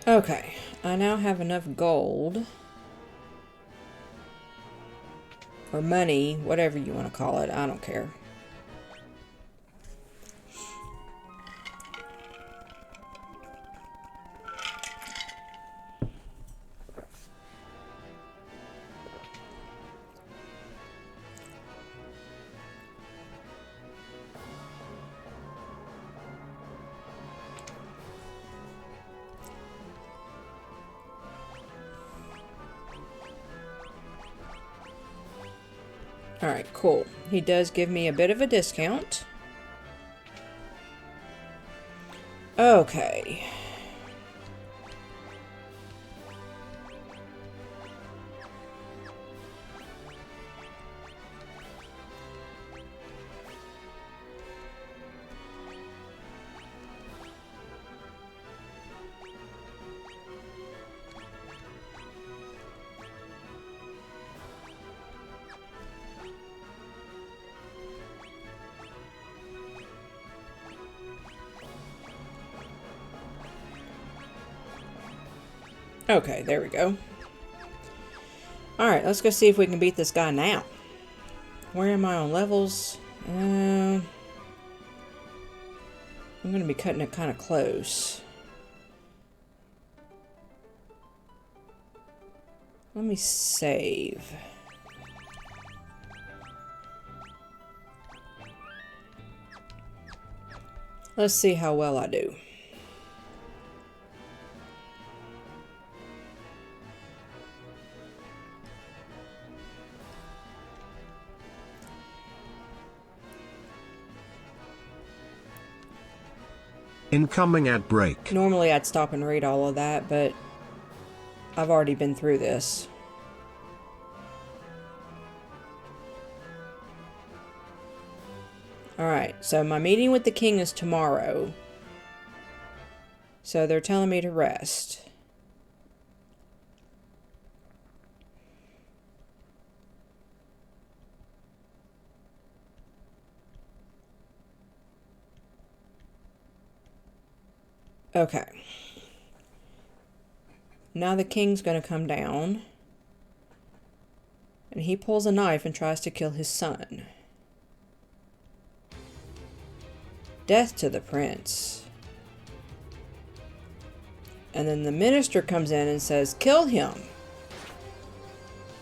Okay, I now have enough gold, or money, whatever you want to call it, I don't care. Alright, cool. He does give me a bit of a discount. Okay. Okay, there we go. Alright, let's go see if we can beat this guy now. Where am I on levels? I'm going to be cutting it kind of close. Let me save. Let's see how well I do. Incoming ad break. Normally I'd stop and read all of that, but I've already been through this. Alright, so my meeting with the king is tomorrow. So they're telling me to rest. Okay. Now the king's gonna come down. And he pulls a knife and tries to kill his son. Death to the prince. And then the minister comes in and says, kill him.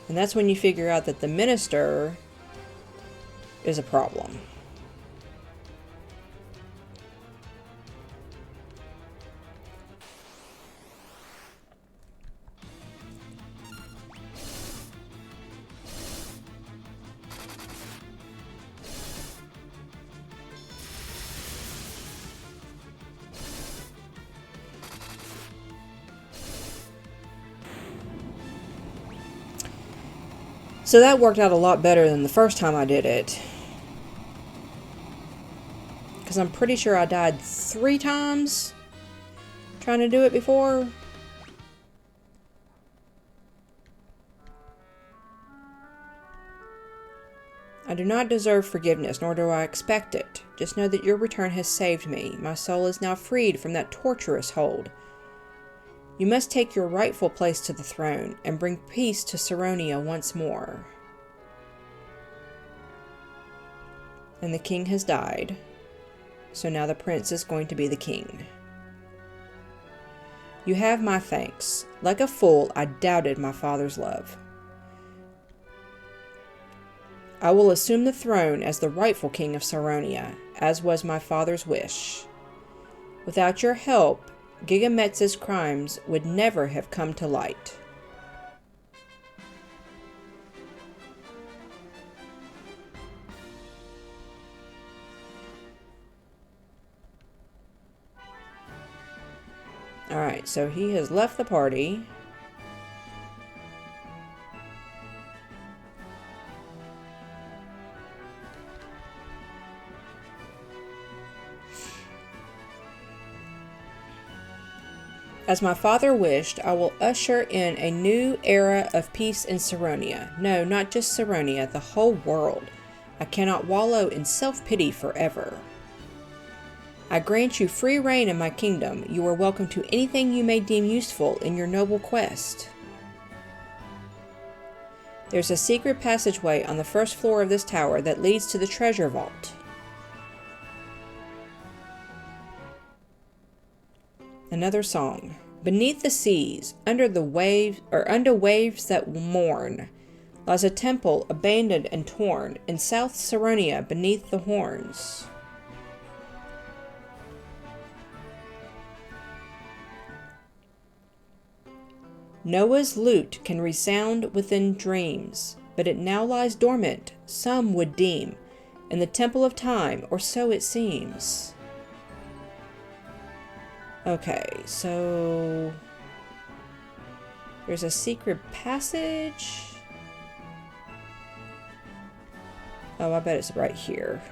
And that's when you figure out that the minister is a problem. So that worked out a lot better than the first time I did it. Because I'm pretty sure I died 3 times trying to do it before. I do not deserve forgiveness, nor do I expect it. Just know that your return has saved me. My soul is now freed from that torturous hold. You must take your rightful place to the throne and bring peace to Saronia once more. And the king has died, so now the prince is going to be the king. You have my thanks. Like a fool, I doubted my father's love. I will assume the throne as the rightful king of Saronia, as was my father's wish. Without your help, Gigametz's crimes would never have come to light. Alright, so he has left the party. As my father wished, I will usher in a new era of peace in Saronia. No, not just Saronia, the whole world. I cannot wallow in self-pity forever. I grant you free reign in my kingdom. You are welcome to anything you may deem useful in your noble quest. There's a secret passageway on the first floor of this tower that leads to the treasure vault. Another song. Beneath the seas, under waves that mourn, lies a temple abandoned and torn in South Saronia beneath the horns. Noah's lute can resound within dreams, but it now lies dormant, some would deem, in the temple of time, or so it seems. Okay, so there's a secret passage. Oh, I bet it's right here.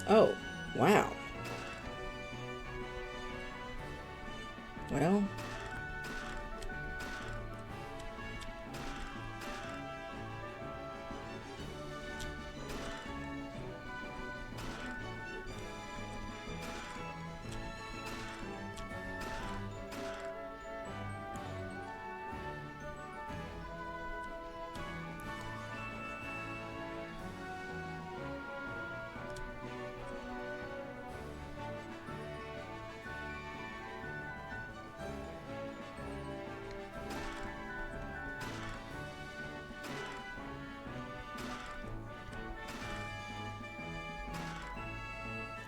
Oh, wow. Well,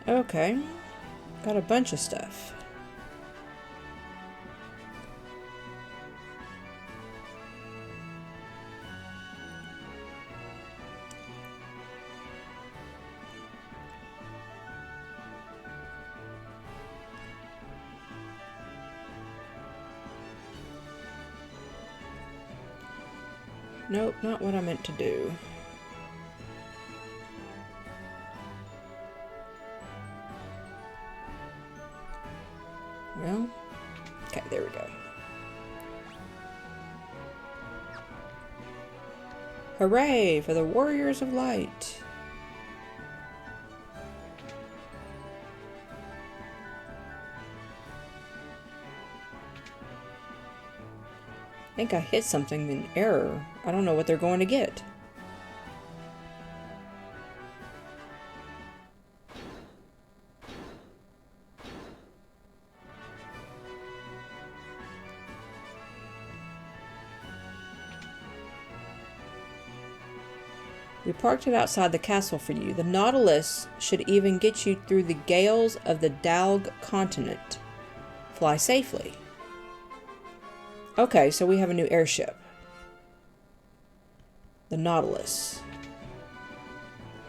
Okay. Got a bunch of stuff. Nope, not what I meant to do. Well, okay, there we go. Hooray for the Warriors of Light! I think I hit something in error. I don't know what they're going to get. We parked it outside the castle for you. The Nautilus should even get you through the gales of the Dalg continent. Fly safely. Okay, so we have a new airship. The Nautilus.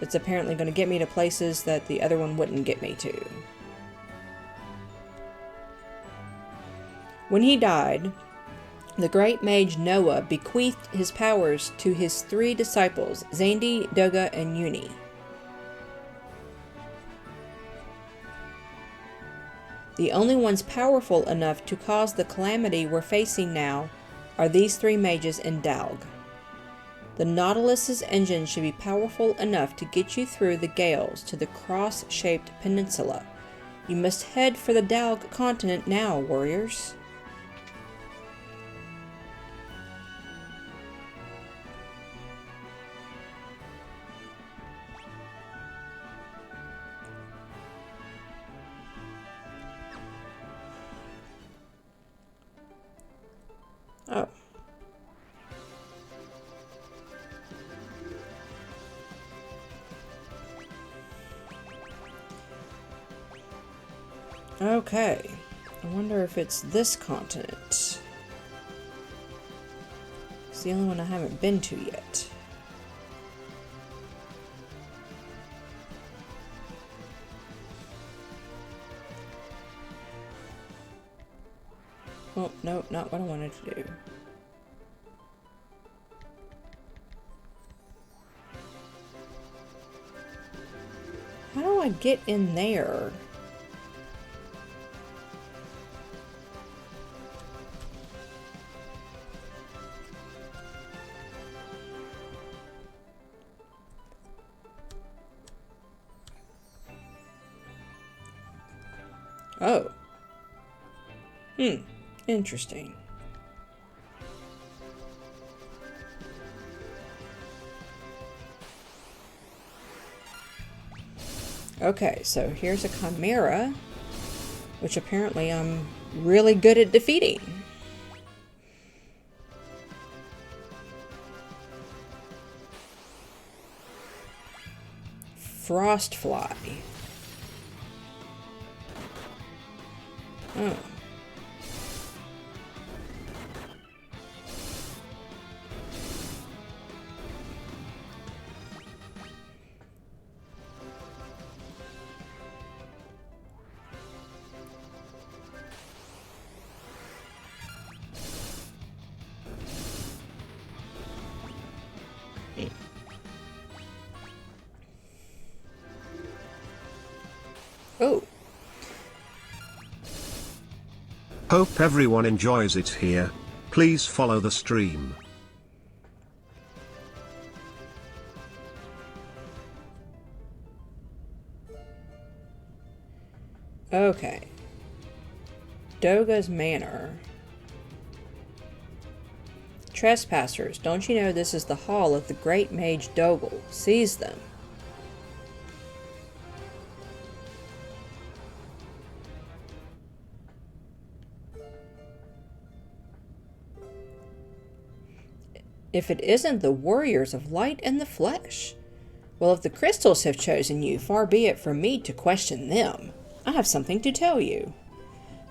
It's apparently going to get me to places that the other one wouldn't get me to. When he died, the great mage Noah bequeathed his powers to his 3 disciples, Zandi, Doga, and Uni. The only ones powerful enough to cause the calamity we're facing now are these 3 mages in Dalg. The Nautilus's engine should be powerful enough to get you through the gales to the cross-shaped peninsula. You must head for the Dalg continent now, warriors. Oh. Okay. I wonder if it's this continent. It's the only one I haven't been to yet. Oh, no, not what I wanted to do. How do I get in there? Oh. Interesting. Okay, so here's a Chimera, which apparently I'm really good at defeating. Frostfly. Oh. Oh. Hope everyone enjoys it here. Please follow the stream. Okay. Doga's Manor. Trespassers, don't you know this is the hall of the great mage Dogel? Seize them. If it isn't the warriors of light and the flesh. Well, if the crystals have chosen you, far be it from me to question them. I have something to tell you.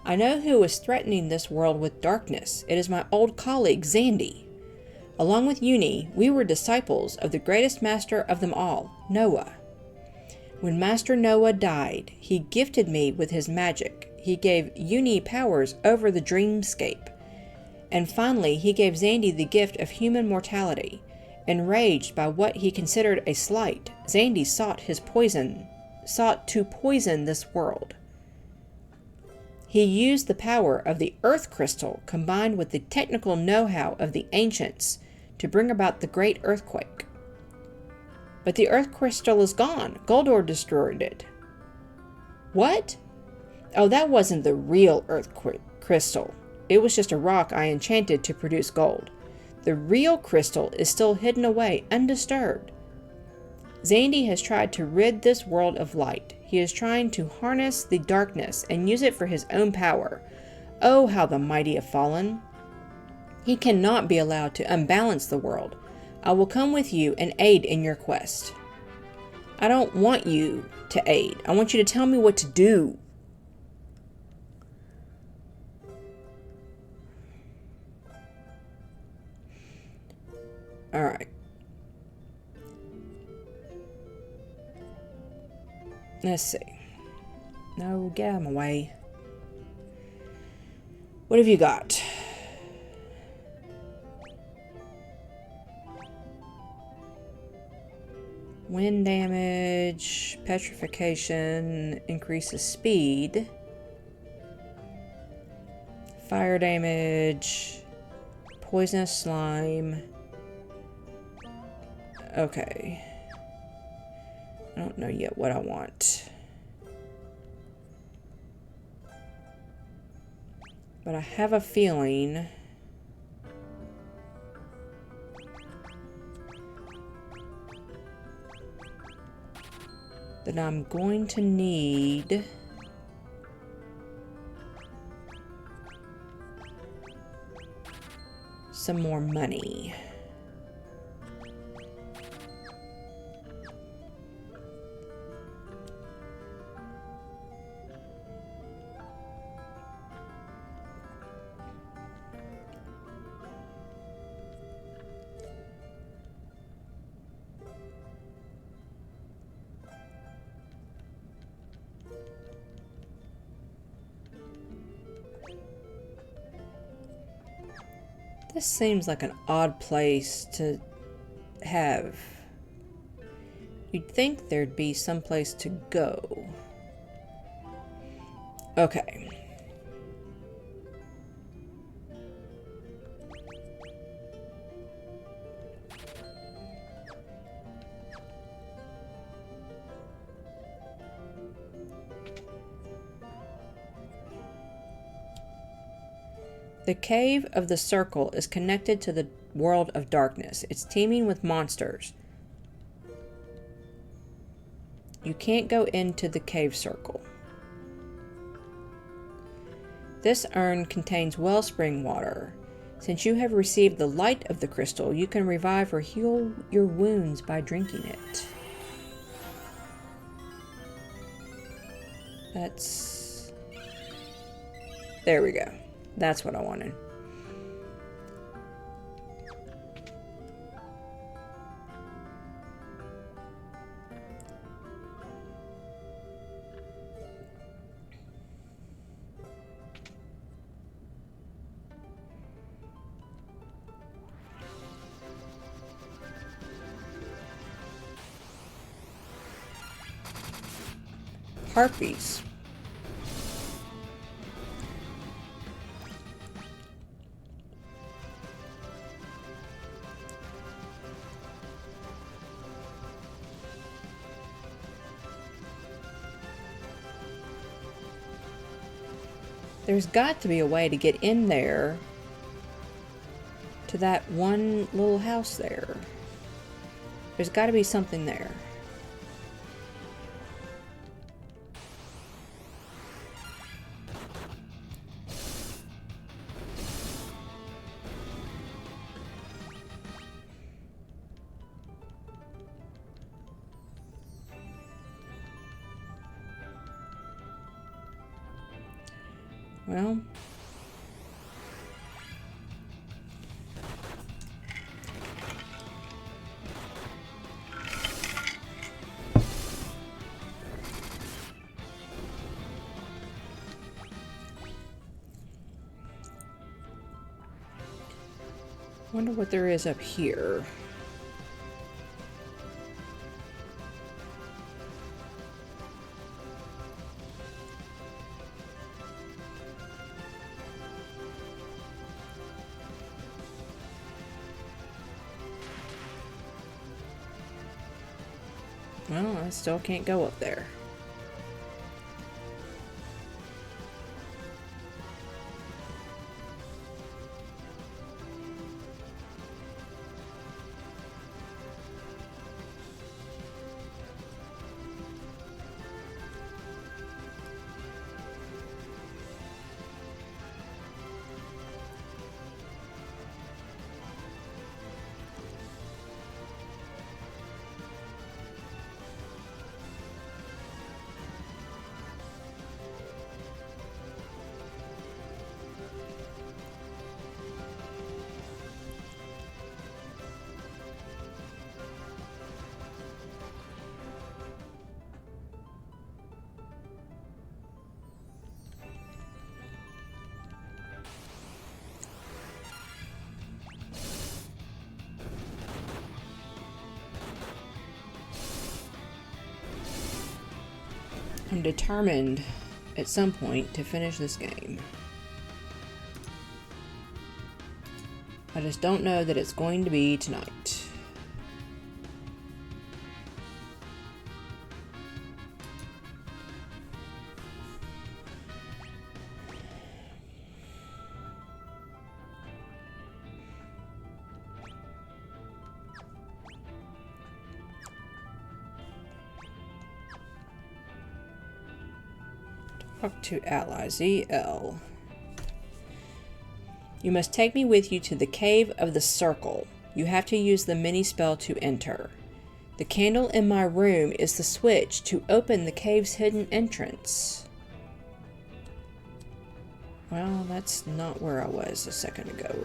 I know who is threatening this world with darkness. It is my old colleague, Xandi. Along with Uni, we were disciples of the greatest master of them all, Noah. When Master Noah died, he gifted me with his magic. He gave Uni powers over the dreamscape. And finally, he gave Xandi the gift of human mortality. Enraged by what he considered a slight, Xandi sought to poison this world. He used the power of the Earth Crystal combined with the technical know-how of the ancients to bring about the Great Earthquake. But the Earth Crystal is gone. Goldor destroyed it. What? Oh, that wasn't the real Earth Crystal. It was just a rock I enchanted to produce gold. The real crystal is still hidden away, undisturbed. Xandi has tried to rid this world of light. He is trying to harness the darkness and use it for his own power. Oh, how the mighty have fallen. He cannot be allowed to unbalance the world. I will come with you and aid in your quest. I don't want you to aid. I want you to tell me what to do. All right. Let's see. No, get out of my way. What have you got? Wind damage, petrification, increases speed. Fire damage, poisonous slime. Okay. I don't know yet what I want. But I have a feeling that I'm going to need some more money. This seems like an odd place to have. You'd think there'd be some place to go. Okay. The Cave of the Circle is connected to the world of darkness. It's teeming with monsters. You can't go into the cave circle. This urn contains wellspring water. Since you have received the light of the crystal, you can revive or heal your wounds by drinking it. That's... There we go. That's what I wanted. Harpies. There's got to be a way to get in there to that one little house there. There's got to be something there. Well. Wonder what there is up here. Well, I still can't go up there. I'm determined at some point to finish this game. I just don't know that it's going to be tonight. Talk to ally ZL. You must take me with you to the Cave of the Circle. You have to use the mini spell to enter. The candle in my room is the switch to open the cave's hidden entrance. Well, that's not where I was a second ago.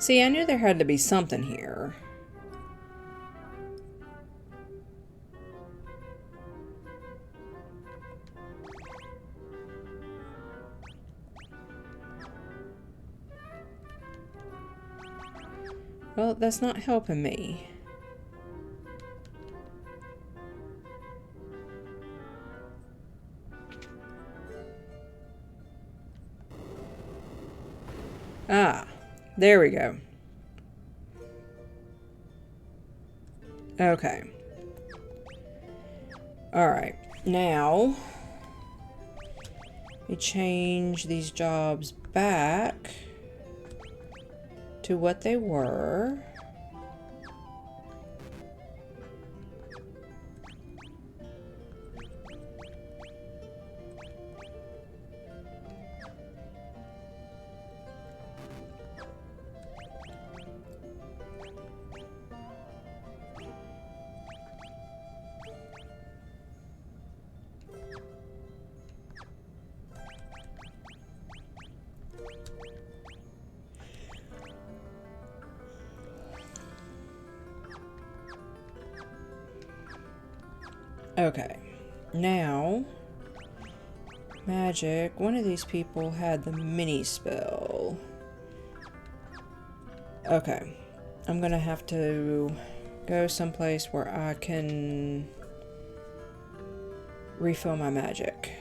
See, I knew there had to be something here. Well, that's not helping me. Ah, there we go. Okay. Alright, now we change these jobs back to what they were. Okay. Now, magic. One of these people had the mini spell. Okay. I'm gonna have to go someplace where I can refill my magic.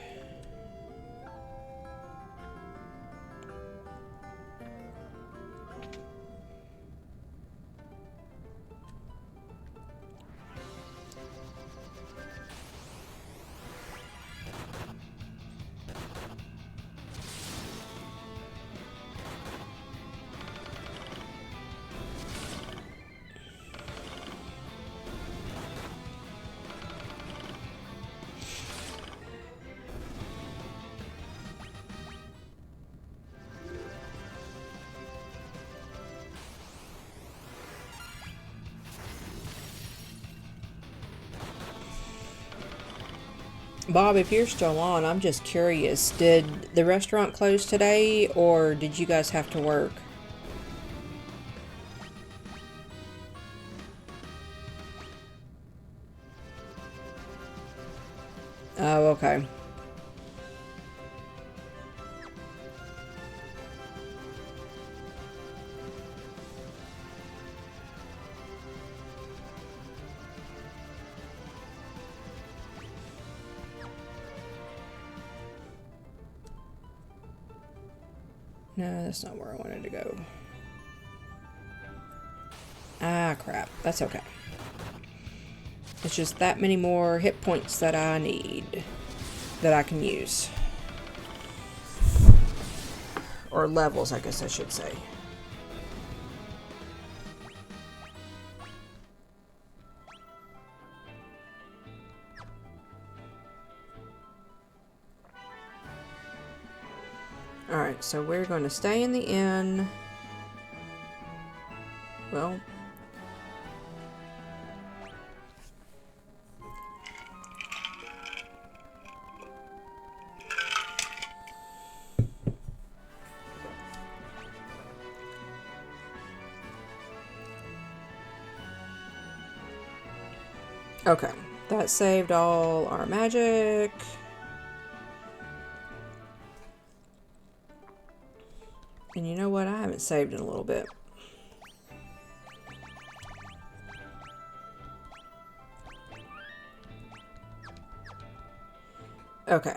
Bob, if you're still on, I'm just curious. Did the restaurant close today, or did you guys have to work? Oh, okay. No, that's not where I wanted to go. Ah, crap. That's okay. It's just that many more hit points that I need. That I can use. Or levels, I guess I should say. Alright, so we're going to stay in the inn. Well... Okay, that saved all our magic. And you know what? I haven't saved in a little bit. Okay.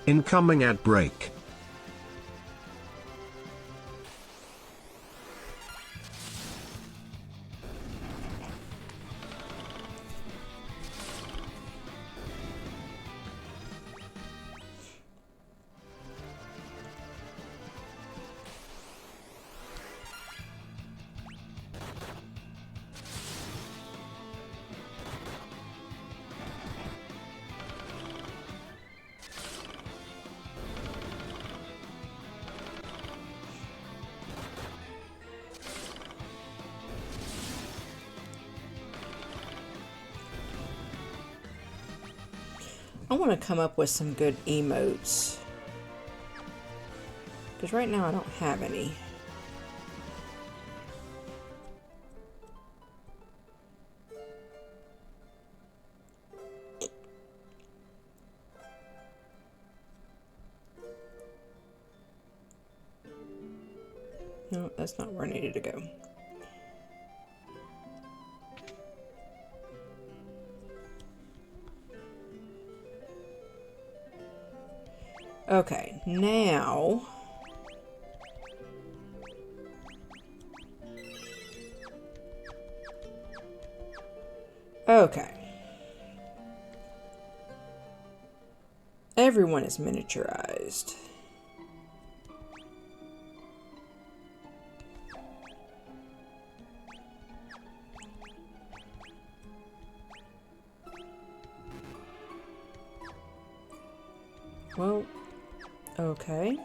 Incoming ad break. I want to come up with some good emotes. Because right now I don't have any. No, that's not where I needed to go. Okay, now... Okay. Everyone is miniaturized. Well, okay.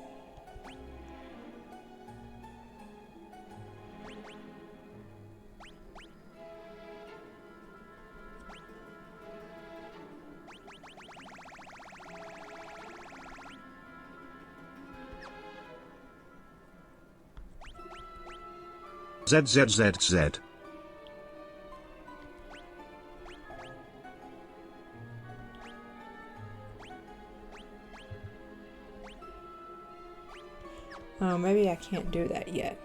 ZZZZ. Oh, maybe I can't do that yet.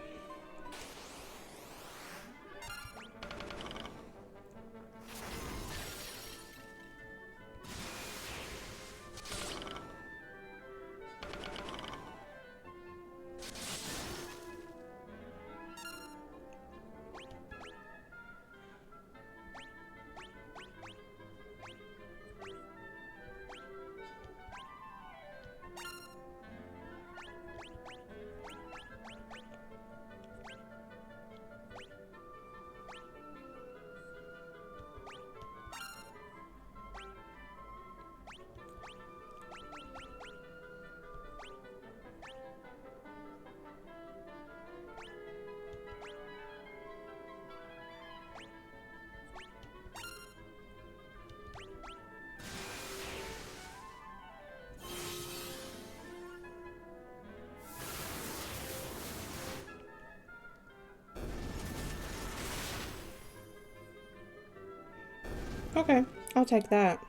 Okay, I'll take that.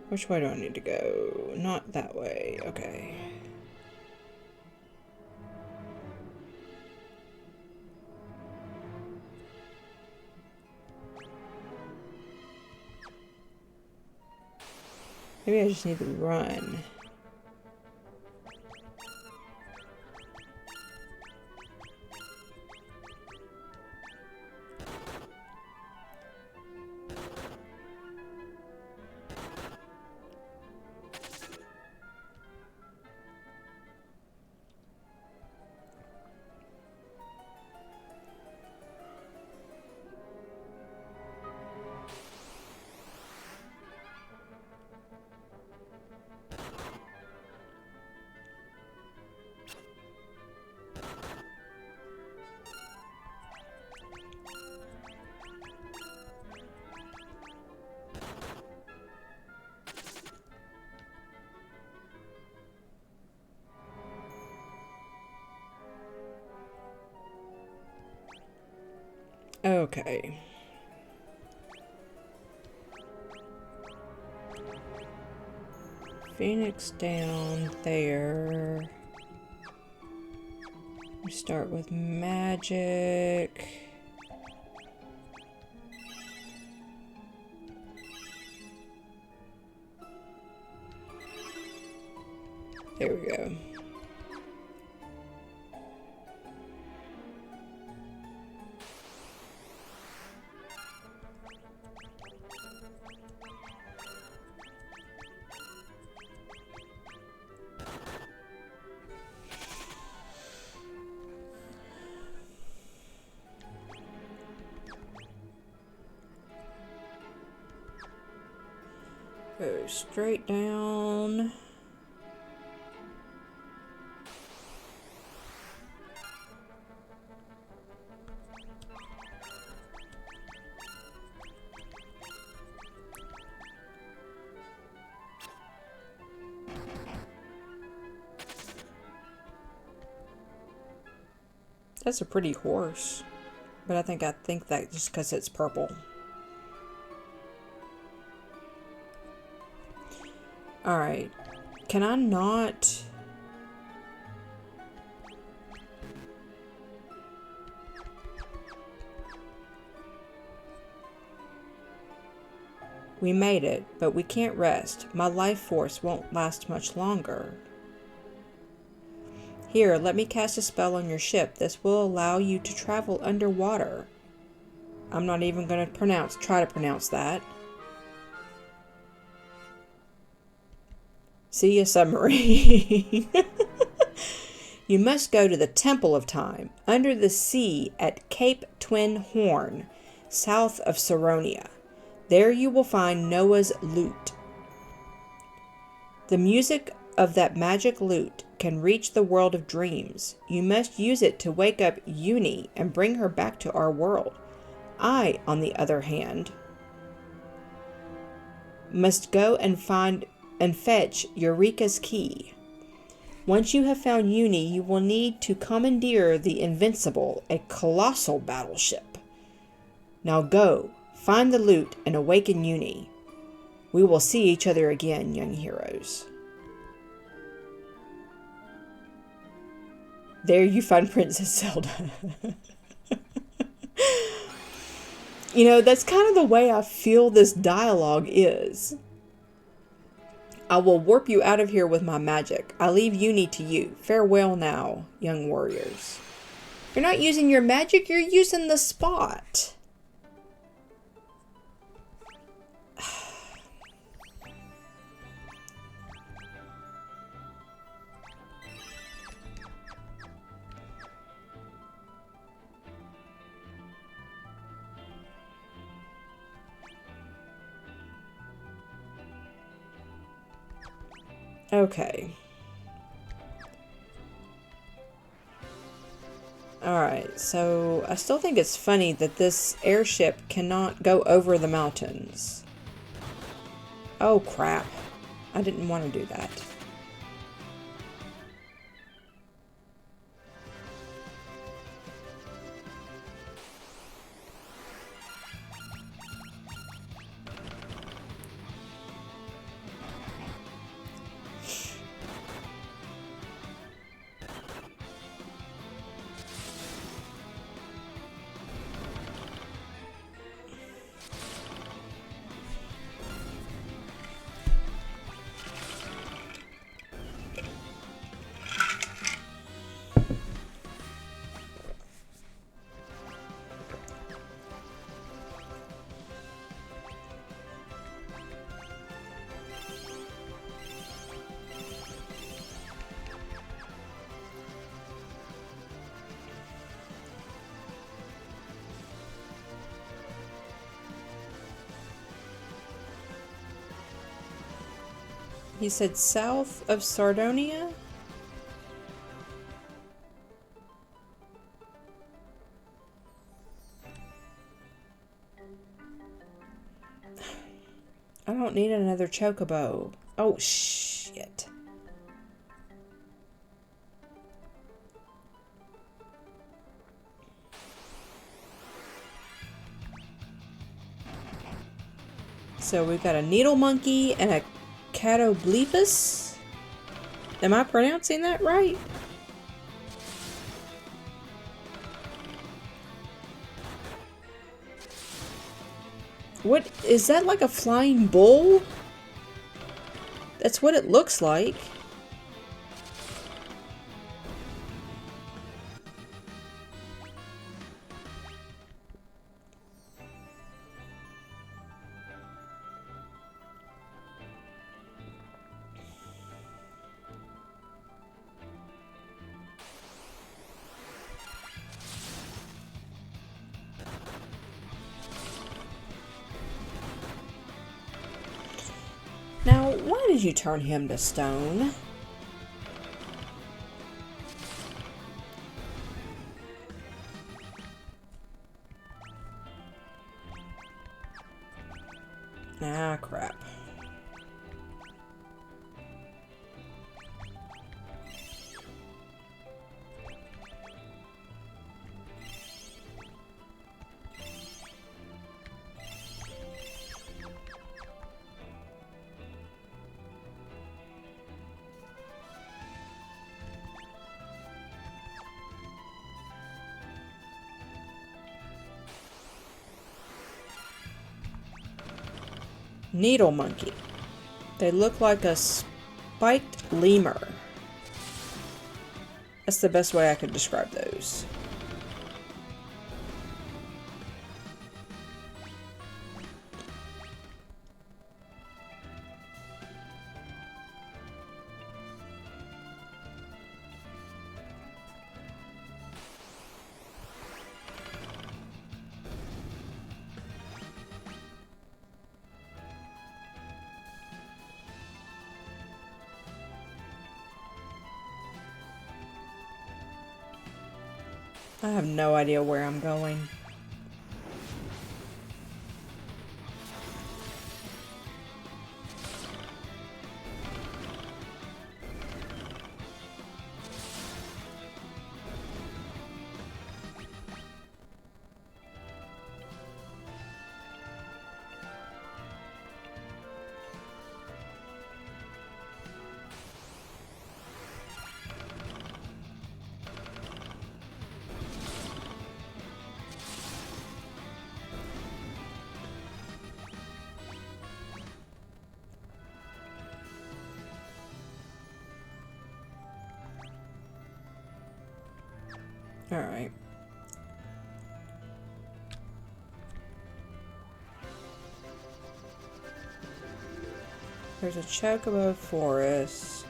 Which way do I need to go? Not that way. Okay. Maybe I just need to run. Okay. Phoenix down there. We start with magic. There we go. Go straight down. That's a pretty horse, but I think that just because it's purple. Alright, can I not... We made it, but we can't rest. My life force won't last much longer. Here, let me cast a spell on your ship. This will allow you to travel underwater. I'm not even going to try to pronounce that. See a submarine. You must go to the Temple of Time, under the sea at Cape Twin Horn, south of Saronia. There you will find Noah's lute. The music of that magic lute can reach the world of dreams. You must use it to wake up Uni and bring her back to our world. I, on the other hand, must go and find and fetch Eureka's key. Once you have found Uni, you will need to commandeer the Invincible, a colossal battleship. Now go, find the loot, and awaken Uni. We will see each other again, young heroes. There you find Princess Zelda. You know, that's kind of the way I feel this dialogue is. I will warp you out of here with my magic. I leave Uni to you. Farewell now, young warriors. You're not using your magic, you're using the spot. Okay. Alright, so I still think it's funny that this airship cannot go over the mountains. Oh crap. I didn't want to do that. He said south of Sardonia? I don't need another chocobo. Oh, shit. So we've got a needle monkey and a Catoblepus? Am I pronouncing that right? What is that, like a flying bull? That's what it looks like. Now, why did you turn him to stone? Ah, crap. Needle monkey. They look like a spiked lemur. That's the best way I could describe those. I have no idea where I'm going. Alright. There's a chocobo forest.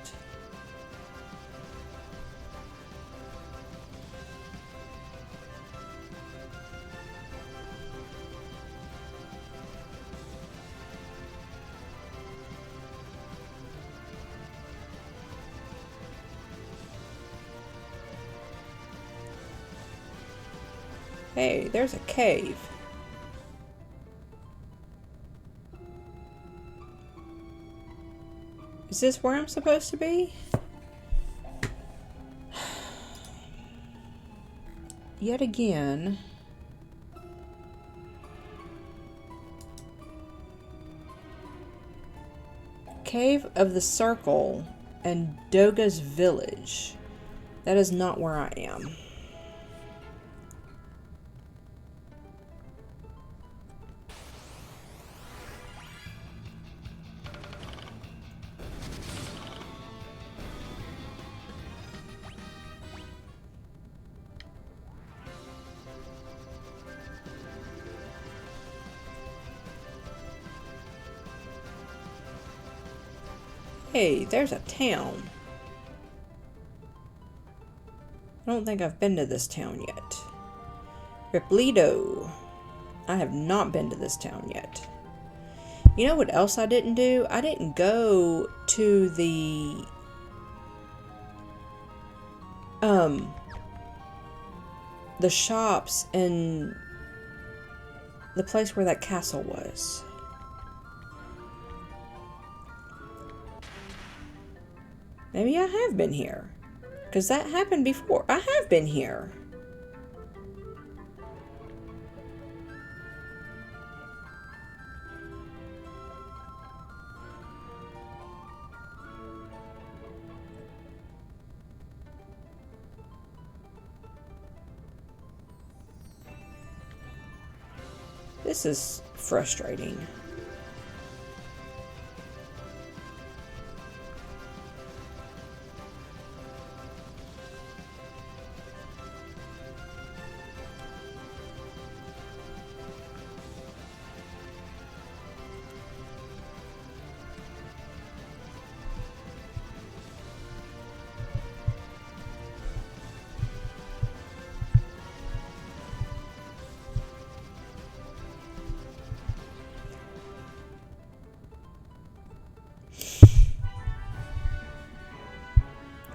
Hey, there's a cave. Is this where I'm supposed to be? Yet again. Cave of the Circle and Doga's Village. That is not where I am. Hey, there's a town. I don't think I've been to this town yet. Riplito. I have not been to this town yet. You know what else I didn't do? I didn't go to the shops in the place where that castle was. Maybe I have been here. Because that happened before. I have been here. This is frustrating.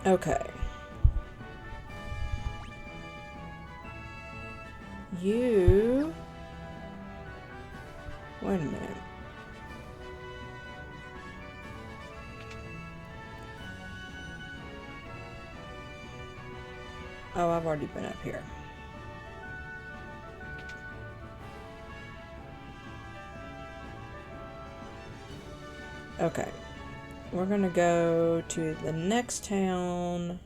Okay. You... Wait a minute. Oh, I've already been up here. Okay. We're gonna go to the next town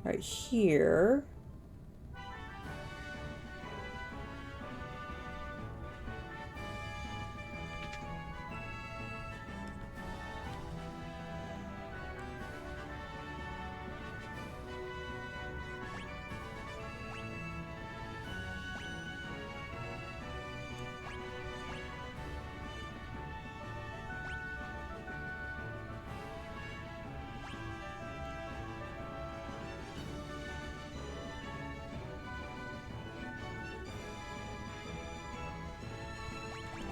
right here.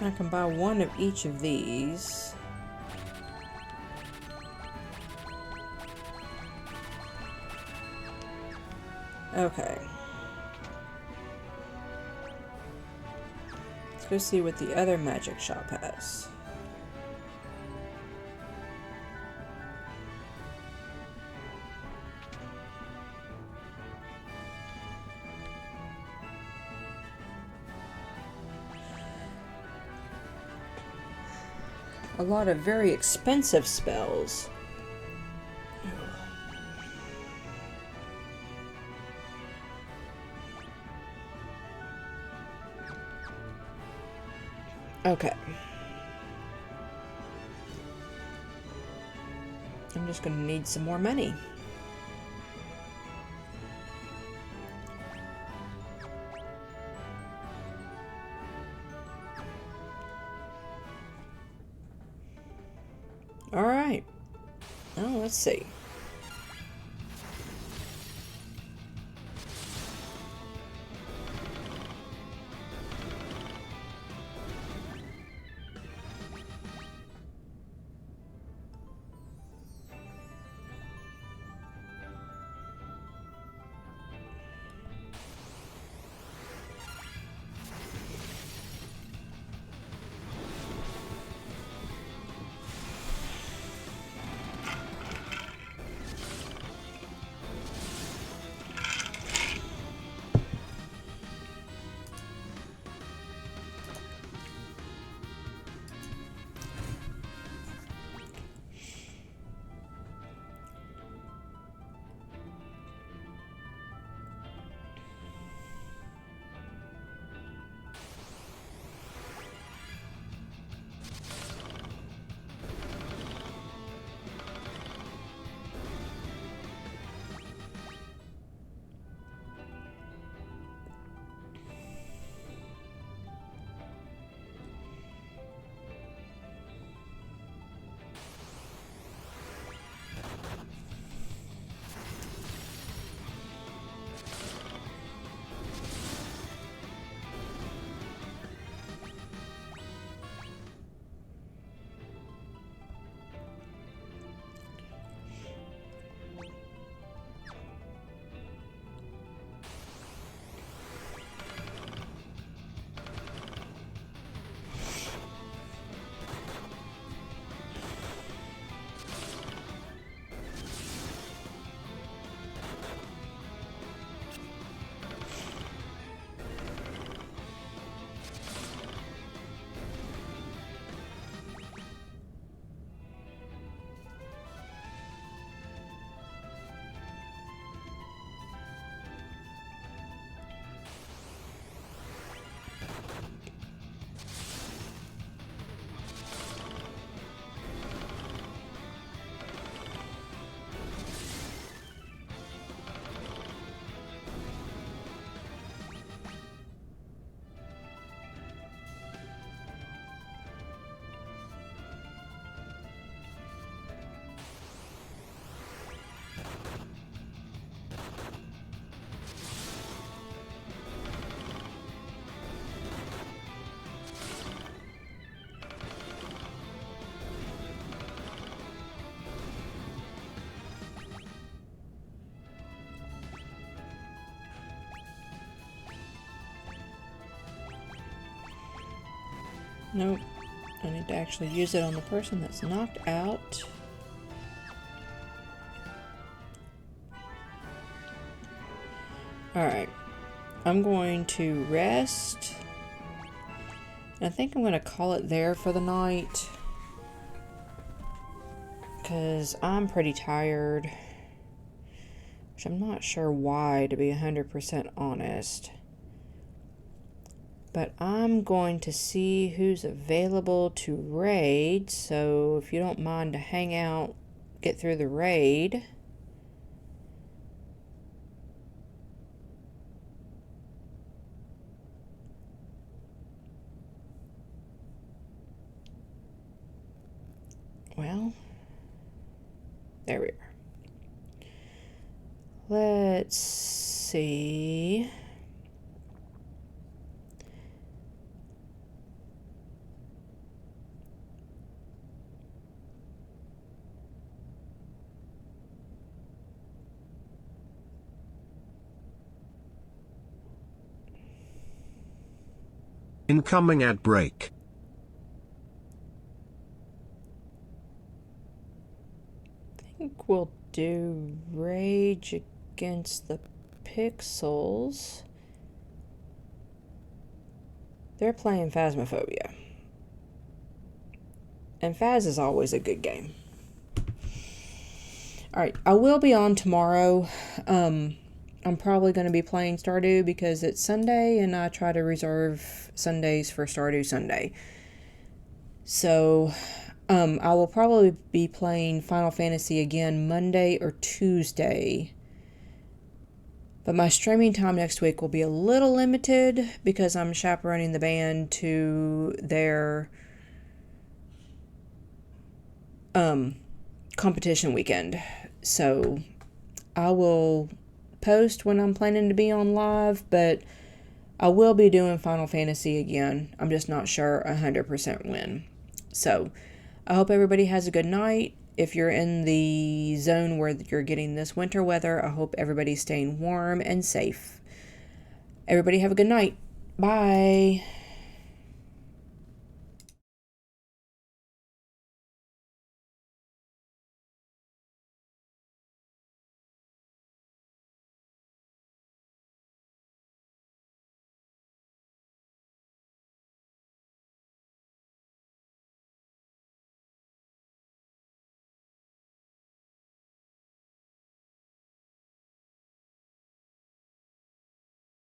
I can buy one of each of these. Okay. Let's go see what the other magic shop has. A lot of very expensive spells. Okay. I'm just gonna need some more money. Alright. Oh, let's see. Nope. I need to actually use it on the person that's knocked out. Alright. I'm going to rest. I think I'm going to call it there for the night. Because I'm pretty tired. Which I'm not sure why, to be 100% honest. But I'm going to see who's available to raid. So if you don't mind to hang out, get through the raid. Well, there we are. Let's see. Incoming ad break. I think we'll do Rage Against the Pixels. They're playing Phasmophobia. And Phas is always a good game. Alright, I will be on tomorrow. I'm probably going to be playing Stardew because it's Sunday and I try to reserve Sundays for Stardew Sunday. So, I will probably be playing Final Fantasy again Monday or Tuesday. But my streaming time next week will be a little limited because I'm chaperoning the band to their competition weekend. So I will post when I'm planning to be on live, but I will be doing Final Fantasy again. I'm just not sure 100% when. So I hope everybody has a good night. If you're in the zone where you're getting this winter weather, I hope everybody's staying warm and safe. Everybody have a good night. Bye.